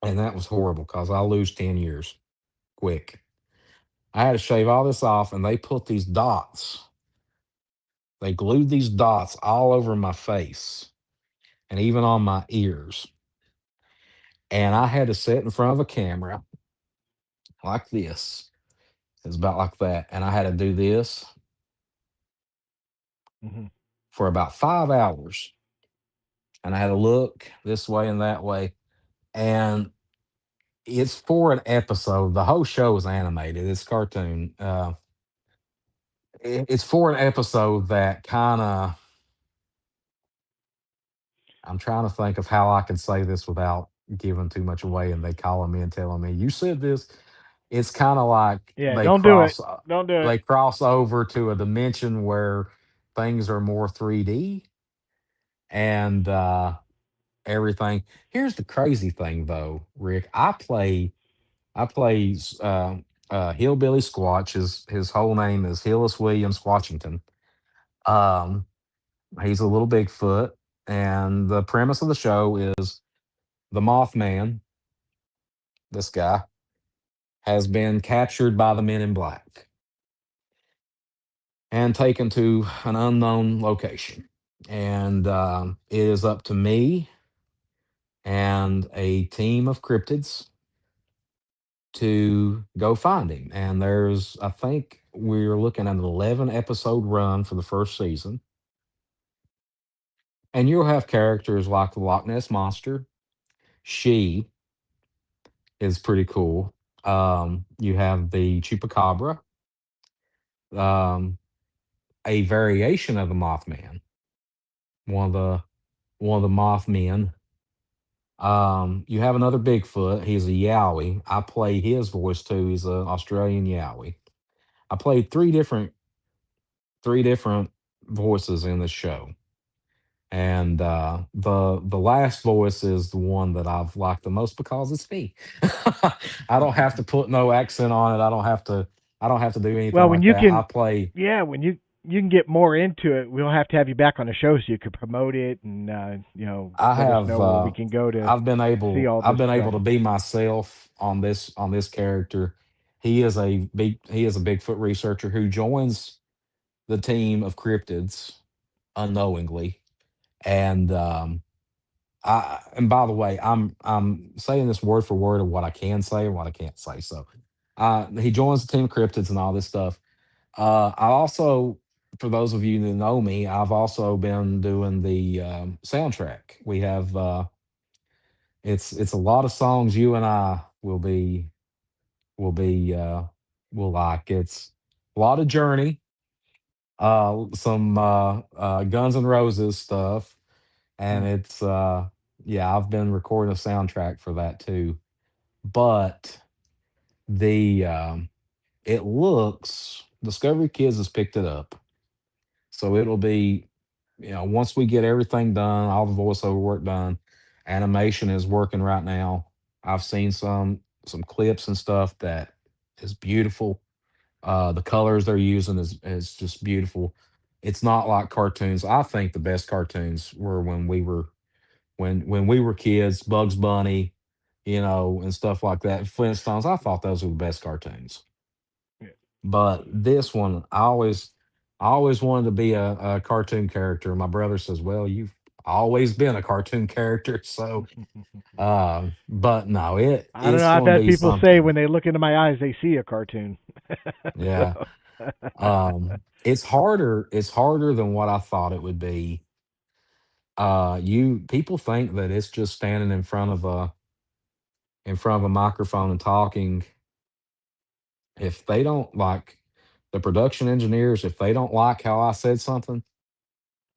and that was horrible because I lose 10 years quick. I had to shave all this off, and they put these dots. They glued these dots all over my face and even on my ears. And I had to sit in front of a camera like this. It's about like that. And I had to do this Mhm. for about 5 hours. And I had to look this way and that way. And it's for an episode. The whole show is animated. It's cartoon. It's for an episode that kind of. I'm trying to think of how I can say this without giving too much away. And they calling me and telling me you said this. It's kind of like Yeah, don't do it. Don't do it. they cross over to a dimension where things are more 3D and everything. Here's the crazy thing though, Rick. I play Hillbilly Squatch. His whole name is Hillis William Squatchington. Um, he's a little Bigfoot, and the premise of the show is the Mothman. This guy has been captured by the Men in Black and taken to an unknown location. And it is up to me and a team of cryptids to go find him. And I think we're looking at an 11 episode run for the first season. And you'll have characters like the Loch Ness Monster. She is pretty cool. You have the Chupacabra, um, a variation of the Mothman, one of the Mothmen. You have another Bigfoot. He's a Yowie. I play his voice too. He's an Australian Yowie. I played three different voices in the show, and the last voice is the one that I've liked the most because it's me. I don't have to put no accent on it. I don't have to do anything Well, when like you that. I can, play. yeah, when you can get more into it, we'll have to have you back on the show so you could promote it and I let us have know where we can go to I've been see able all I've this been stuff. able to be myself on this character. He is a Bigfoot researcher who joins the team of cryptids unknowingly, and and by the way, I'm saying this word for word of what I can say and what I can't say. So, he joins the team of cryptids and all this stuff. I also, for those of you that know me, I've also been doing the soundtrack. We have it's a lot of songs you and I will be will like. It's a lot of Journey, some Guns N' Roses stuff, and Hmm. it's yeah, I've been recording a soundtrack for that too. But the it looks Discovery Kids has picked it up, so it'll be, once we get everything done, all the voiceover work done, animation is working right now. I've seen some clips and stuff that is beautiful. The colors they're using is just beautiful. It's not like cartoons. I think the best cartoons were when we were kids, Bugs Bunny, and stuff like that. Flintstones. I thought those were the best cartoons. Yeah. But this one, I always wanted to be a cartoon character. My brother says, "Well, you've always been a cartoon character." So, but no, I don't know. it's I've going to had be people say something. when they look into my eyes, they see a cartoon. Yeah. So, It's harder than what I thought it would be. You People think that it's just standing in front of a microphone and talking. If they don't like the production engineers, if they don't like how I said something,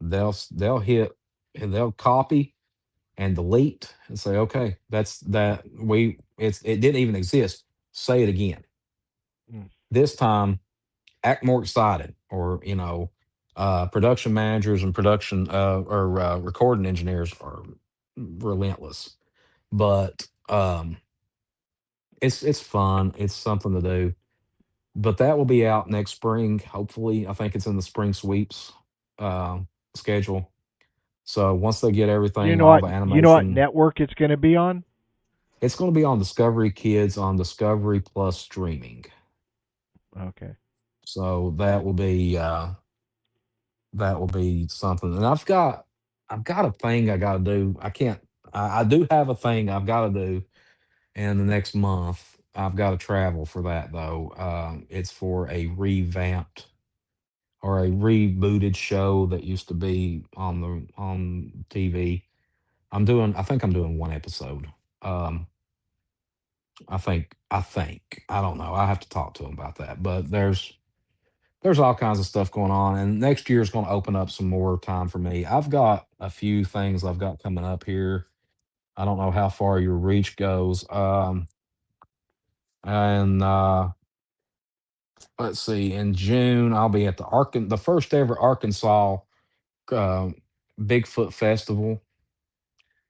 they'll hit and they'll copy and delete and say, okay, that's that it didn't even exist. Say it again. mm, This time, act more excited, or production managers and production or recording engineers are relentless. But it's fun. It's something to do. But that will be out next spring. Hopefully, I think it's in the spring sweeps uh, schedule. So once they get everything, all the you know what animation, network it's going to be on? it's going to be on Discovery Kids on Discovery Plus streaming. Okay. So that will be something. And I've got a thing I got to do. I can't. I do have a thing I've got to do in the next month. I've got to travel for that though. It's for a revamped or a rebooted show that used to be on TV. I think I'm doing one episode. Um, I think I don't know. I have to talk to him about that. But there's all kinds of stuff going on, and next year is going to open up some more time for me. I've got a few things I've got coming up here. I don't know how far your reach goes. And let's see, in June I'll be at the first ever Arkansas uh, Bigfoot Festival.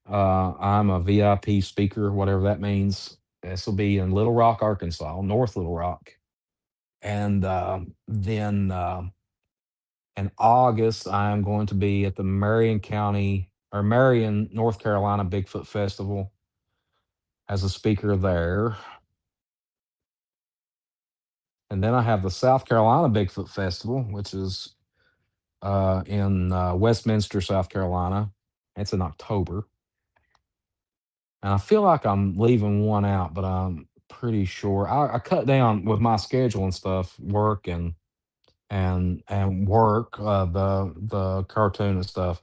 I'm a VIP speaker, whatever that means. This will be in Little Rock, Arkansas, North Little Rock. And then in August, I am going to be at the Marion County or Marion, North Carolina Bigfoot Festival as a speaker there. And then I have the South Carolina Bigfoot Festival, which is in Westminster, South Carolina. It's in October. And I feel like I'm leaving one out, but I'm pretty sure I cut down with my schedule and stuff, work and work, the cartoon and stuff.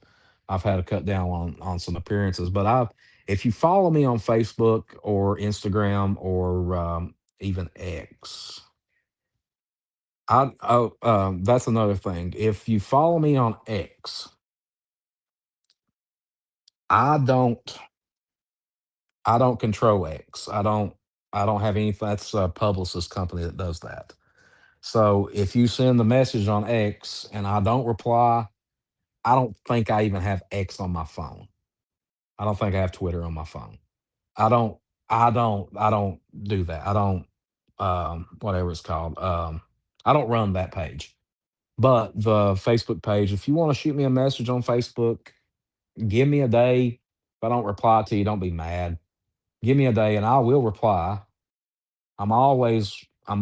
I've had to cut down on some appearances, but if you follow me on Facebook or Instagram or even X, that's another thing. If you follow me on X, I don't I don't control X. I don't have any. That's a publicist company that does that. So if you send the message on X and I don't reply, I don't think I even have X on my phone. I don't think I have Twitter on my phone. I don't I don't do that. I don't whatever it's called. I don't run that page. But the Facebook page, if you want to shoot me a message on Facebook, give me a day. If I don't reply to you, don't be mad. Give me a day and I will reply. I'm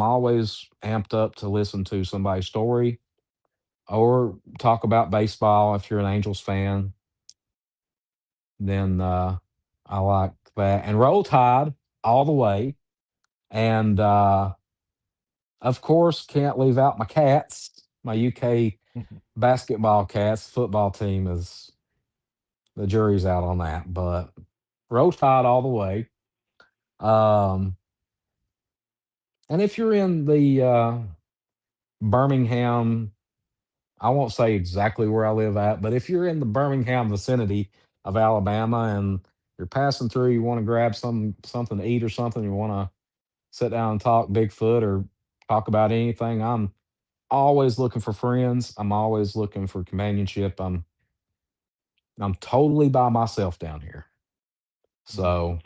always amped up to listen to somebody's story. or talk about baseball if you're an Angels fan. Then I like that. And Roll Tide all the way. And of course, can't leave out my cats, my UK basketball cats. Football team is the jury's out on that, but Roll Tide all the way. Um, and if you're in the Birmingham, I won't say exactly where I live at, but if you're in the Birmingham vicinity of Alabama and you're passing through, you want to grab something to eat or something, you want to sit down and talk Bigfoot or talk about anything, I'm always looking for friends. I'm always looking for companionship. I'm totally by myself down here. Mhm. So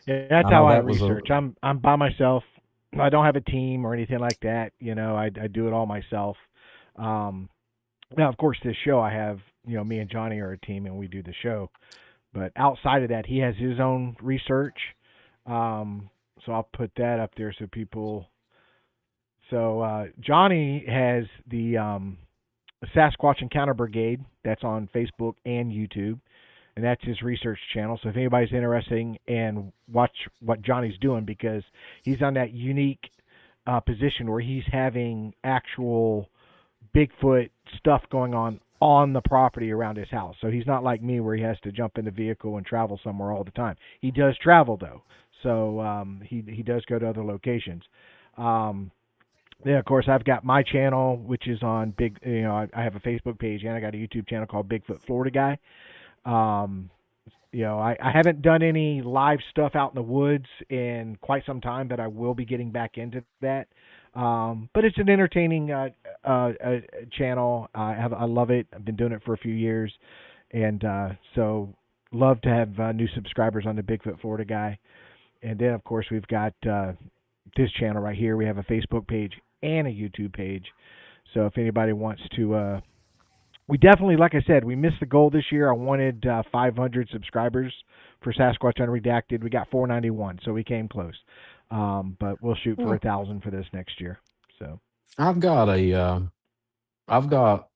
Yeah, that's I how know I that was a research. I'm by myself. I don't have a team or anything like that. I do it all myself. Um, Now, of course, this show I have, me and Johnny are a team and we do the show. But outside of that, he has his own research. Um, so I'll put that up there so people. So Johnny has the Sasquatch Encounter Brigade. That's on Facebook and YouTube, and that's his research channel. So if anybody's interested in watch what Johnny's doing, because he's on that unique position where he's having actual Bigfoot stuff going on the property around his house. So he's not like me where he has to jump in the vehicle and travel somewhere all the time. He does travel though, so he does go to other locations. Um, yeah, of course, I've got my channel, which is on big. I have a Facebook page and I got a YouTube channel called Bigfoot Florida Guy. Um, I haven't done any live stuff out in the woods in quite some time, but I will be getting back into that. But it's an entertaining channel. I love it. I've been doing it for a few years, and so love to have new subscribers on the Bigfoot Florida Guy. And then, of course, we've got this channel right here. We have a Facebook page and a YouTube page. So if anybody wants to we definitely, like I said, we missed the goal this year. I wanted 500 subscribers for Sasquatch Unredacted. We got 491, so we came close. But we'll shoot for well, 1,000 for this next year. So I've got a I've got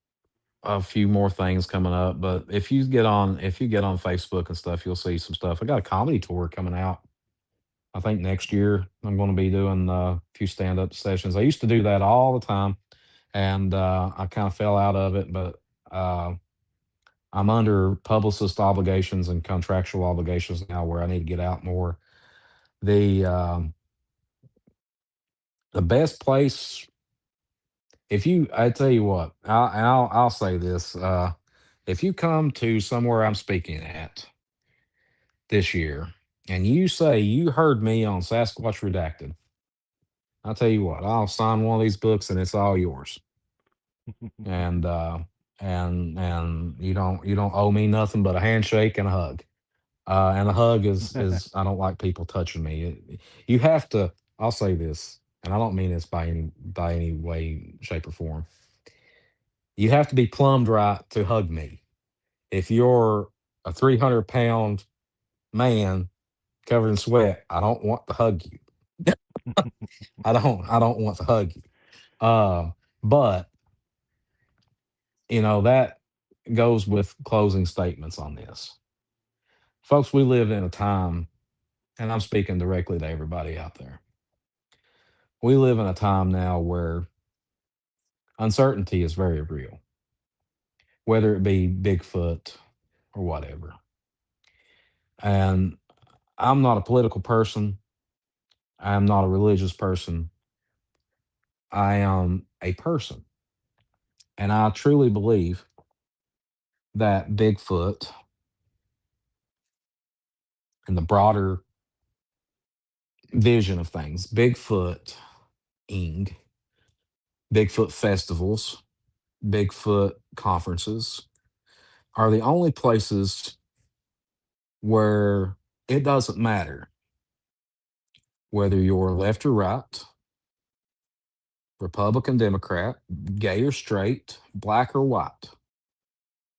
a few more things coming up, but if you get on Facebook and stuff, you'll see some stuff. I got a comedy tour coming out. I think next year I'm going to be doing a few stand up sessions. I used to do that all the time, and I kind of fell out of it, but uh, I'm under publicist obligations and contractual obligations now where I need to get out more. The the best place, if you, I tell you what, I'll say this: if you come to somewhere I'm speaking at this year, and you say you heard me on Sasquatch Redacted, I'll tell you what, I'll sign one of these books and it's all yours. And and you don't owe me nothing but a handshake and a hug. And a hug is I don't like people touching me. You have to. I'll say this, and I don't mean this by any way, shape, or form. You have to be plumbed right to hug me. If you're a 300-pound man covered in sweat, I don't want to hug you. I don't want to hug you. But that goes with closing statements on this, folks. We live in a time, and I'm speaking directly to everybody out there. We live in a time now where uncertainty is very real, whether it be Bigfoot or whatever. And I'm not a political person. I'm not a religious person. I am a person. And I truly believe that Bigfoot and the broader vision of things, Bigfoot-ing, Bigfoot festivals, Bigfoot conferences are the only places where it doesn't matter whether you're left or right, Republican, Democrat, gay or straight, black or white.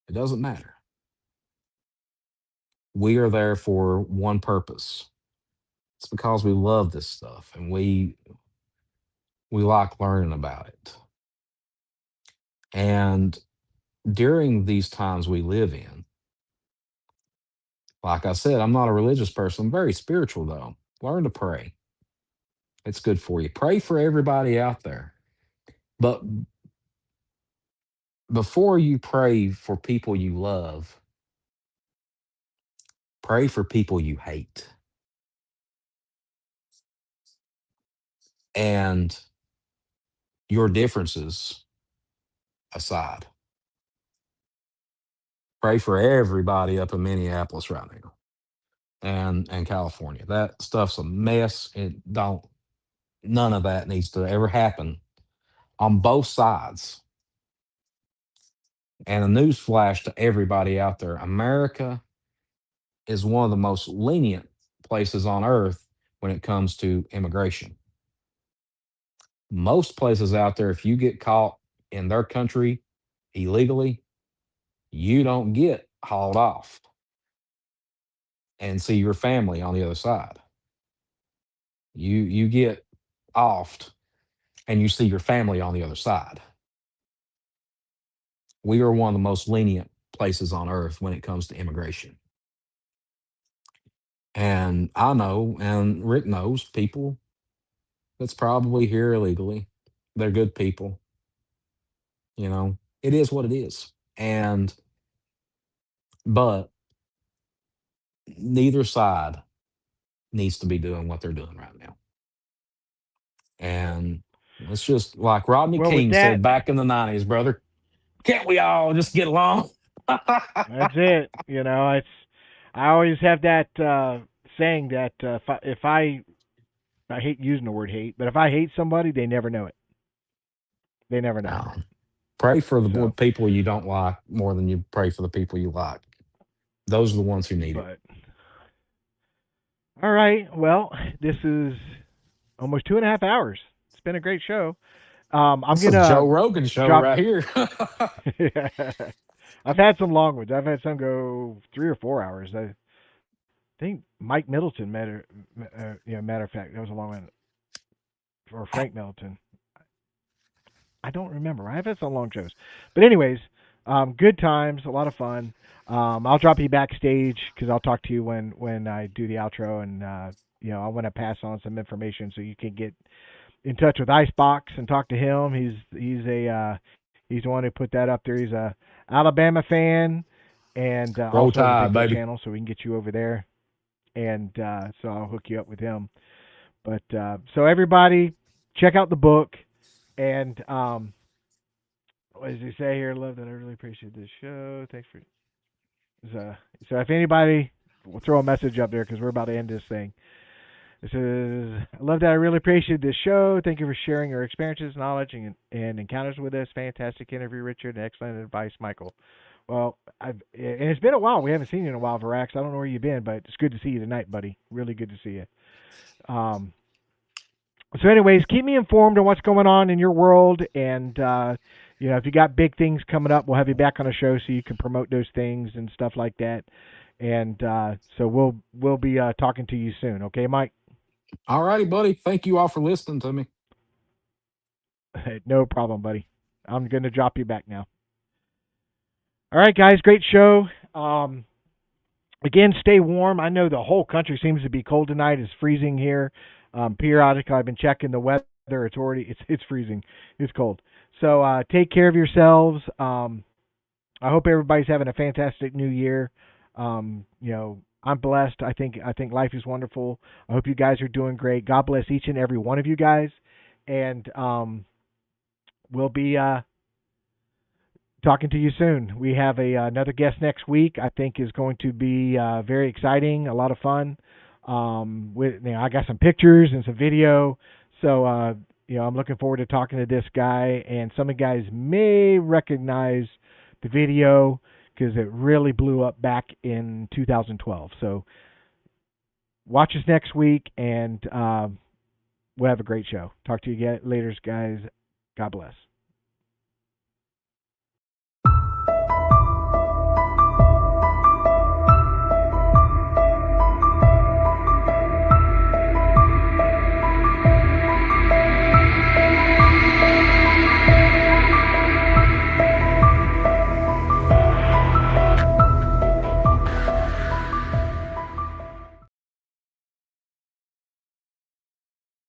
It doesn't matter. We are there for one purpose. It's because we love this stuff and we like learning about it. And during these times we live in, like I said, I'm not a religious person. I'm very spiritual, though. Learn to pray. It's good for you. Pray for everybody out there. But before you pray for people you love, pray for people you hate. And your differences aside, pray for everybody up in Minneapolis right now and California. That stuff's a mess. None of that needs to ever happen on both sides. And a news flash to everybody out there: America is one of the most lenient places on earth when it comes to immigration. Most places out there, if you get caught in their country illegally, you don't get hauled off and see your family on the other side. You get offed and you see your family on the other side. We are one of the most lenient places on earth when it comes to immigration. And I know, and Rick knows people that's probably here illegally. They're good people. It is what it is. But neither side needs to be doing what they're doing right now. And it's just like Rodney Well, with King that, said back in the 90s, brother. Can't we all just get along? that's it. It's I always have that saying that if I hate using the word hate, but if I hate somebody, they never know it. They never know. No. Pray for the So, people you don't like more than you pray for the people you like. Those are the ones who need it. but all right. Well, this is almost 2.5 hours. It's been a great show. I'm This is gonna Joe Rogan show drop. right here. I've had some long ones. I've had some go 3 or 4 hours. I think Mike Middleton matter of fact, that was a long one. Or Frank Middleton. I don't remember. I've had some long shows, but anyways, good times, a lot of fun. I'll drop you backstage because I'll talk to you when I do the outro, and I want to pass on some information so you can get in touch with Icebox and talk to him. He's the one who put that up there. He's a Alabama fan, and Roll also has a Tide, Bigfoot baby. channel, so we can get you over there, and so I'll hook you up with him. But so everybody, check out the book. And what does he say here? Love that. I really appreciate this show. Thanks for. So if anybody, we'll throw a message up there because we're about to end this thing. It says, I love that. I really appreciate this show. Thank you for sharing your experiences, knowledge, and encounters with us. Fantastic interview, Richard, and excellent advice, Michael. Well, and it's been a while. We haven't seen you in a while, Varax. I don't know where you've been, but it's good to see you tonight, buddy. Really good to see you. So, anyways, keep me informed on what's going on in your world, and if you got big things coming up, we'll have you back on the show so you can promote those things and stuff like that. And so we'll be talking to you soon. Okay, Mike? All righty, buddy. Thank you all for listening to me. No problem, buddy. I'm going to drop you back now. All right, guys, great show. Again, stay warm. I know the whole country seems to be cold tonight. It's freezing here. Periodically, I've been checking the weather. It's freezing. It's cold. So take care of yourselves. I hope everybody's having a fantastic new year. I'm blessed. I think life is wonderful. I hope you guys are doing great. God bless each and every one of you guys. And we'll be talking to you soon. We have another guest next week. I think is going to be very exciting, a lot of fun. I got some pictures and some video, so I'm looking forward to talking to this guy. And some of you guys may recognize the video because it really blew up back in 2012. So watch us next week, and we'll have a great show. Talk to you again later, guys. God bless.